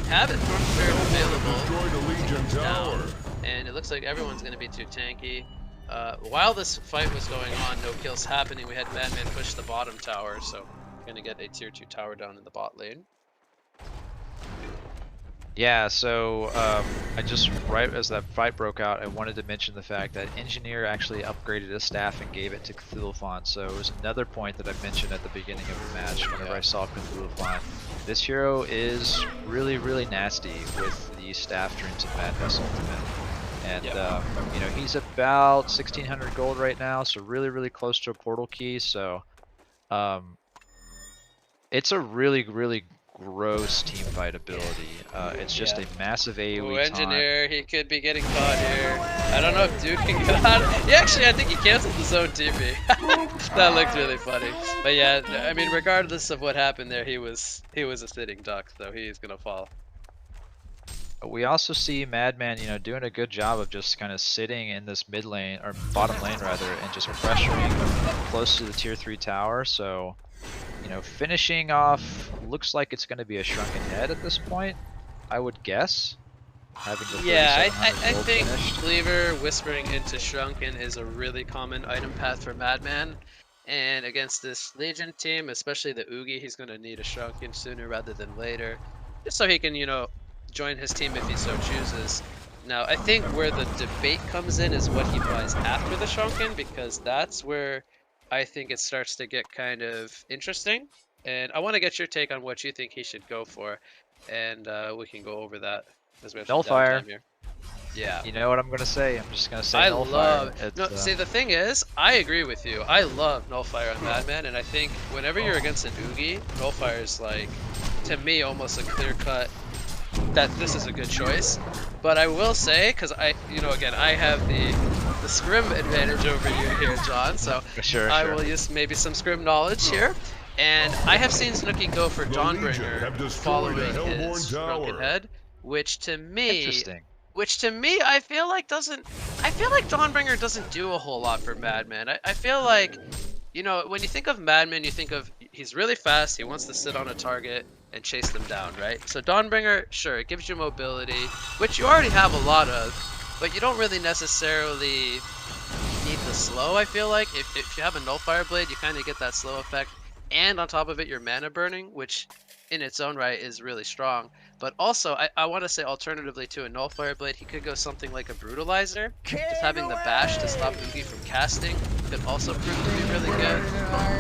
have his Storm Spirit available. Destroyed a Legion tower. Down, and it looks like everyone's going to be too tanky. While this fight was going on, no kills happening, we had Madman push the bottom tower, so we're going to get a tier 2 tower down in the bot lane. Yeah, so I just, right as that fight broke out, I wanted to mention the fact that Engineer actually upgraded his staff and gave it to Cthulhu Font. So it was another point that I mentioned at the beginning of the match whenever I saw Cthulhu Font. This hero is really nasty with the staff Dreams of Madness ultimate. And he's about 1600 gold right now, so really close to a portal key. So it's a really gross team fight ability. It's just a massive AoE Engineer, he could be getting caught here. I don't know if Dude can get on. Actually, I think he canceled his own TP. That looked really funny. But yeah, I mean, regardless of what happened there, he was a sitting duck, so he's gonna fall. We also see Madman, doing a good job of just kind of sitting in this mid lane, or bottom lane rather, and just pressuring close to the tier 3 tower. So, finishing off looks like it's going to be a Shrunken Head at this point, I would guess. Having the I 3700 gold think finished. Cleaver whispering into Shrunken is a really common item path for Madman. And against this Legion team, especially the Oogie, he's going to need a Shrunken sooner rather than later. Just so he can, join his team if he so chooses. Now, I think where the debate comes in is what he buys after the Shrunken, because that's where I think it starts to get kind of interesting. And I want to get your take on what you think he should go for. And we can go over that as we have some Nullfire. downtime here. Yeah. You know what I'm gonna say? I'm just gonna say I Nullfire. love. It's, No, see, the thing is, I agree with you. I love Nullfire on Madman, and I think whenever you're against an Oogie, Nullfire is like, to me, almost a clear cut that this is a good choice. But I will say, because again, I have the scrim advantage over you here, John. So Sure, I sure. will use maybe some scrim knowledge here. And I have seen Snooki go for The Legion Dawnbringer have destroyed following a Hellborn his tower. Drunken Head, which to me Interesting. I feel like Dawnbringer doesn't do a whole lot for Madman. I feel like, when you think of Madman, you think of he's really fast, he wants to sit on a target and chase them down, right? So Dawnbringer, sure, it gives you mobility, which you already have a lot of, but you don't really necessarily need the slow, I feel like. If you have a Nullfire Blade, you kind of get that slow effect, and on top of it, your mana burning, which in its own right is really strong. But also, I want to say alternatively to a Nullfire Blade, he could go something like a Brutalizer. Just having the bash to stop Oogie from casting could also prove to be really good.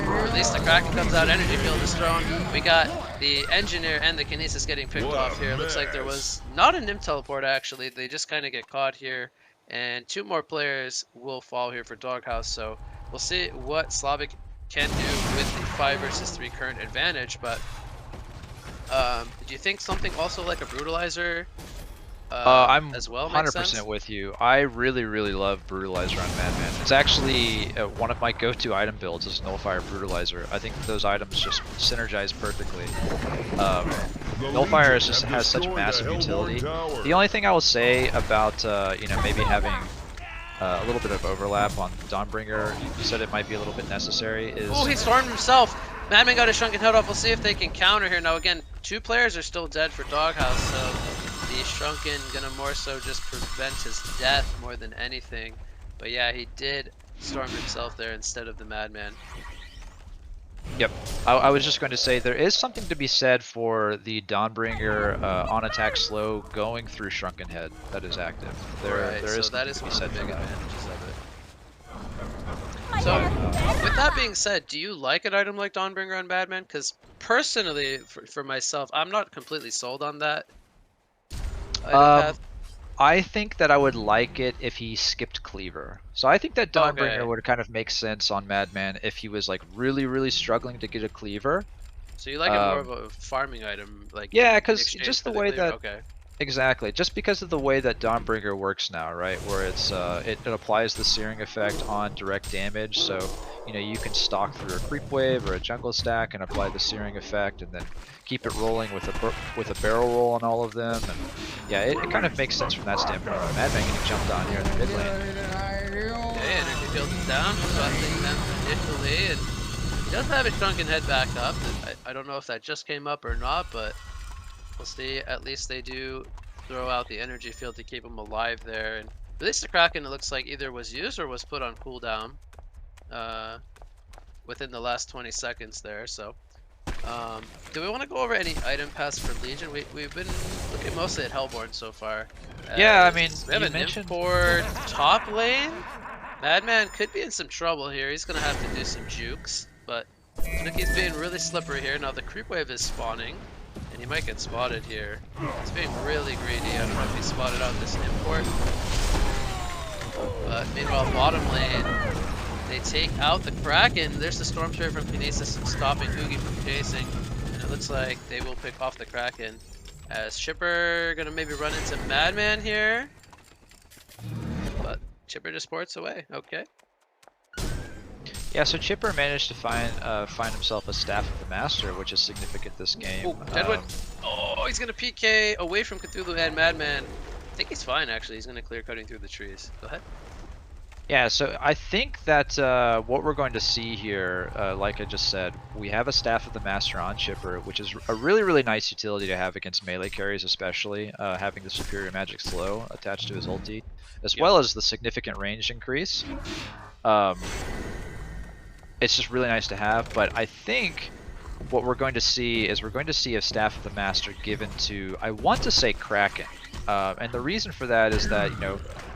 Or at least the Kraken comes out, Energy Field is thrown. We got the Engineer and the Kinesis getting picked off here. Looks like there was not a Nim Teleport actually, they just kind of get caught here. And 2 more players will fall here for Doghouse, so we'll see what Slavic can do with the 5 versus 3 current advantage, but do you think something also like a Brutalizer I'm as well makes 100% sense? with you. I really love Brutalizer on Madman. It's actually one of my go-to item builds is Nullfire Brutalizer. I think those items just synergize perfectly. Nullfire has such massive utility. The only thing I will say about maybe having a little bit of overlap on Dawnbringer, you said it might be a little bit necessary, is... Oh, he stormed himself! Madman got his Shrunken Head off. We'll see if they can counter here. Now again, 2 players are still dead for Doghouse, so the Shrunken gonna more so just prevent his death more than anything. But yeah, he did storm himself there instead of the Madman. Yep. I was just going to say there is something to be said for the Dawnbringer on attack slow going through Shrunken Head that is active. There is so that is something one to of be the said big for that. advantages of it. So, with that being said, do you like an item like Dawnbringer on Madman? Because personally, for myself, I'm not completely sold on that item path. I think that I would like it if he skipped Cleaver. So I think that Dawnbringer Okay. would kind of make sense on Madman if he was like really struggling to get a Cleaver. So you like it more of a farming item, like Yeah, in because exchange just for the way cleaver? that Okay. exactly, just because of the way that Dawnbringer works now, right? Where it's it applies the searing effect on direct damage, so you can stalk through a creep wave or a jungle stack and apply the searing effect, and then keep it rolling with a barrel roll on all of them. And yeah, it kind of makes sense from that standpoint. Madman getting jumped on here in the mid lane. Okay, Energy Field is down, busting them initially, and he does have his Shrunken Head back up. I don't know if that just came up or not, but we'll see. At least they do throw out the Energy Field to keep him alive there. And at least the Kraken, it looks like, either was used or was put on cooldown within the last 20 seconds there. So, do we want to go over any item paths for Legion? We've been looking mostly at Hellborn so far. Yeah, I mean, we have you a mentioned Nymph top lane. Madman could be in some trouble here. He's gonna have to do some jukes, but Snooki's being really slippery here. Now the creep wave is spawning, and he might get spotted here. He's being really greedy. I don't know if he spotted out this import. But meanwhile, bottom lane, they take out the Kraken. There's the Storm Spirit from Kinesis stopping Oogie from chasing. And it looks like they will pick off the Kraken. As Chipper gonna maybe run into Madman here. But Chipper just ports away. Okay. yeah. So Chipper managed to find himself a Staff of the Master, which is significant this game. Oh, Deadwood. Oh, he's gonna PK away from Cthulhu and Madman. I think he's fine actually. He's gonna clear cutting through the trees. Go ahead. Yeah, so I think that what we're going to see here, like I just said, we have a Staff of the Master on Chipper, which is a really nice utility to have against melee carries, especially having the superior magic slow attached to his ulti, as well as the significant range increase. It's just really nice to have, but I think what we're going to see is a Staff of the Master given to, I want to say, Kraken. And the reason for that is that,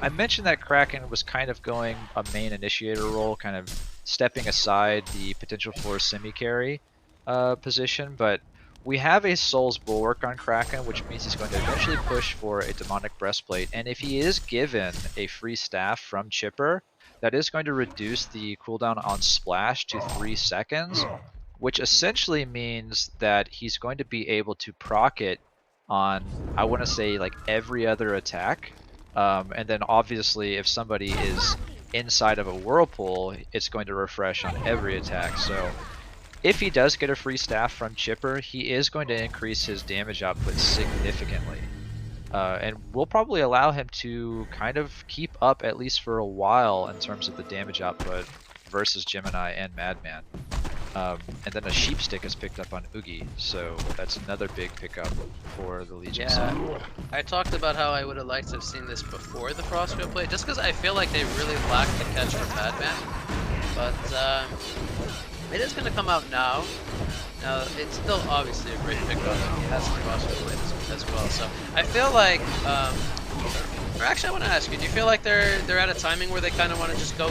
I mentioned that Kraken was kind of going a main initiator role, kind of stepping aside the potential for semi-carry position, but we have a Soul's Bulwark on Kraken, which means he's going to eventually push for a Demonic Breastplate, and if he is given a free staff from Chipper, that is going to reduce the cooldown on Splash to 3 seconds, which essentially means that he's going to be able to proc it on, I want to say, like every other attack. And then obviously if somebody is inside of a Whirlpool, it's going to refresh on every attack. So if he does get a free staff from Chipper, he is going to increase his damage output significantly. And we'll probably allow him to kind of keep up at least for a while in terms of the damage output versus Gemini and Madman. And then a Sheep Stick is picked up on Oogie, so that's another big pickup for the Legion side. I talked about how I would have liked to have seen this before the Frostfield play, just because I feel like they really lacked the catch from Madman. But it is going to come out now. Now, it's still obviously a great pickup. He has the Frostfield play as well, so I feel like... or actually, I want to ask you, do you feel like they're at a timing where they kind of want to just go?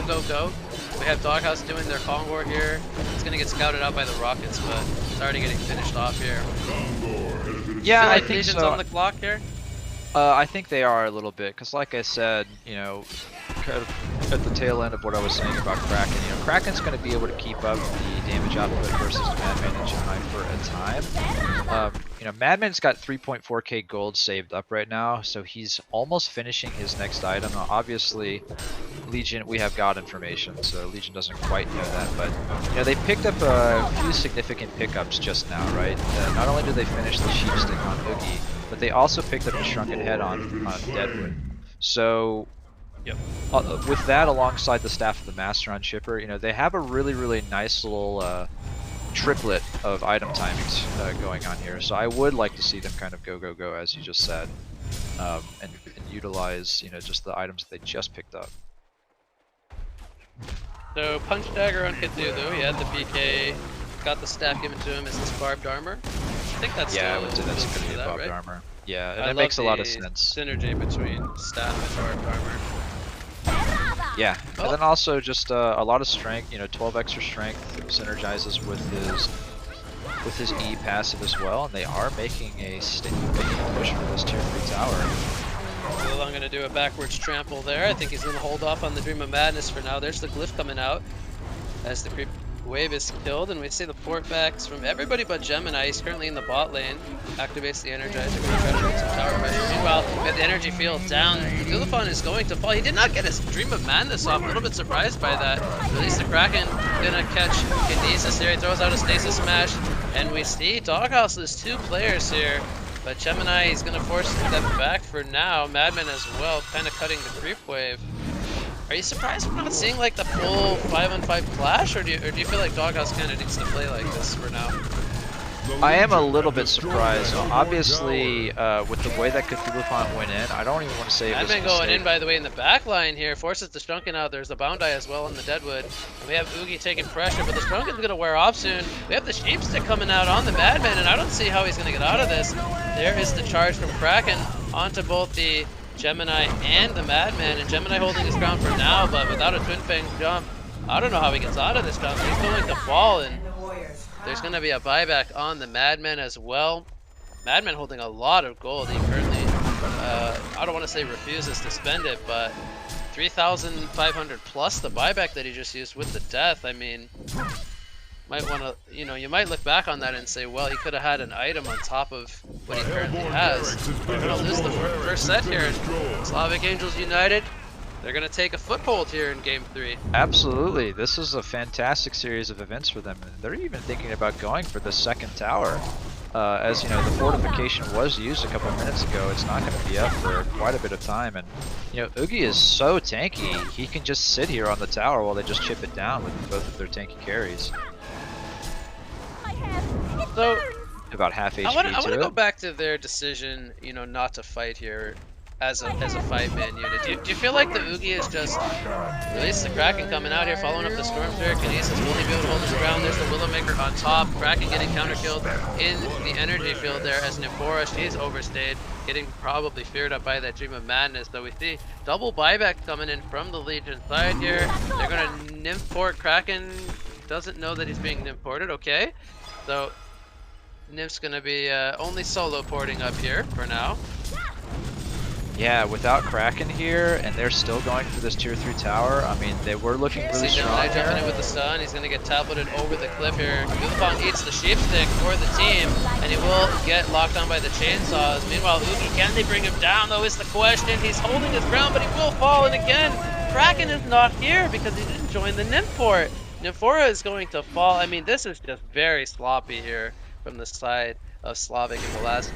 We have Doghouse doing their Convoy here. It's going to get scouted out by the Rockets, but it's already getting finished off here. Yeah, I think Legion's so. on the clock here? I think they are a little bit, because like I said, you know, kind of at the tail end of what I was saying about Kraken, you know, Kraken's going to be able to keep up the damage output versus Madman and Gemini for a time. You know, Madman's got 3.4k gold saved up right now, so he's almost finishing his next item. Now, obviously, Legion, we have God information, so Legion doesn't quite know that, but you know, they picked up a few significant pickups just now, right? Not only did they finish the Sheep Stick on Oogie, but they also picked up a Shrunken Head on Deadwood. So, with that alongside the Staff of the Master on Chipper, you know, they have a really nice little triplet of item timings going on here. So I would like to see them kind of go as you just said, and utilize, you know, just the items that they just picked up. So Punch Dagger on Cthulhu, he had the PK, got the staff given to him as this barbed armor. I think that's yeah, still that's going to be that, barbed right? armor. Yeah, and I it makes a love lot of the sense. Synergy between staff and barbed armor. Yeah, and then also just a lot of strength. You know, 12 extra strength synergizes with his E passive as well, and they are making a push for this tier 3 tower. Well, I'm gonna do a backwards trample there. I think he's gonna hold off on the Dream of Madness for now. There's the glyph coming out as the creep wave is killed, and we see the port backs from everybody but Gemini. He's currently in the bot lane. Activates the Energizer, gonna try to put some tower pressure. Meanwhile, we have the energy field down. Lilithon is going to fall. He did not get his Dream of Madness off. A little bit surprised by that. At least the Kraken gonna catch Kinesis here. He throws out a Stasis Smash, and we see Doghouse is 2 players here. But Gemini is gonna force a step back for now. Madman as well, kind of cutting the creep wave. Are you surprised we're not seeing like the full 5-on-5 clash, or do you feel like Doghouse kind of needs to play like this for now? I am a little bit surprised. Obviously, with the way that Cthulhu went in, I don't even want to say it was a Madman going mistake. in, by the way, in the back line here, forces the Shrunken out. There's the Bound Eye as well on the Deadwood. And we have Oogie taking pressure, but the Shrunken's going to wear off soon. We have the Sheep Stick coming out on the Madman, and I don't see how he's going to get out of this. There is the charge from Kraken onto both the Gemini and the Madman, and Gemini holding his ground for now, but without a Twin Fang jump, I don't know how he gets out of this jump. He's going to fall, and there's going to be a buyback on the Madman as well. Madman holding a lot of gold. He currently, I don't want to say refuses to spend it, but 3,500 plus the buyback that he just used with the death. I mean, might want to, you know, you might look back on that and say, well, he could have had an item on top of what he currently has. We're going to lose the first set here. Slavic Angels United, they're going to take a foothold here in Game 3. Absolutely. This is a fantastic series of events for them. And they're even thinking about going for the second tower. As you know, the fortification was used a couple of minutes ago. It's not going to be up for quite a bit of time. And, you know, Oogie is so tanky. He can just sit here on the tower while they just chip it down with both of their tanky carries. So, About half HP I want to to go it. back to their decision, you know, not to fight here. as a 5-man unit. Do you feel like the Oogie is just release the Kraken coming out here, following up the Storm Spirit? Kinesis, will he be able to hold his ground? There's the Willowmaker on top. Kraken getting counter-killed in the energy field there as Nymphora, she's overstayed, getting probably feared up by that Dream of Madness. So we see double buyback coming in from the Legion side here. They're going to Nymph port. Kraken doesn't know that he's being Nymph ported. Okay, so Nymph's going to be only solo porting up here for now. Yeah, without Kraken here, and they're still going for this tier 3 tower. I mean, they were looking really strong Gemini jumping in here. with the stun. He's going to get tableted over the cliff here. EZfullClan eats the sheep stick for the team, and he will get locked on by the chainsaws. Meanwhile, Oogie, can they bring him down, though, is the question. He's holding his ground, but he will fall. And again, Kraken is not here because he didn't join the Nymph port. Nymphora is going to fall. I mean, this is just very sloppy here from the side of Slavic in the last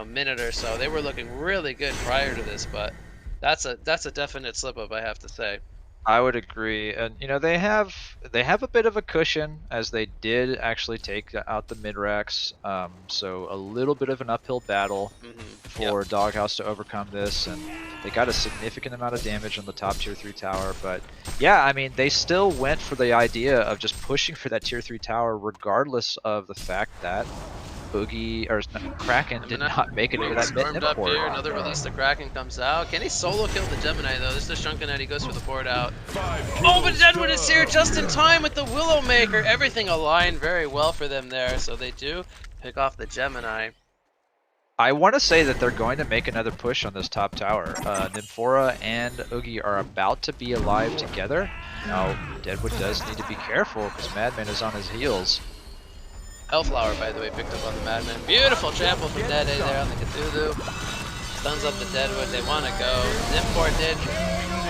minute or so. They were looking really good prior to this, but that's a definite slip up, I have to say. I would agree, and they have a bit of a cushion as they did actually take out the mid racks, so a little bit of an uphill battle for Doghouse to overcome this, and they got a significant amount of damage on the top tier 3 tower. But yeah, I mean, they still went for the idea of just pushing for that tier 3 tower regardless of the fact that Kraken did not make it into that mid up port. here. Another release. The Kraken comes out. Can he solo kill the Gemini though? This is Shunken He goes for the board out. Oh, but Deadwood is here just in time with the Willowmaker. Everything aligned very well for them there, so they do pick off the Gemini. I want to say that they're going to make another push on this top tower. Nymphora and Oogie are about to be alive together. Now, Deadwood does need to be careful because Madman is on his heels. Hellflower, by the way, picked up on the Madman. Beautiful trample from Dead A there on the Cthulhu. Stuns up the Deadwood. They want to go. Nymph did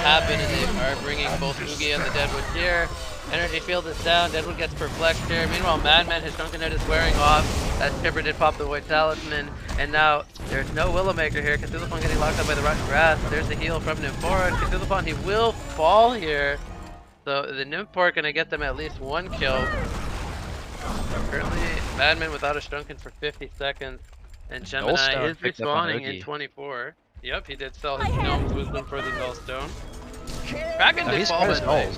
happen, and they are bringing both Oogie and the Deadwood here. Energy field is down. Deadwood gets perplexed here. Meanwhile, Madman, his Drunken Head is wearing off. As Chipper did pop the White Talisman. And now there's no Willowmaker here. Cthulhu getting locked up by the Rotten Grass. There's the heal from Nymphora. And Cthulhu, he will fall here. So the Nymph going to get them at least one kill. Currently, Madman without a Shrunken for 50 seconds, and Gemini is respawning in 24. Yep, he did sell his Gnome's Wisdom for the Nullstone. Kraken did fall by the way.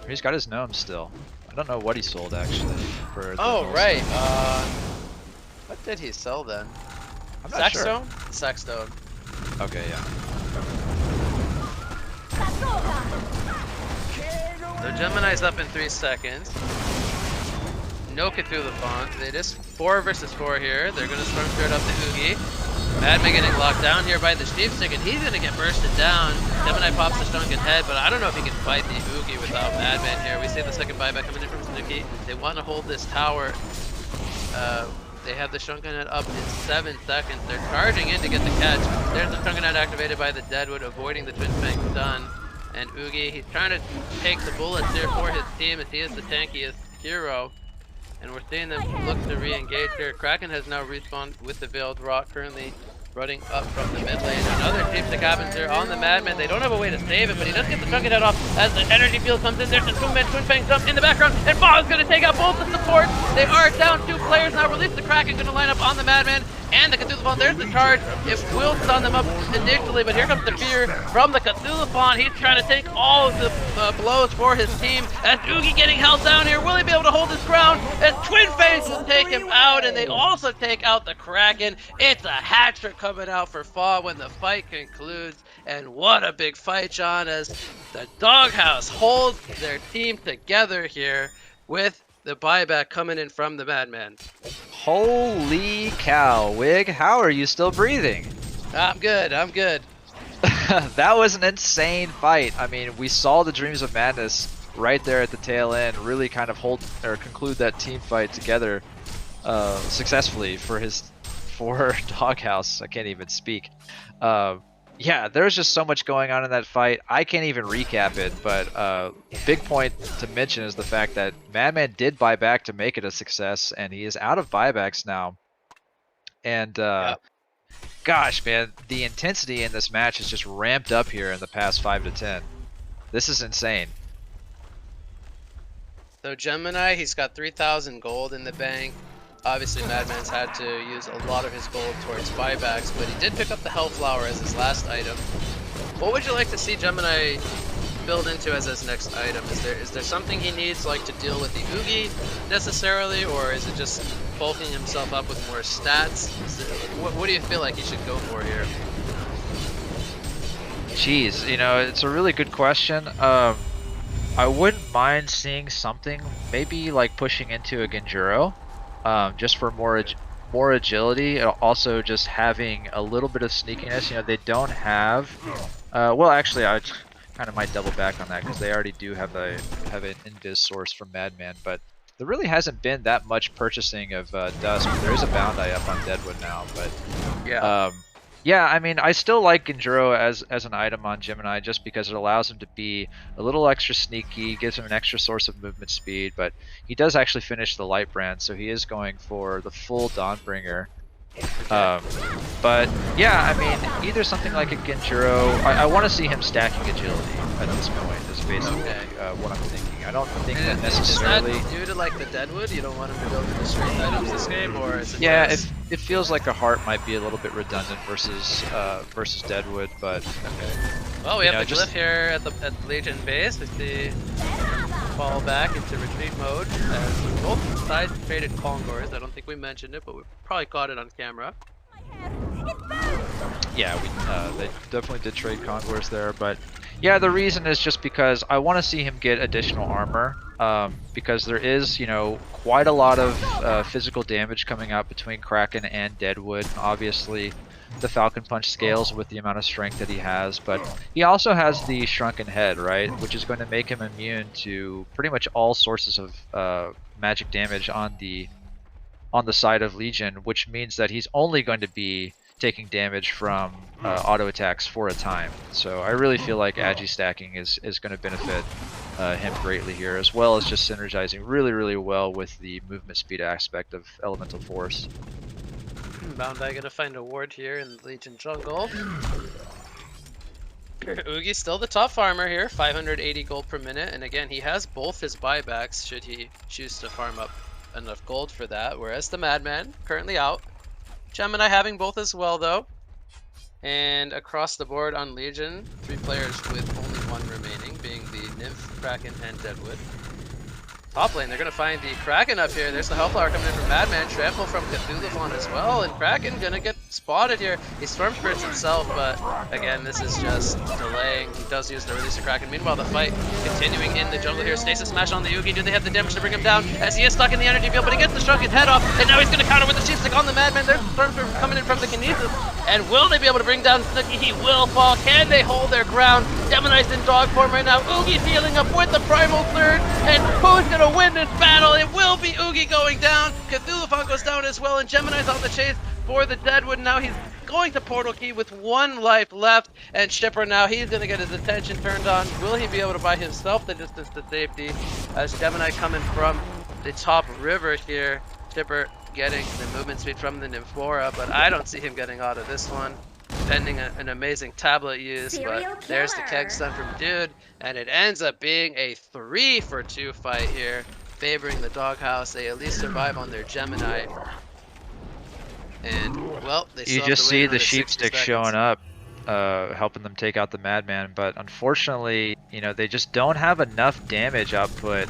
He's got his Gnome still. I don't know what he sold actually. For oh, right. What did he sell then? I'm not sure. Sackstone? Sackstone. Okay, yeah. So Gemini's up in 3 seconds. No Cthulhu Font. It is 4 versus 4 here. They're going to Storm Spirit up the Oogie. Madman getting locked down here by the Sheep Stick, and he's going to get bursted down. Gemini pops the Shrunken Head, but I don't know if he can fight the Oogie without Madman here. We see the second buyback coming in from Snooki. They want to hold this tower. They have the Shrunken Head up in 7 seconds. They're charging in to get the catch. There's the Shrunken Head activated by the Deadwood, avoiding the Twin Fang stun. And Oogie, he's trying to take the bullets here for his team as he is the tankiest hero. And we're seeing them look to re-engage here. Kraken has now respawned with the Veiled Rock, currently running up from the mid lane. Another Sheep Stick happens here on the Madman. They don't have a way to save it, but he does get the Shrunken Head off as the energy field comes in. There's the Twin Fang jump in the background, and Bo is going to take out both the supports. They are down 2 players now. Release the Kraken, going to line up on the Madman and the Cthulhu Fawn. There's the charge. It will stun them up initially, but here comes the fear from the Cthulhu Fawn. He's trying to take all of the blows for his team. As Oogie getting held down here, will he be able to hold his ground? As Twin Fangs will take him out, and they also take out the Kraken. It's a hat-trick coming out for Faw when the fight concludes. And what a big fight, John, as the Doghouse holds their team together here with the buyback coming in from the Madman. Holy cow, Wig, how are you still breathing? I'm good, I'm good. That was an insane fight. I mean, we saw the Dreams of Madness right there at the tail end really kind of conclude that team fight together successfully for Doghouse. I can't even speak. Yeah, there's just so much going on in that fight. I can't even recap it, but big point to mention is the fact that Madman did buy back to make it a success, and he is out of buybacks now. And gosh, man, the intensity in this match has just ramped up here in the past 5 to 10. This is insane. So Gemini, he's got 3,000 gold in the bank. Obviously, Madman's had to use a lot of his gold towards buybacks, but he did pick up the Hellflower as his last item. What would you like to see Gemini build into as his next item? Is there something he needs, like to deal with the Oogie necessarily, or is it just bulking himself up with more stats? What do you feel like he should go for here? Jeez, you know, it's a really good question. I wouldn't mind seeing something, maybe like pushing into a Genjuro, just for more agility. Also, just having a little bit of sneakiness. You know, they don't have. Well, actually, I kind of might double back on that because they already do have an invis source from Madman, but there really hasn't been that much purchasing of Dusk. There is a Boundai up on Deadwood now, but Yeah. yeah, I mean, I still like Genjuro as an item on Gemini just because it allows him to be a little extra sneaky, gives him an extra source of movement speed, but he does actually finish the light brand, so he is going for the full Dawnbringer. But yeah, I mean, either something like a Genjuro. I want to see him stacking agility at this point. Is basically what I'm thinking. I don't think that necessarily. Is that due to like the Deadwood? You don't want him to build the straight items this game, or is it? Yeah, just... it feels like a heart might be a little bit redundant versus Deadwood, but okay. Well, we have the glyph here at the Legion base with the fall back into retreat mode. Both sides traded Kongors. I don't think we mentioned it, but we probably caught it on camera. Yeah, they definitely did trade Kongors there, but yeah, the reason is just because I want to see him get additional armor, because there is, you know, quite a lot of physical damage coming out between Kraken and Deadwood. Obviously, the Falcon Punch scales with the amount of strength that he has, but he also has the Shrunken Head, right, which is going to make him immune to pretty much all sources of magic damage on the side of Legion, which means that he's only going to be taking damage from auto attacks for a time. So I really feel like Agi stacking is going to benefit him greatly here, as well as just synergizing really well with the movement speed aspect of Elemental Force. Boundai gonna find a ward here in the Legion jungle. Oogie's still the top farmer here, 580 gold per minute, and again he has both his buybacks should he choose to farm up enough gold for that, whereas the Madman currently out. Gemini having both as well though. And across the board on Legion, 3 players with only 1 remaining, being the Nymph, Kraken, and Deadwood. Top lane, they're gonna find the Kraken up here. There's the Hellflower coming in from Madman, Trample from Cthulhuphon as well, and Kraken gonna get spotted here. He Storm Spirits himself, but again, this is just delaying. He does use the release of Kraken. Meanwhile, the fight continuing in the jungle here. Stasis Smash on the Yugi. Do they have the damage to bring him down? As he is stuck in the energy field, but he gets the Shrunken Head off, and now he's gonna counter with the Sheep Stick on the Madman. There's Storm Spirit coming in from the Kinesis. And will they be able to bring down Snooki? He will fall. Can they hold their ground? Gemini's in dog form right now. Oogie healing up with the Primal Surge, and who's gonna win this battle? It will be Oogie going down. Cthulhuphon goes down as well, and Gemini's on the chase for the Deadwood. Now he's going to Portal Key with 1 life left, and Shipper now, he's gonna get his attention turned on. Will he be able to buy himself the distance to safety? As Gemini coming from the top river here. Shipper getting the movement speed from the Nymphora, but I don't see him getting out of this one. Pending an amazing tablet use, but there's the keg stun from Dude, and it ends up being a 3-for-2 fight here, favoring the Doghouse. They at least survive on their Gemini. And, well, they You just see the Sheep Stick showing up, helping them take out the Madman, but unfortunately, you know, they just don't have enough damage output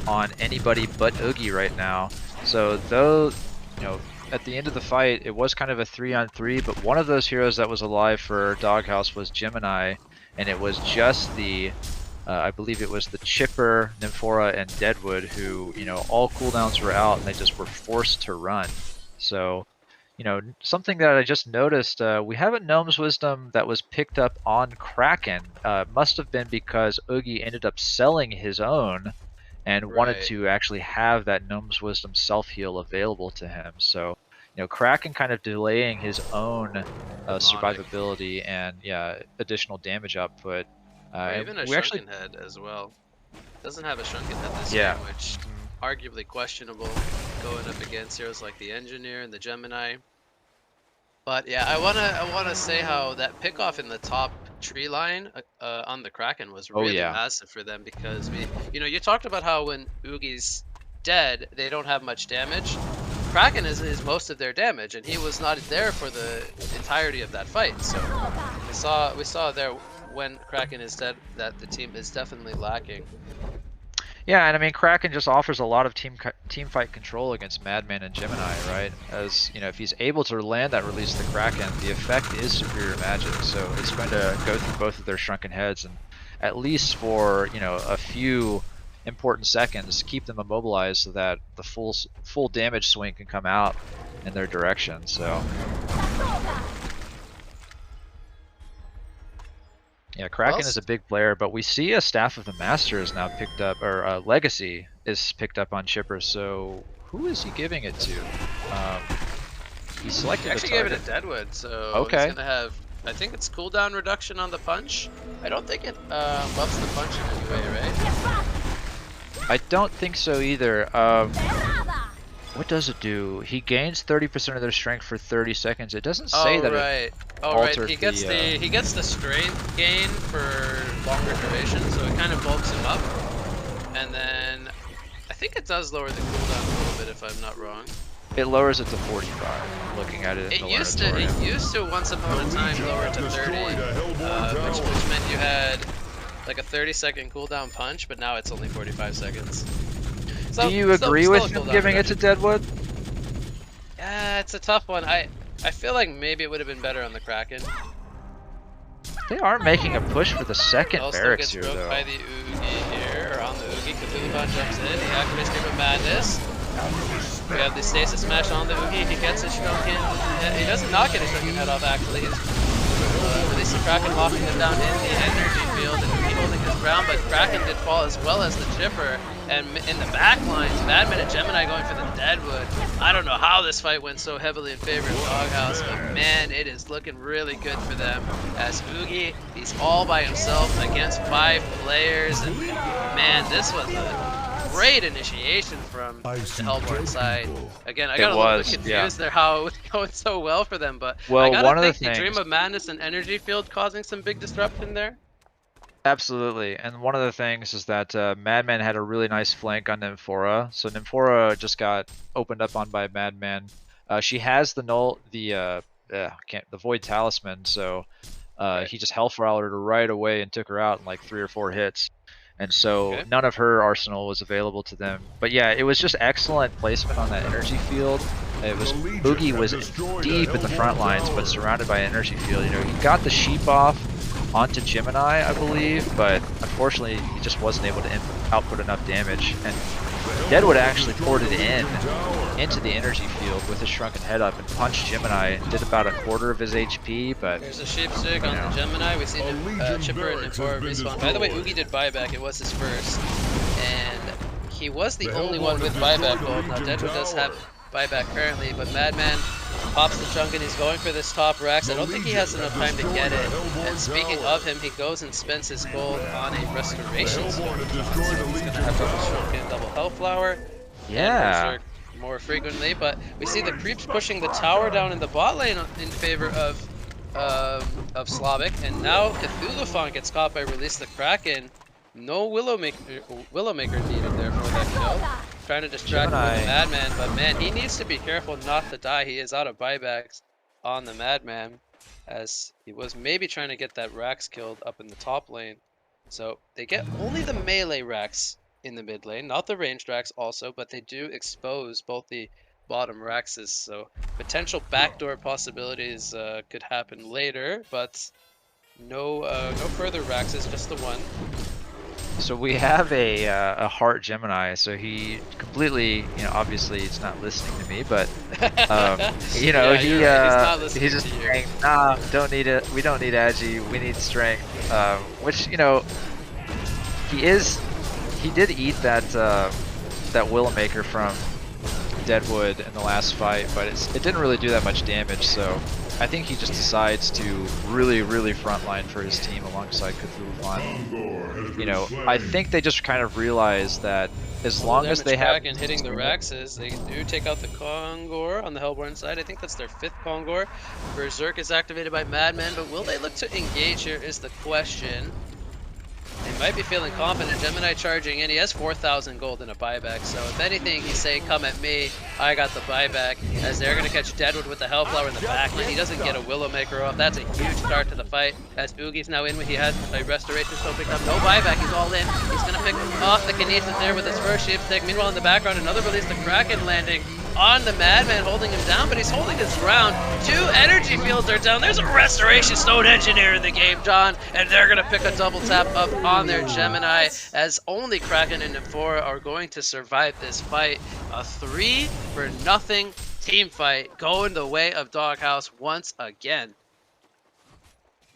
on anybody but Oogie right now. So though, you know, at the end of the fight, it was kind of a 3-on-3, but one of those heroes that was alive for Doghouse was Gemini, and it was just the, I believe it was the Chipper, Nymphora, and Deadwood who, you know, all cooldowns were out and they just were forced to run. So, you know, something that I just noticed, we have a Gnome's Wisdom that was picked up on Kraken. Must have been because Oogie ended up selling his own and wanted to actually have that Gnome's Wisdom self-heal available to him. So, you know, Kraken kind of delaying his own survivability and, yeah, additional damage output. Even a Shrunken Head as well. Doesn't have a Shrunken Head this game, which arguably questionable going up against heroes like the Engineer and the Gemini. But yeah, I wanna say how that pickoff in the top tree line on the Kraken was really massive for them, because you talked about how when Oogie's dead, they don't have much damage. Kraken is most of their damage, and he was not there for the entirety of that fight. So we saw there when Kraken is dead that the team is definitely lacking. Yeah, and I mean, Kraken just offers a lot of team fight control against Madman and Gemini, right? As you know, if he's able to land that release the Kraken, the effect is superior magic. So it's going to go through both of their shrunken heads, and at least for a few important seconds, keep them immobilized so that the full damage swing can come out in their direction. So. Yeah, Kraken is a big player, but we see a Staff of the Master is now picked up, or Legacy is picked up on Chipper. So who is he giving it to? He selected. He actually gave it to Deadwood, so he's gonna have. I think it's cooldown reduction on the punch. I don't think it buffs the punch in any way, right? I don't think so either. What does it do? He gains 30% of their strength for 30 seconds. It doesn't say that. Right. He gets he gets the strength gain for longer duration, so it kind of bulks him up. And then I think it does lower the cooldown a little bit, if I'm not wrong. It lowers it to 45. Looking at it. It used to once upon a time lower it to 30, which meant you had like a 30-second cooldown punch, but now it's only 45 seconds. Do you agree with him giving it to Deadwood? Yeah, it's a tough one. I feel like maybe it would have been better on the Kraken. They are making a push for the second barracks here, though. By the Oogie here, or on the Oogie. Cthulhu jumps in. He activates Stream of Madness. We have the Stasis Smash on the Oogie. He gets his shrunken. He does not get his shrunken head off, actually. Releasing Kraken, locking him down in the energy field, and Oogie holding his ground, but Kraken did fall as well as the Chipper. And in the back lines, Madman and Gemini going for the Deadwood. I don't know how this fight went so heavily in favor of Doghouse, but man, it is looking really good for them. As Oogie, he's all by himself against 5 players, and man, this was a great initiation from the Hellborn side. Again, I got a little bit confused there how it was going so well for them, but I gotta think the Dream of Madness and Energy Field causing some big disruption there. Absolutely, and one of the things is that Madman had a really nice flank on Nymphora. So Nymphora just got opened up on by Madman. She has the Void Talisman, so he just Hellfowlered her right away and took her out in like 3 or 4 hits. And so none of her arsenal was available to them. But yeah, it was just excellent placement on that energy field. It was Oogie was deep in the front lines, but surrounded by an energy field. He got the sheep off onto Gemini, I believe, but unfortunately he just wasn't able to output enough damage. And Deadwood actually poured it into the energy field with his shrunken head up and punched Gemini and did about 1/4 of his HP. But there's a sheepstick on the Gemini. We see Chipper and Nymphora respawn. By the way, Oogie did buyback. It was his first, and he was the only one with buyback gold. Now Deadwood does have buyback currently, but Madman pops the chunk and he's going for this top Rex. I don't think he has enough time to get it. And speaking of him, he goes and spends his gold on a restoration. So he's gonna have double Shrunken, double Hellflower. Yeah. More frequently, but we see the creeps pushing the tower down in the bot lane in favor of Slavic, and now Cthulhu gets caught by Release the Kraken. No Willowmaker needed there for that kill. Trying to distract the Madman, but man, he needs to be careful not to die. He is out of buybacks on the Madman, as he was maybe trying to get that Rax killed up in the top lane. So they get only the melee Rax in the mid lane, not the ranged Rax also, but they do expose both the bottom Raxes. So potential backdoor possibilities could happen later, but no further Raxes, just the one. So we have a Heart Gemini, so he completely, obviously he's not listening to me, but he's just saying, nah, don't need it. We don't need Agi. We need strength. Which he did eat that Willowmaker from Deadwood in the last fight, but it didn't really do that much damage. So I think he just decides to really frontline for his team alongside Cthulhu. I think they just kind of realize that as long as they have and hitting the Raxes, they do take out the Kongor on the Hellborn side. I think that's their 5th Kongor. Berserk is activated by Madman, but will they look to engage here is the question. And might be feeling confident. Gemini charging in. He has 4,000 gold in a buyback. So if anything, he's saying, come at me. I got the buyback. As they're going to catch Deadwood with the Hellflower in the backline. He doesn't get a Willowmaker off. That's a huge start to the fight. As Boogie's now in, he has a Restoration still picked up. No buyback. He's all in. He's going to pick off the Kinesis there with his first Shape Stick. Meanwhile, in the background, another release, the Kraken landing on the Madman, holding him down, but he's holding his ground. 2 energy fields are down. There's a Restoration Stone Engineer in the game, John, and they're going to pick a double tap up on their Gemini, as only Kraken and Nymphora are going to survive this fight. A 3-0 team fight going the way of Doghouse once again.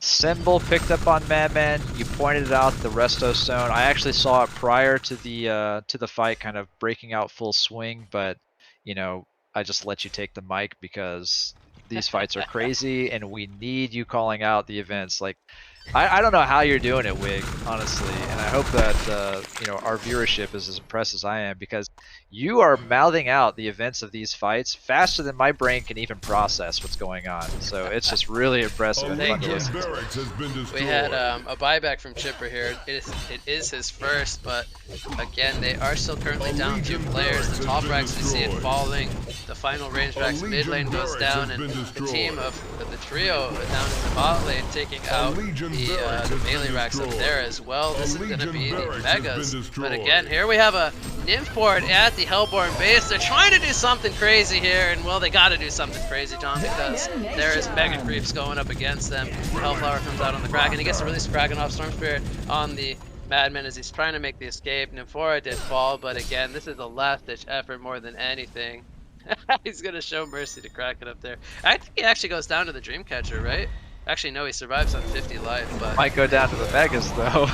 Symbol picked up on Madman. You pointed out the Resto Stone. I actually saw it prior to the fight, kind of breaking out full swing, but you know, I just let you take the mic because these fights are crazy and we need you calling out the events. Like, I don't know how you're doing it, Wig, honestly, and I hope that you know, our viewership is as impressed as I am, because you are mouthing out the events of these fights faster than my brain can even process what's going on. So it's just really impressive and fun to listen to. We had a buyback from Chipper here. It is his first, but again, they are still currently down 2 players. The top racks, we see it falling. The final range racks, mid lane goes down, and the team of the trio down in the bot lane taking out the melee racks up there as well. This is going to be the Megas. But again, here we have a Nymph board at the Hellborn base. They're trying to do something crazy here, and well, they got to do something crazy, John, because there is Mega Creeps going up against them. The Hellflower comes out on the Kraken. He gets to release Kraken off Storm Spirit on the Madman as he's trying to make the escape. Nymphora did fall, but again, this is a last-ditch effort more than anything. He's going to show mercy to Kraken up there. I think he actually goes down to the Dreamcatcher, right? Actually, no, he survives on 50 life, but... Might go down to the Megas, though.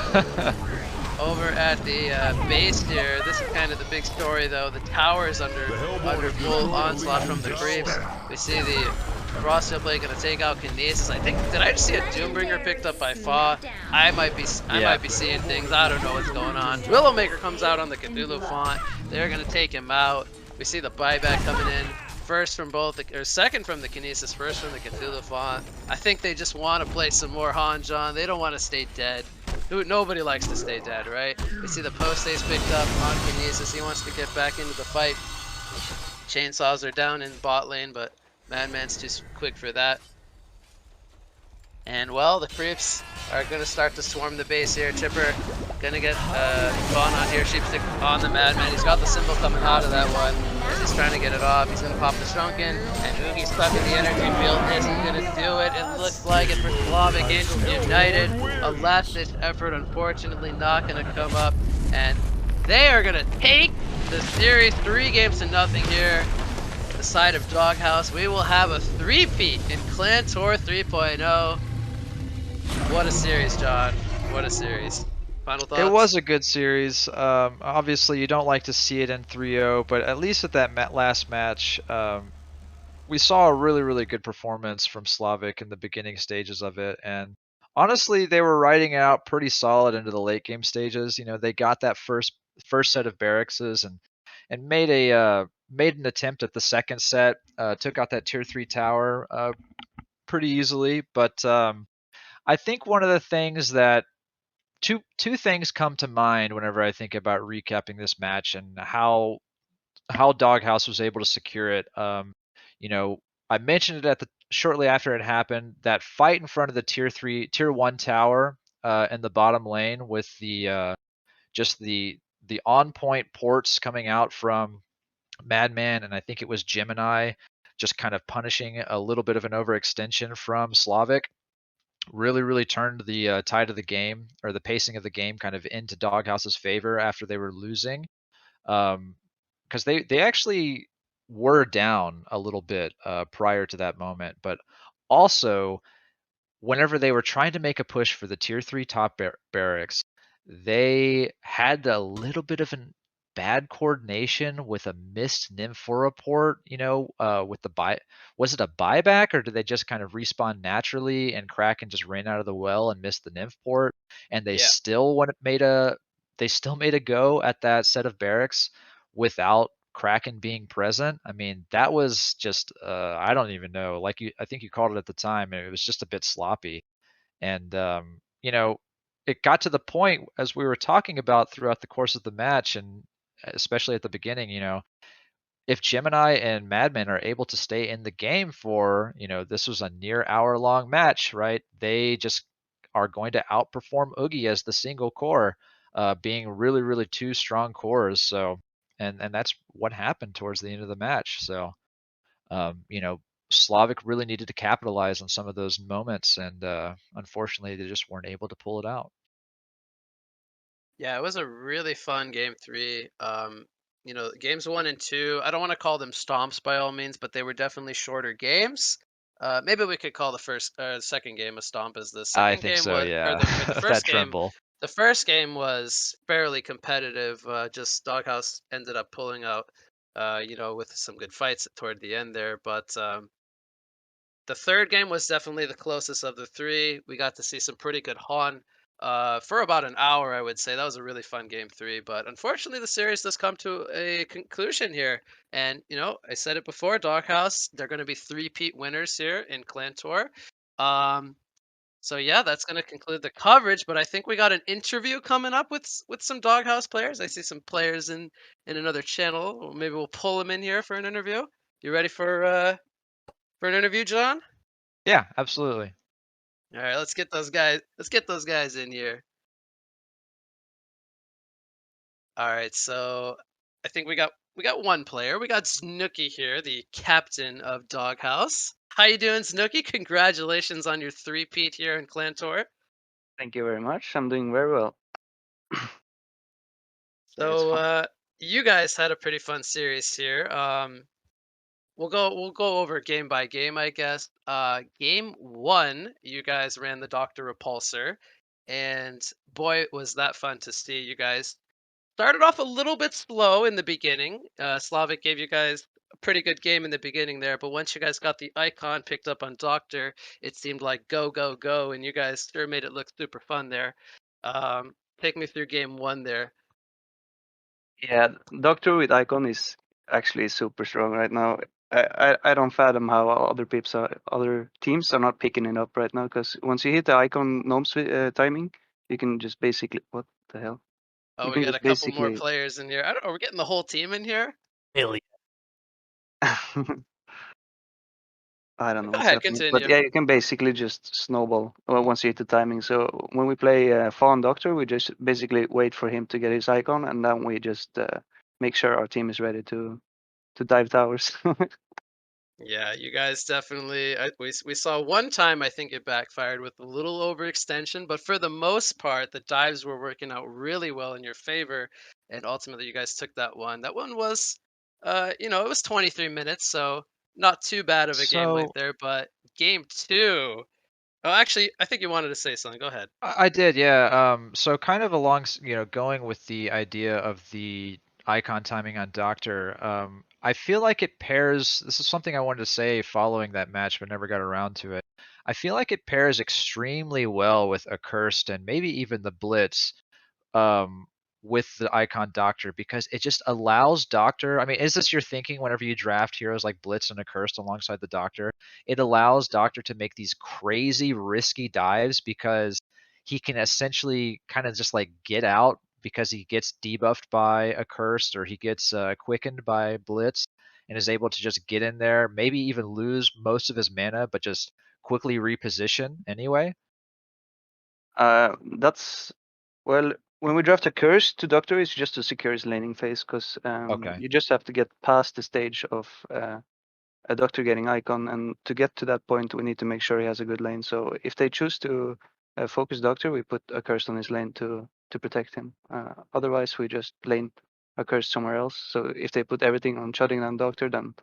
Over at the base here, this is kind of the big story, though. The tower is under full onslaught from the creeps. We see the Frostfield Blade going to take out Kinesis. I think, did I just see a Doombringer picked up by Fa? I might be seeing things. I don't know what's going on. Willowmaker comes out on the Cthulhu font. They're going to take him out. We see the buyback coming in. First from both, or second from the Kinesis, first from the Cthulhu font. I think they just want to play some more Han, John. They don't want to stay dead. Nobody likes to stay dead, right? We see the post ace picked up on Kinesis. He wants to get back into the fight. Chainsaws are down in bot lane, but Madman's too quick for that. And well, the creeps are going to start to swarm the base here. Chipper going to get Vaughn on here. Sheepstick on the Madman. He's got the symbol coming out of that one as he's trying to get it off. He's going to pop the Shrunken, and Oogie's stuck in the energy field. Is he going to do it? It looks like it for Slavic Angels United. A last-ditch effort, unfortunately, not going to come up. And they are going to take the series 3-0 here. The side of Doghouse. We will have a 3-peat in ClanTour 3.0. What a series, John. What a series. Final thoughts? It was a good series. Obviously, you don't like to see it in 3-0, but at least at that last match, we saw a really, really good performance from Slavic in the beginning stages of it. And honestly, they were riding it out pretty solid into the late game stages. You know, they got that first set of barracks and made an attempt at the second set. Took out that tier 3 tower pretty easily, but I think one of the things that two things come to mind whenever I think about recapping this match and how Doghouse was able to secure it. You know, I mentioned it shortly after it happened, that fight in front of the tier 1 tower in the bottom lane with the just the on point ports coming out from Madman, and I think it was Gemini, just kind of punishing a little bit of an overextension from Slavic. Really turned the tide of the game, or the pacing of the game, kind of into Doghouse's favor after they were losing, because they actually were down a little bit prior to that moment, but also whenever they were trying to make a push for the tier 3 top barracks, they had a little bit of an bad coordination with a missed Nymphora port, you know, with the was it a buyback, or did they just kind of respawn naturally and Kraken just ran out of the well and missed the Nymph port, and they still made a go at that set of barracks without Kraken being present? I mean, that was just I don't even know, like I think you called it at the time, it was just a bit sloppy. And you know, it got to the point, as we were talking about throughout the course of the match, and especially at the beginning, if Gemini and Madman are able to stay in the game for, this was a near hour-long match, right? They just are going to outperform Oogie as the single core, being really, really two strong cores. So, and that's what happened towards the end of the match. So, Slavic really needed to capitalize on some of those moments, and unfortunately, they just weren't able to pull it out. Yeah, it was a really fun game 3. Games 1 and 2, I don't want to call them stomps by all means, but they were definitely shorter games. Maybe we could call the second game a stomp, as the I second think game so, was, or yeah. the That first game. tremble. The first game was fairly competitive. Just Doghouse ended up pulling out, with some good fights toward the end there. But the third game was definitely the closest of the 3. We got to see some pretty good Han for about an hour, I would say. That was a really fun game 3. But unfortunately, the series does come to a conclusion here. And, I said it before, Doghouse, they're going to be 3-peat winners here in ClanTour. So yeah, that's going to conclude the coverage. But I think we got an interview coming up with some Doghouse players. I see some players in another channel. Maybe we'll pull them in here for an interview. You ready for an interview, John? Yeah, absolutely. All right, let's get those guys. Let's get those guys in here. All right, so I think we got one player. We got Snooky here, the captain of Doghouse. How you doing, Snooky? Congratulations on your 3-peat here in ClanTour. Thank you very much. I'm doing very well. It's fun. So you guys had a pretty fun series here. We'll go over game by game, I guess. Game 1, you guys ran the Dr. Repulsor, and boy, was that fun to see. You guys started off a little bit slow in the beginning. Slavic gave you guys a pretty good game in the beginning there, but once you guys got the icon picked up on Doctor, it seemed like go, go, go, and you guys sure made it look super fun there. Take me through game 1 there. Yeah, Doctor with Icon is actually super strong right now. I don't fathom how other teams are not picking it up right now, because once you hit the Icon gnomes timing, you can just basically, what the hell? Oh, You we can got a just couple more basically players in here. I don't know. We're getting the whole team in here. I don't know Go what's ahead, happening, but continue. yeah, you can basically just snowball once you hit the timing. So when we play Fawn Doctor, we just basically wait for him to get his icon, and then we just make sure our team is ready to dive towers. Yeah, you guys definitely. We saw one time, I think it backfired with a little overextension, but for the most part, the dives were working out really well in your favor, and ultimately, you guys took that one. That one was, it was 23 minutes, so not too bad of a game length So there. But game 2. Oh, actually, I think you wanted to say something. Go ahead. I did, yeah. So kind of along, going with the idea of the icon timing on Doctor, I feel like it pairs. This is something I wanted to say following that match, but never got around to it. I feel like it pairs extremely well with Accursed and maybe even the Blitz, um, with the icon Doctor, because it just allows Doctor. I mean, is this your thinking whenever you draft heroes like Blitz and Accursed alongside the Doctor? It allows Doctor to make these crazy risky dives because he can essentially kind of just like get out because he gets debuffed by Accursed, or he gets quickened by Blitz, and is able to just get in there, maybe even lose most of his mana, but just quickly reposition anyway. That's well, when we draft a curse to Doctor, it's just to secure his laning phase, because Okay. you just have to get past the stage of a Doctor getting icon, and to get to that point, we need to make sure he has a good lane. So if they choose to focus Doctor, we put a curse on his lane to protect him. Otherwise, we just lane a curse somewhere else. So if they put everything on shutting down Doctor, then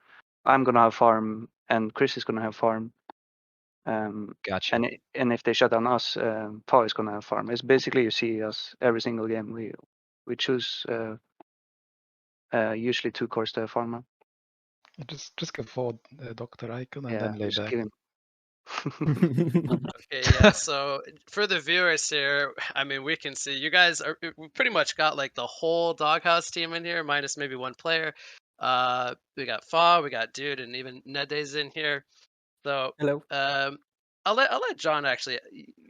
I'm gonna have farm, and Chris is gonna have farm. Gotcha. And if they shut down us, Paul is gonna have farm. It's basically, you see us every single game. We choose usually 2 cores to have farm. Just go for Doctor Icon and Yeah, then we lay just back. kill him. Okay, yeah. So for the viewers here, I mean, we can see you guys are we pretty much got like the whole Doghouse team in here, minus maybe one player. We got Fa, we got Dude, and even Nede's in here. So Hello. I'll let John actually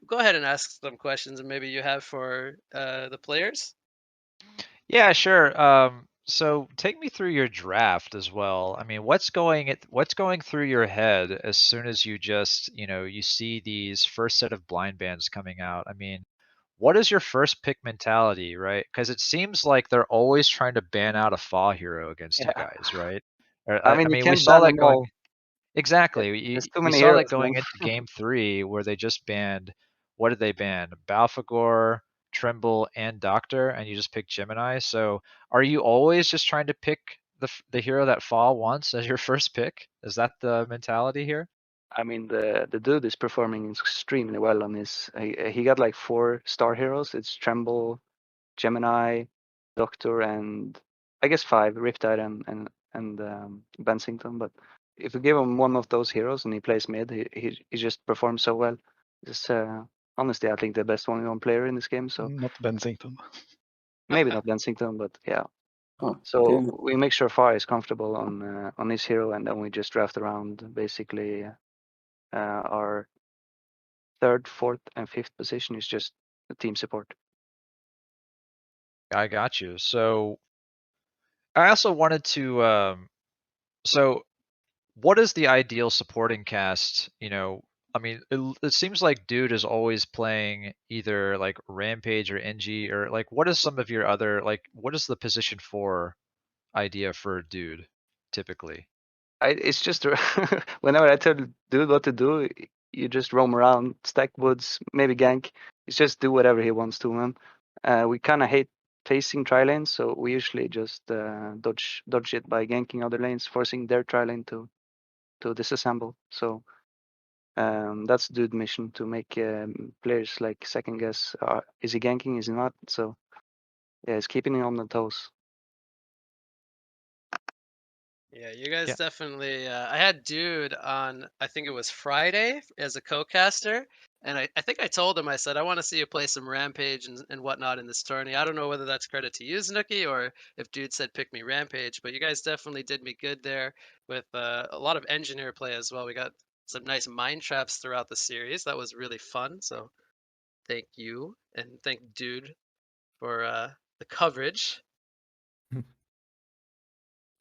go ahead and ask some questions, and maybe you have for the players. Yeah, sure. So take me through your draft as well. I mean, what's going through your head as soon as you just, you see these first set of blind bands coming out? I mean, what is your first pick mentality, right? Because it seems like they're always trying to ban out a Fa hero against you Yeah. guys, right? Or, I I mean, you mean, we can't saw ban that them going all. exactly. There's too We many saw that heroes, going man. into game 3 where they just banned. What did they ban? Balfagor, Tremble, and Doctor, and you just picked Gemini. So are you always just trying to pick the hero that Fa wants as your first pick? Is that the mentality here? I mean, the dude is performing extremely well on his. He got like 4 star heroes. It's Tremble, Gemini, Doctor, and I guess 5 Riptide and Bensington. But if you give him one of those heroes and he plays mid, he just performs so well. Just honestly, I think the best 1v1 player in this game. So Not Bensington. maybe not Bensington, but yeah. Oh, So okay. we make sure Far is comfortable on his hero, and then we just draft around basically our 3rd, 4th, and 5th position is just team support. I got you. So I also wanted to so what is the ideal supporting cast? I mean, it seems like Dude is always playing either like Rampage or NG, or like what is some of your other, like what is the position 4 idea for Dude typically? It's just whenever I tell dude what to do, you just roam around, stack woods, maybe gank. It's just do whatever he wants to, man. We kind of hate facing tri lanes, so we usually just dodge it by ganking other lanes, forcing their tri lane to disassemble. So that's dude mission, to make players like second guess, is he ganking, is he not? So yeah, it's keeping him on the toes. Yeah, you guys Yeah. definitely. I had Dude on, I think it was Friday, as a co-caster, and I think I told him, I said, I want to see you play some Rampage and whatnot in this tourney. I don't know whether that's credit to you, Snooki, or if Dude said pick me Rampage, but you guys definitely did me good there with a lot of engineer play as well. We got some nice mind traps throughout the series. That was really fun. So thank you, and thank Dude for the coverage.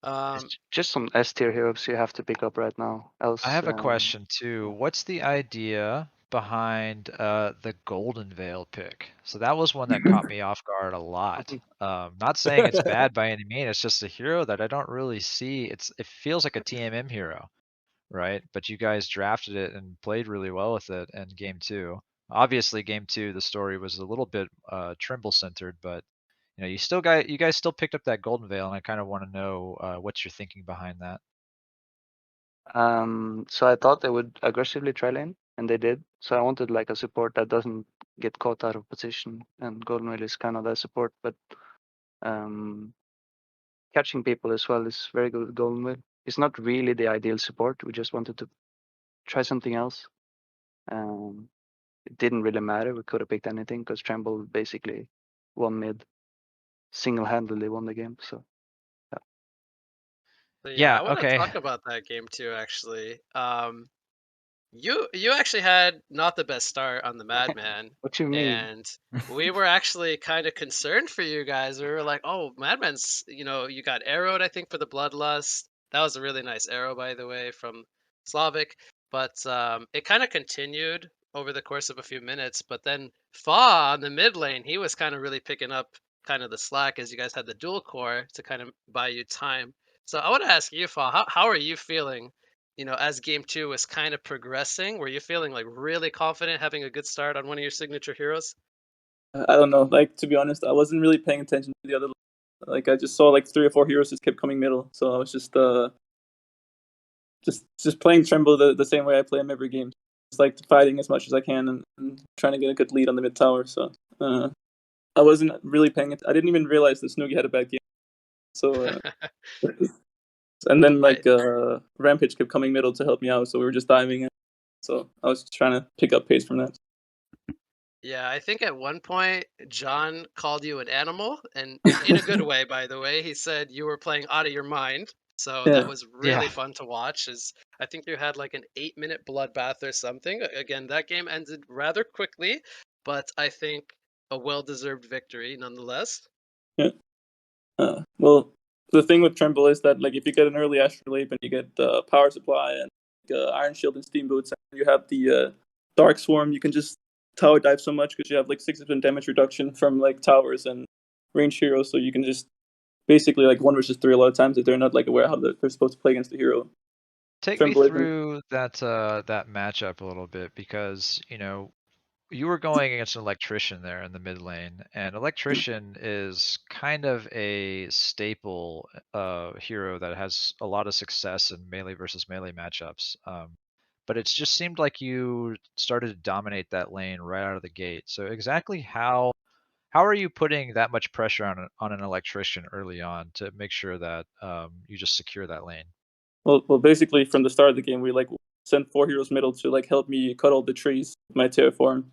It's just some S tier heroes you have to pick up right now. Else, I have a question too. What's the idea behind the Golden Veil pick? So that was one that caught me off guard a lot. Not saying it's bad by any means. It's just a hero that I don't really see. It feels like a TMM hero, right? But you guys drafted it and played really well with it in game 2. Obviously, game 2 the story was a little bit Trimble centered, but you guys still picked up that Golden Veil, and I kind of want to know what you're thinking behind that. So I thought they would aggressively try lane, and they did. So I wanted like a support that doesn't get caught out of position, and Golden Wheel is kind of that support. But catching people as well is very good with Golden Wheel. It's not really the ideal support. We just wanted to try something else. It didn't really matter. We could have picked anything because Tremble basically won mid, single-handedly won the game. So So Yeah, I want to okay. talk about that game too, actually. You actually had not the best start on the Madman, what you mean? and we were actually kind of concerned for you guys. We were like, oh, Madman's, you got arrowed, I think, for the Bloodlust. That was a really nice arrow, by the way, from Slavic. But it kind of continued over the course of a few minutes. But then Fa on the mid lane, he was kind of really picking up kind of the slack, as you guys had the dual core to kind of buy you time. So I want to ask you, Fa, how are you feeling? As game 2 was kind of progressing, were you feeling like really confident having a good start on one of your signature heroes? I don't know. Like, to be honest, I wasn't really paying attention to the other. Like, I just saw like 3 or 4 heroes just kept coming middle, so I was just playing Tremble the same way I play him every game. Just like fighting as much as I can and trying to get a good lead on the mid tower. So I wasn't really paying it. I didn't even realize that Snooki had a bad game. So and then like Rampage kept coming middle to help me out, so we were just diving in. So I was trying to pick up pace from that. Yeah, I think at one point John called you an animal, and in a good way, by the way. He said you were playing out of your mind. So Yeah. that was really Yeah. fun to watch. I think you had like an 8-minute bloodbath or something. Again, that game ended rather quickly, but I think a well-deserved victory nonetheless. Yeah. Well, the thing with Tremble is that like if you get an early Astrolabe and you get the power supply and Iron Shield and Steam Boots, and you have the Dark Swarm, you can just tower dive so much because you have like 60% damage reduction from like towers and range heroes, so you can just basically like 1 versus 3 a lot of times if they're not like aware how they're supposed to play against the hero. Take me Tremble isn't- through that matchup a little bit, because you were going against an electrician there in the mid lane, and electrician is kind of a staple hero that has a lot of success in melee versus melee matchups. But it's just seemed like you started to dominate that lane right out of the gate. So exactly how are you putting that much pressure on an electrician early on to make sure that you just secure that lane? Well, basically from the start of the game, we like sent 4 heroes middle to like help me cut all the trees with my terraform.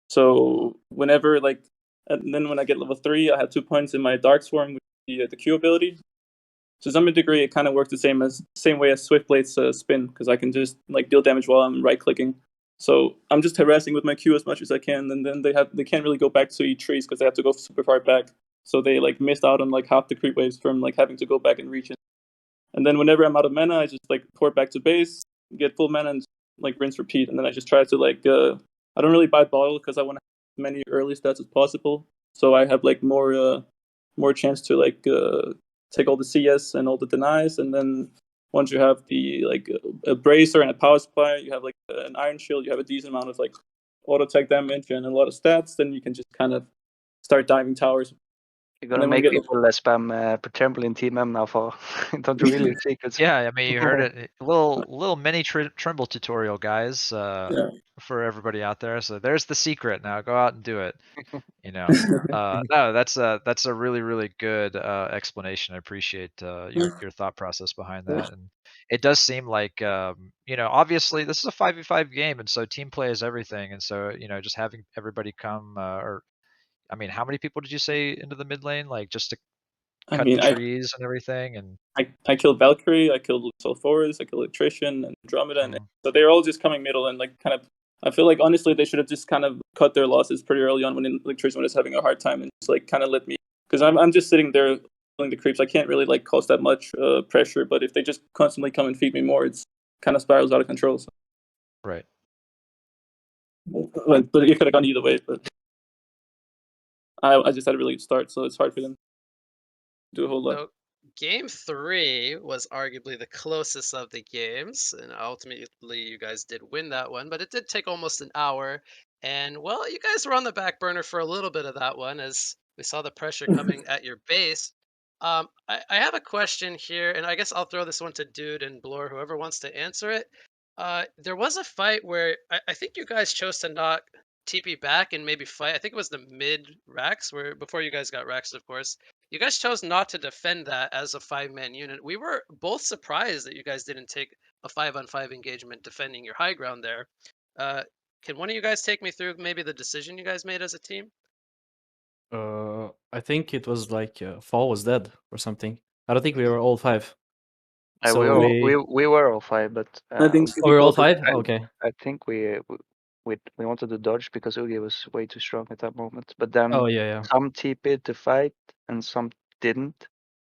So whenever like, and then when I get level 3, I have 2 points in my Dark Swarm with the Q ability. To some degree, it kind of works the same way as Swift Blade's spin, because I can just like deal damage while I'm right clicking. So I'm just harassing with my Q as much as I can, and then they can't really go back to eat trees because they have to go super far back. So they like missed out on like half the creep waves from like having to go back and reach it. And then whenever I'm out of mana, I just like port back to base, get full mana, and like rinse repeat. And then I just try to like I don't really buy bottle because I want to have as many early stats as possible, so I have like more chance to like take all the CS and all the denies. And then once you have the like a bracer and a power supply, you have like an iron shield, you have a decent amount of like auto tech damage and a lot of stats, then you can just kind of start diving towers. You're gonna then when make you get- people spam Tremble in Team M now for don't you really secrets? Yeah, I mean, you heard it. A little mini Trimble tutorial, guys, Yeah. for everybody out there. So there's the secret. Now go out and do it. No, that's a really good explanation. I appreciate your thought process behind that. And it does seem like obviously this is a 5v5 game, and so team play is everything. And so just having everybody come I mean, how many people did you say into the mid lane, like just to cut the trees and everything? And I killed Valkyrie, I killed Sulfuras, I killed Electrician and Andromeda, and so they're all just coming middle and like kind of. I feel like honestly they should have just kind of cut their losses pretty early on when Electrician was having a hard time, and just like kind of let me, because I'm just sitting there killing the creeps. I can't really like cause that much pressure, but if they just constantly come and feed me more, it's kind of spirals out of control. So. Right. But it could have gone either way. But I just had a really good start, so it's hard for them to do a whole lot. So game 3 was arguably the closest of the games, and ultimately you guys did win that one, but it did take almost an hour. And well, you guys were on the back burner for a little bit of that one as we saw the pressure coming at your base. I have a question here, and I guess I'll throw this one to Dude and Blur, whoever wants to answer it. There was a fight where I think you guys chose to not TP back and maybe fight. I think it was the mid racks, where before you guys got racks, of course. You guys chose not to defend that as a 5-man unit. We were both surprised that you guys didn't take a 5-on-5 engagement defending your high ground there. Can one of you guys take me through maybe the decision you guys made as a team? I think it was like Fall was dead or something. I don't think we were all 5. So we were all 5, but I think we were all 5. Okay. I think we wanted to dodge because Ugi was way too strong at that moment. But then Oh yeah. some TP'd to fight and some didn't.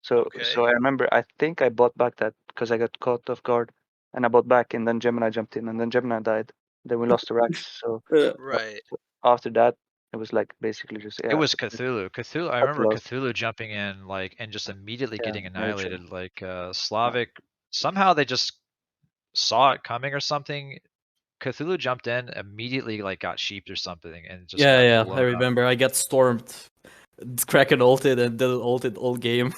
So I remember I think I bought back that because I got caught off guard, and I bought back, and then Gemini jumped in, and then Gemini died. Then we lost the racks. So Right. after that, it was like basically just it was Cthulhu. I remember lost. Cthulhu jumping in like and just immediately Yeah, getting very true. annihilated. Like Slavic, somehow they just saw it coming or something. Cthulhu jumped in immediately, like got sheeped or something, and just got Yeah. blown I up. remember I got stormed. Kraken ulted and did ulted all game.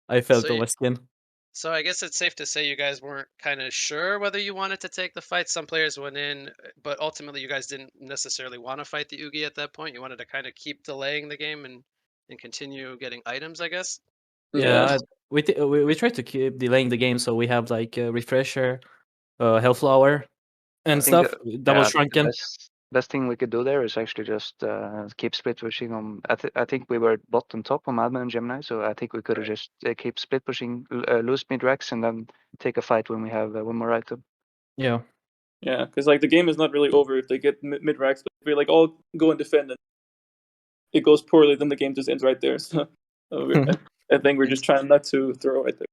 I felt So on my skin. So I guess it's safe to say you guys weren't kind of sure whether you wanted to take the fight. Some players went in, but ultimately you guys didn't necessarily want to fight the Ugi at that point. You wanted to kind of keep delaying the game and continue getting items, I guess. Yeah, we try to keep delaying the game, so we have like refresher, Hellflower, and stuff. Double shrunken. best thing we could do there is actually just keep split pushing on. I think we were bottom top on Madman and Gemini, so I think we could have just keep split pushing, lose mid racks, and then take a fight when we have one more item. Yeah. Yeah, because like the game is not really over if they get mid racks, but if we like all go and defend and it goes poorly, then the game just ends right there. So I think we're just trying not to throw right there.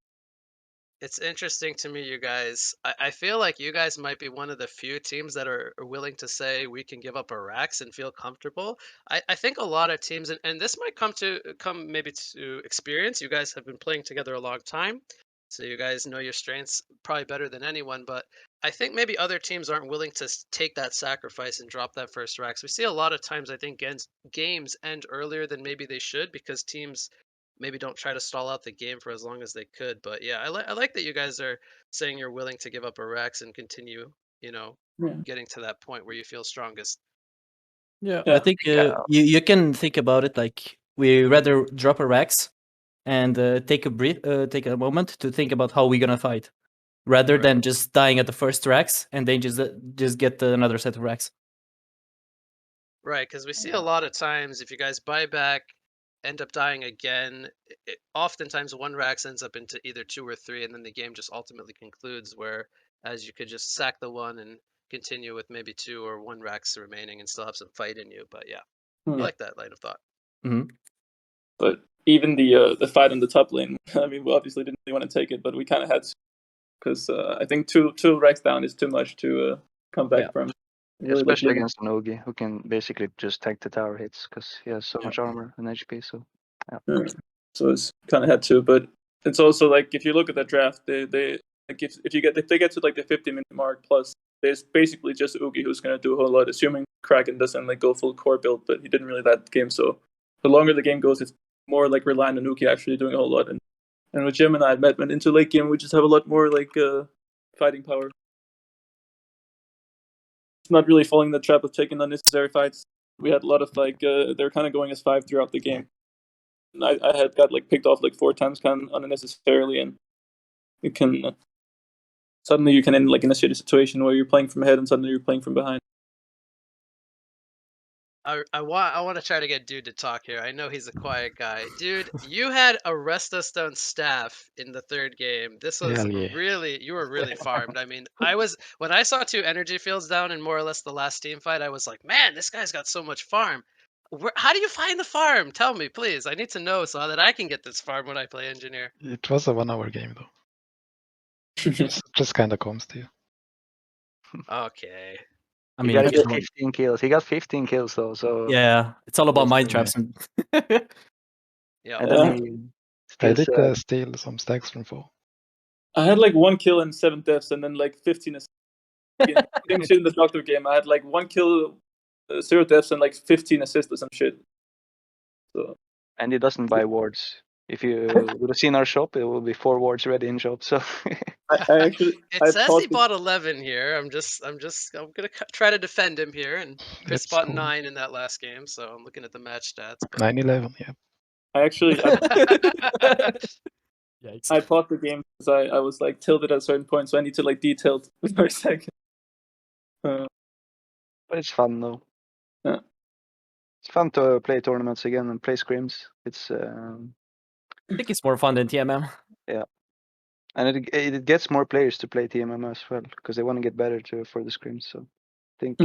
It's interesting to me, you guys. I feel like you guys might be one of the few teams that are willing to say we can give up our racks and feel comfortable. I think a lot of teams, and this might come maybe to experience. You guys have been playing together a long time, so you guys know your strengths probably better than anyone. But I think maybe other teams aren't willing to take that sacrifice and drop that first racks. We see a lot of times, I think, games end earlier than maybe they should because teams maybe don't try to stall out the game for as long as they could. But yeah, I like that you guys are saying you're willing to give up a Rex and continue, getting to that point where you feel strongest. Yeah, Yeah. I think you can think about it like we rather drop a Rex and take a moment to think about how we're gonna fight, rather than just dying at the first Rex and then just get another set of Rex. Right, because we see a lot of times if you guys buy back, end up dying again, oftentimes one Rax ends up into either 2 or 3, and then the game just ultimately concludes. Whereas you could just sack the one and continue with maybe 2 or 1 Rax remaining and still have some fight in you. But yeah, I like that line of thought. Mm-hmm. But even the fight on the top lane, I mean, we obviously didn't really want to take it, but we kind of had to, because I think two racks down is too much to come back from. Really, especially against an Ogi, who can basically just tank the tower hits because he has so much armor and HP. So yeah. So it's kind of had to, but it's also like if you look at that draft, they like if they get to like the 50-minute mark plus, there's basically just Oogie who's gonna do a whole lot, assuming Kraken doesn't like go full core build, but he didn't really that game. So the longer the game goes, it's more like relying on Oogie actually doing a whole lot. And with Gemini and Medman into late game, we just have a lot more like fighting power. It's not really falling in the trap of taking unnecessary fights. We had a lot of like they're kind of going as 5 throughout the game. I had got like picked off like 4 times kind of unnecessarily, and you can suddenly you can end like in a shitty situation where you're playing from ahead and suddenly you're playing from behind. I want to try to get Dude to talk here. I know he's a quiet guy. Dude, you had a Restostone staff in the 3rd game. This was really, you were really farmed. I mean, when I saw 2 energy fields down in more or less the last team fight, I was like, man, this guy's got so much farm. How do you find the farm? Tell me, please. I need to know so that I can get this farm when I play engineer. It was a 1-hour game though. just kind of comes to you. Okay. I mean, he got 15 kills. He got 15 kills though. So yeah, it's all about mind traps. Yeah. And then I did steal some stacks from 4. I had like 1 kill and 7 deaths, and then like 15 assists. In the Doctor game, I had like 1 kill, 0 deaths, and like 15 assists or some shit. So. And he doesn't buy wards. If you would have seen our shop, it will be 4 wards ready in shop. So I actually it says he bought 11 here. I'm gonna try to defend him here, and Chris bought 9 in that last game. So I'm looking at the match stats. 9-11, yeah. I actually I paused the game because I was like tilted at a certain point, so I need to like detail for a second. But it's fun though. Yeah. It's fun to play tournaments again and play scrims. It's I think it's more fun than TMM. Yeah, and it gets more players to play TMM as well because they want to get better for the scrims. So I think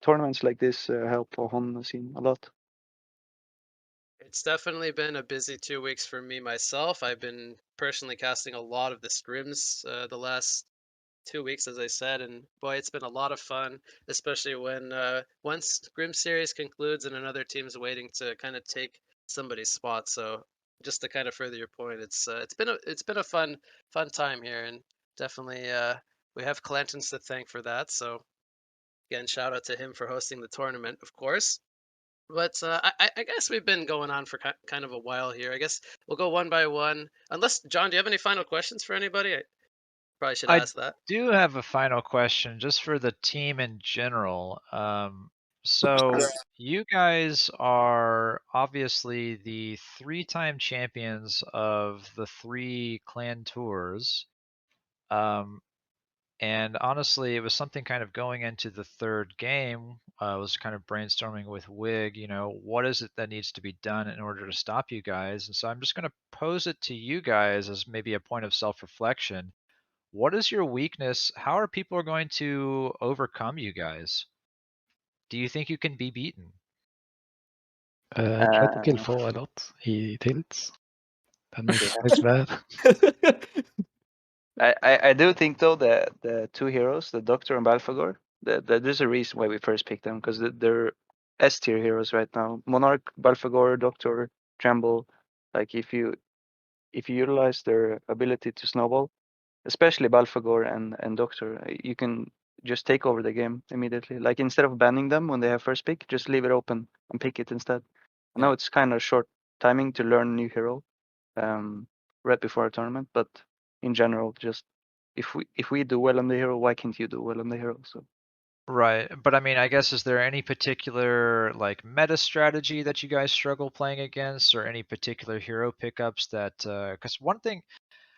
tournaments like this help Hon scene a lot. It's definitely been a busy 2 weeks for me myself. I've been personally casting a lot of the scrims the last 2 weeks, as I said, and boy, it's been a lot of fun, especially when once Scrim series concludes and another team's waiting to kind of take somebody's spot. So just to kind of further your point, it's been a fun time here, and definitely we have Clantons to thank for that. So again, shout out to him for hosting the tournament, of course. But I guess we've been going on for kind of a while here. I guess we'll go one by one. Unless, John, do you have any final questions for anybody? I probably should ask that. I do have a final question just for the team in general. So you guys are obviously the 3-time champions of the 3 clan tours. And honestly, it was something kind of going into the third game. I was kind of brainstorming with Wig, what is it that needs to be done in order to stop you guys? And so I'm just going to pose it to you guys as maybe a point of self-reflection. What is your weakness? How are people going to overcome you guys? Do you think you can be beaten? Try to kill 4 a lot. He tilts. That makes this bad. I do think though that the two heroes, the Doctor and Balfagor, there's a reason why we first picked them, because they're S tier heroes right now. Monarch, Balfagor, Doctor, Tremble. Like if you utilize their ability to snowball, especially Balfagor and Doctor, you can just take over the game immediately. Like instead of banning them when they have first pick, just leave it open and pick it instead. I know it's kind of short timing to learn a new hero, right before a tournament, but in general, just if we do well on the hero, why can't you do well on the hero? So Right. But I mean, I guess, is there any particular like meta strategy that you guys struggle playing against, or any particular hero pickups that, because one thing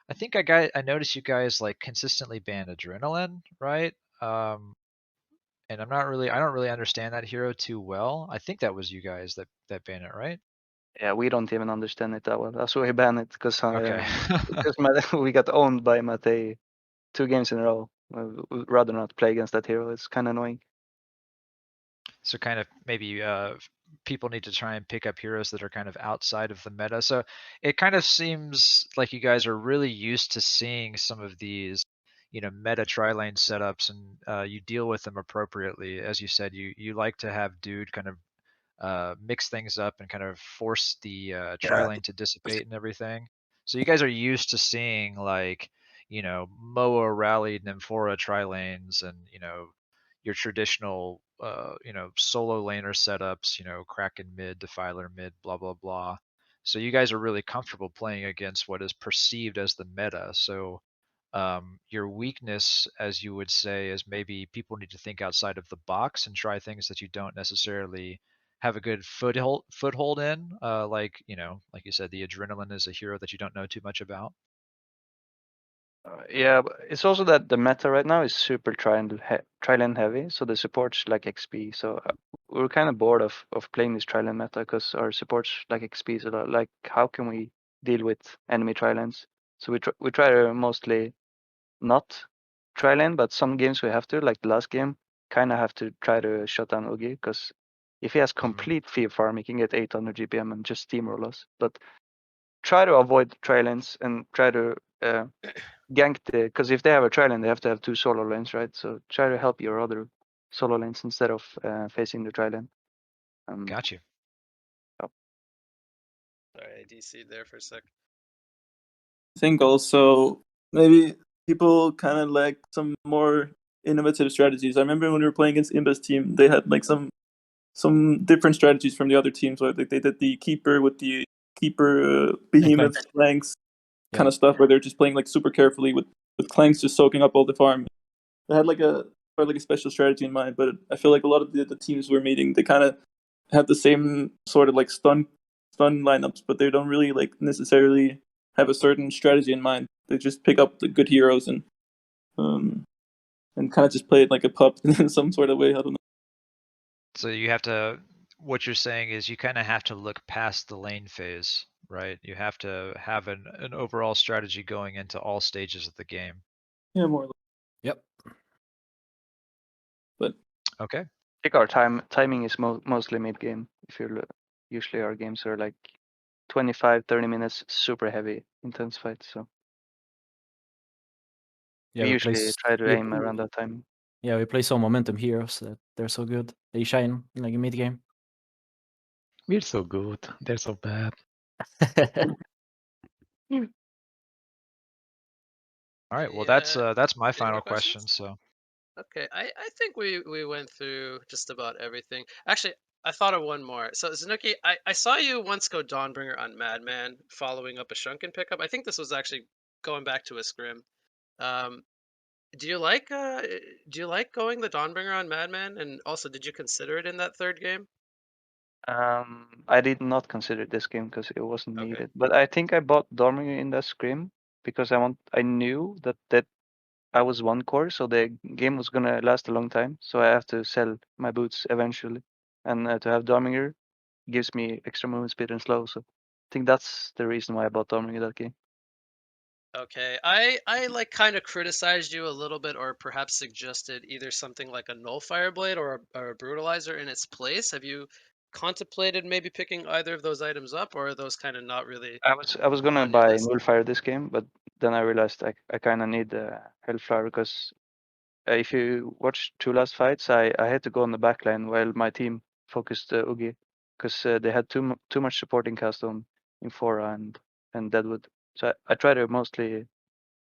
I think I noticed you guys like consistently ban Adrenaline, right? And I don't really understand that hero too well. I think that was you guys that banned it, right? yeah, we don't even understand it that well. That's why we ban it, because Okay. we got owned by Mate 2 games in a row. We'd rather not play against that hero. It's kind of annoying. So kind of maybe people need to try and pick up heroes that are kind of outside of the meta. So it kind of seems like you guys are really used to seeing some of these, meta tri-lane setups, and you deal with them appropriately. As you said, you like to have Dude kind of mix things up and kind of force the tri-lane to dissipate and everything. So you guys are used to seeing like, Moa rallied Nymphora tri-lanes and, your traditional solo laner setups, Kraken mid, Defiler mid, blah blah blah. So you guys are really comfortable playing against what is perceived as the meta. So your weakness, as you would say, is maybe people need to think outside of the box and try things that you don't necessarily have a good foothold in. Like you said, the Adrenaline is a hero that you don't know too much about. Yeah, but it's also that the meta right now is super tri-lane heavy, so the supports like XP. So we're kind of bored of playing this tri-lane meta, because our supports like XP. So like, how can we deal with enemy tri-lanes? So we try to mostly not tri-lane, but some games we have to, like the last game, kind of have to try to shut down Oogie, because if he has complete fear farm, he can get 800 GPM and just steamroll us. But try to avoid tri-lanes and try to gank because if they have a tri-lane, they have to have 2 solo lanes, right? So try to help your other solo lanes instead of facing the tri-lane. Got you. Sorry, I DC'd there for a sec. I think also maybe people kind of lack some more innovative strategies. I remember when we were playing against Imba's team, they had like some different strategies from the other teams. Like they did the keeper with the keeper behemoth flanks kind of stuff, where they're just playing like super carefully with Clanks just soaking up all the farm. They had like a special strategy in mind, but I feel like a lot of the teams we're meeting, they kind of have the same sort of like stun lineups, but they don't really like necessarily have a certain strategy in mind. They just pick up the good heroes and kind of just play it like a pup in some sort of way. I don't know. So what you're saying is you kind of have to look past the lane phase, right? You have to have an overall strategy going into all stages of the game. Yeah, more. Yep. But okay. I think our timing is mostly mid game. If you look, usually our games are like 25-30 minutes, super heavy, intense fights. So we usually try to aim around that time. Yeah, we play some momentum heroes that they're so good. They shine in like a mid game. We're so good. They're so bad. All right. Well, that's my final question. So. Okay, I think we went through just about everything. Actually, I thought of one more. So Zanuki, I saw you once go Dawnbringer on Madman, following up a Shrunken pickup. I think this was actually going back to a scrim. Do you like going the Dawnbringer on Madman? And also, did you consider it in that third game? I did not consider this game because it wasn't needed. But I think I bought Dawnbringer in that scrim because I knew that I was 1 core, so the game was gonna last a long time. So I have to sell my boots eventually, and to have Dominger gives me extra movement speed and slow. So I think that's the reason why I bought Dominger that game. Okay, I like kind of criticized you a little bit, or perhaps suggested either something like a Nullfire Blade or a Brutalizer in its place. Have you contemplated maybe picking either of those items up, or are those kind of not really I was gonna on your buy list? Nullfire this game, but then I realized I kind of need Hellfire because if you watch 2 last fights, I had to go on the back line while my team focused Ugi because they had too much supporting cast on Infora and Deadwood. So I try to mostly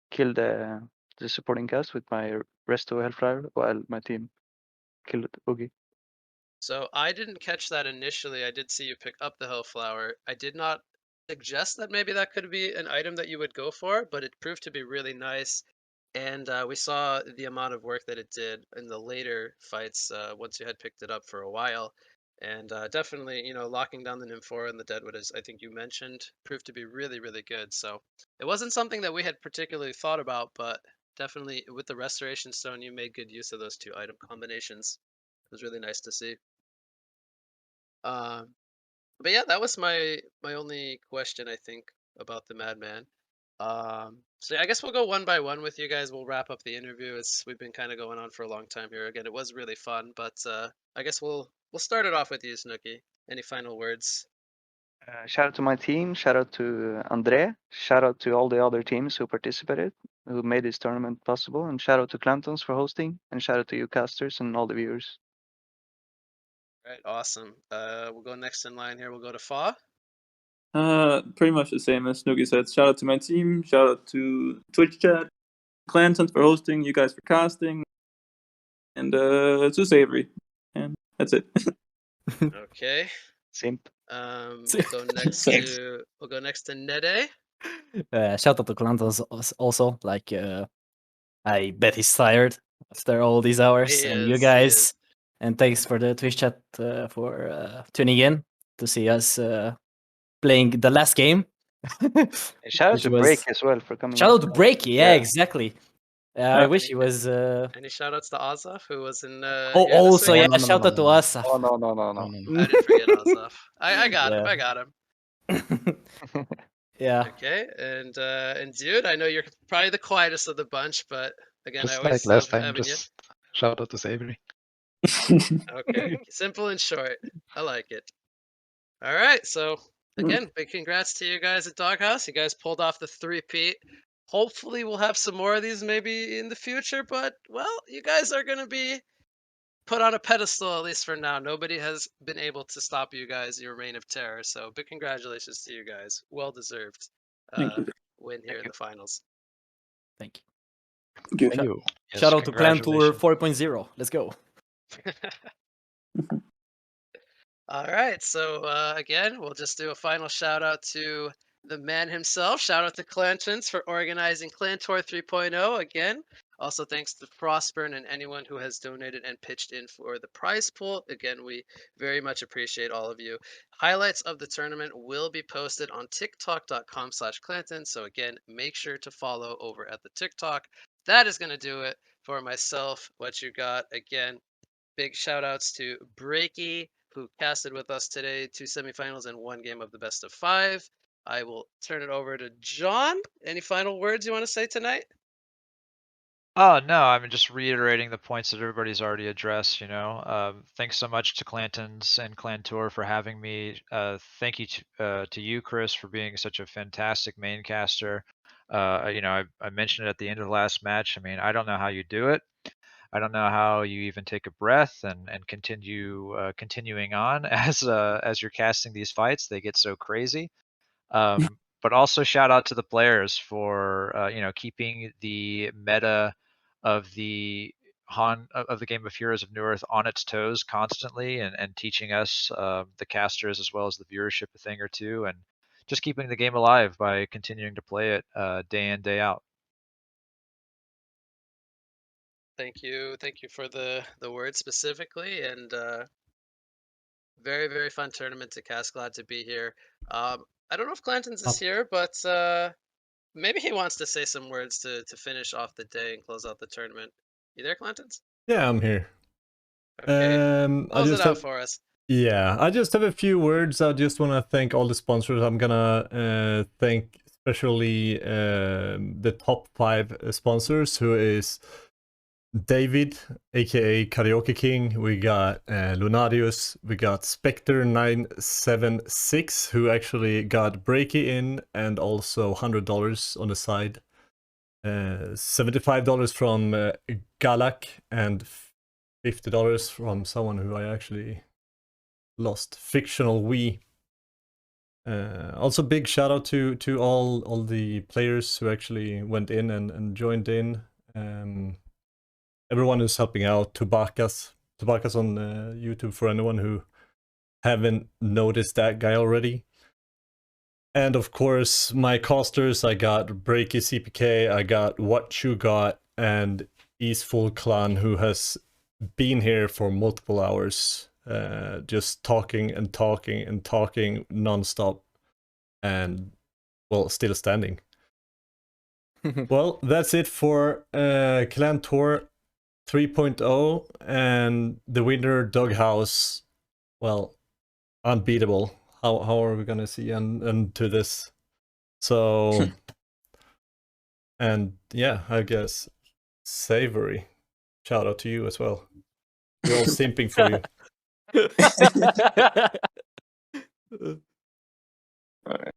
kill the supporting cast with my Resto Hellfire while my team killed Ugi. So I didn't catch that initially. I did see you pick up the Hellflower. I did not suggest that maybe that could be an item that you would go for, but it proved to be really nice. And we saw the amount of work that it did in the later fights once you had picked it up for a while. And definitely, you know, locking down the Nymphora and the Deadwood, as I think you mentioned, proved to be really, really good. So it wasn't something that we had particularly thought about, but definitely with the Restoration Stone, you made good use of those 2 item combinations. It was really nice to see. Um, but yeah, that was my only question, I think, about the Madman. So yeah, I guess we'll go one by one with you guys. We'll wrap up the interview. We've been kind of going on for a long time here. Again, it was really fun, but I guess we'll start it off with you, Snooki. Any final words? Shout out to my team, shout out to Andre, shout out to all the other teams who participated, who made this tournament possible, and shout out to Clantons for hosting, and shout out to you casters and all the viewers. All right, awesome. We'll go next in line here. We'll go to Fa. Pretty much the same as Snooki said. Shout out to my team. Shout out to Twitch chat, Clantons for hosting, you guys for casting, and to Savory. And that's it. Okay. Simp. We'll go next Thanks. to Nede. Shout out to Clantons also. Like, I bet he's tired after all these hours. He And you is, he guys, is. and thanks for the Twitch chat for tuning in to see us playing the last game. And shout out Which to was- Break as well for coming. Shout out to Breaky, yeah, Yeah. exactly. I wish he was. Any shout outs to Azaf, who was in Oh, here this also, yeah, weekend? shout out to us. Oh no. I didn't forget Azaf. I got him. Yeah. I got him. Yeah. Okay, and dude, I know you're probably the quietest of the bunch, but again, I Just always like last love time, having just shout out to Savory. you. Okay, simple and short. I like it. All right, so again, big congrats to you guys at Doghouse. You guys pulled off the 3-peat. Hopefully, we'll have some more of these maybe in the future, but well, you guys are gonna be put on a pedestal, at least for now. Nobody has been able to stop you guys, your reign of terror. So big congratulations to you guys. Well deserved Thank you. win here in the finals. Thank you. Thank you. Thank you. Yes, Shout out to ClanTour congratulations. 4.0. Let's go. All right, so again, we'll just do a final shout out to the man himself. Shout out to Clantons for organizing ClanTour 3.0 again. Also, thanks to Frostburn and anyone who has donated and pitched in for the prize pool. Again, we very much appreciate all of you. Highlights of the tournament will be posted on tiktok.com/Clantons. So again, make sure to follow over at the TikTok. That is going to do it for myself. What you got? Again, big shout outs to Breaky, who casted with us today, 2 semifinals and 1 game of the best of 5. I will turn it over to John. Any final words you want to say tonight? Oh no, I'm just reiterating the points that everybody's already addressed. Thanks so much to Clantons and ClanTour for having me. Thank you to you, Chris, for being such a fantastic main caster. I mentioned it at the end of the last match. I mean, I don't know how you do it. I don't know how you even take a breath and continuing on as you're casting these fights. They get so crazy. But also shout out to the players for keeping the meta of the game of Heroes of Newerth on its toes constantly and teaching us the casters as well as the viewership a thing or two, and just keeping the game alive by continuing to play it day in, day out. Thank you for the word specifically, and very, very fun tournament to cast. Glad to be here. I don't know if Clantons is here, but maybe he wants to say some words to finish off the day and close out the tournament. You there, Clantons? Yeah, I'm here. Okay. I Close it just out have, for us. yeah, I just have a few words. I just want to thank all the sponsors. I'm gonna thank especially the top 5 sponsors, who is David, aka Karaoke King. We got Lunarius. We got Spectre976, who actually got Breaky in, and also $100 on the side. $75 from Galak, and $50 from someone who I actually lost, Fictional We. Also big shout out to all the players who actually went in and joined in. Everyone who's helping out. Tubakas on YouTube, for anyone who haven't noticed that guy already. And of course, my casters, I got BreakyCPK, I got What You Got, and EZfullClan, who has been here for multiple hours, just talking and talking and talking non-stop, and, well, still standing. Well, that's it for ClanTour 3.0, and the winner, Doghouse, well, unbeatable. How are we gonna see into this? So, and yeah, I guess Savory, shout out to you as well. We're all simping for you. All right.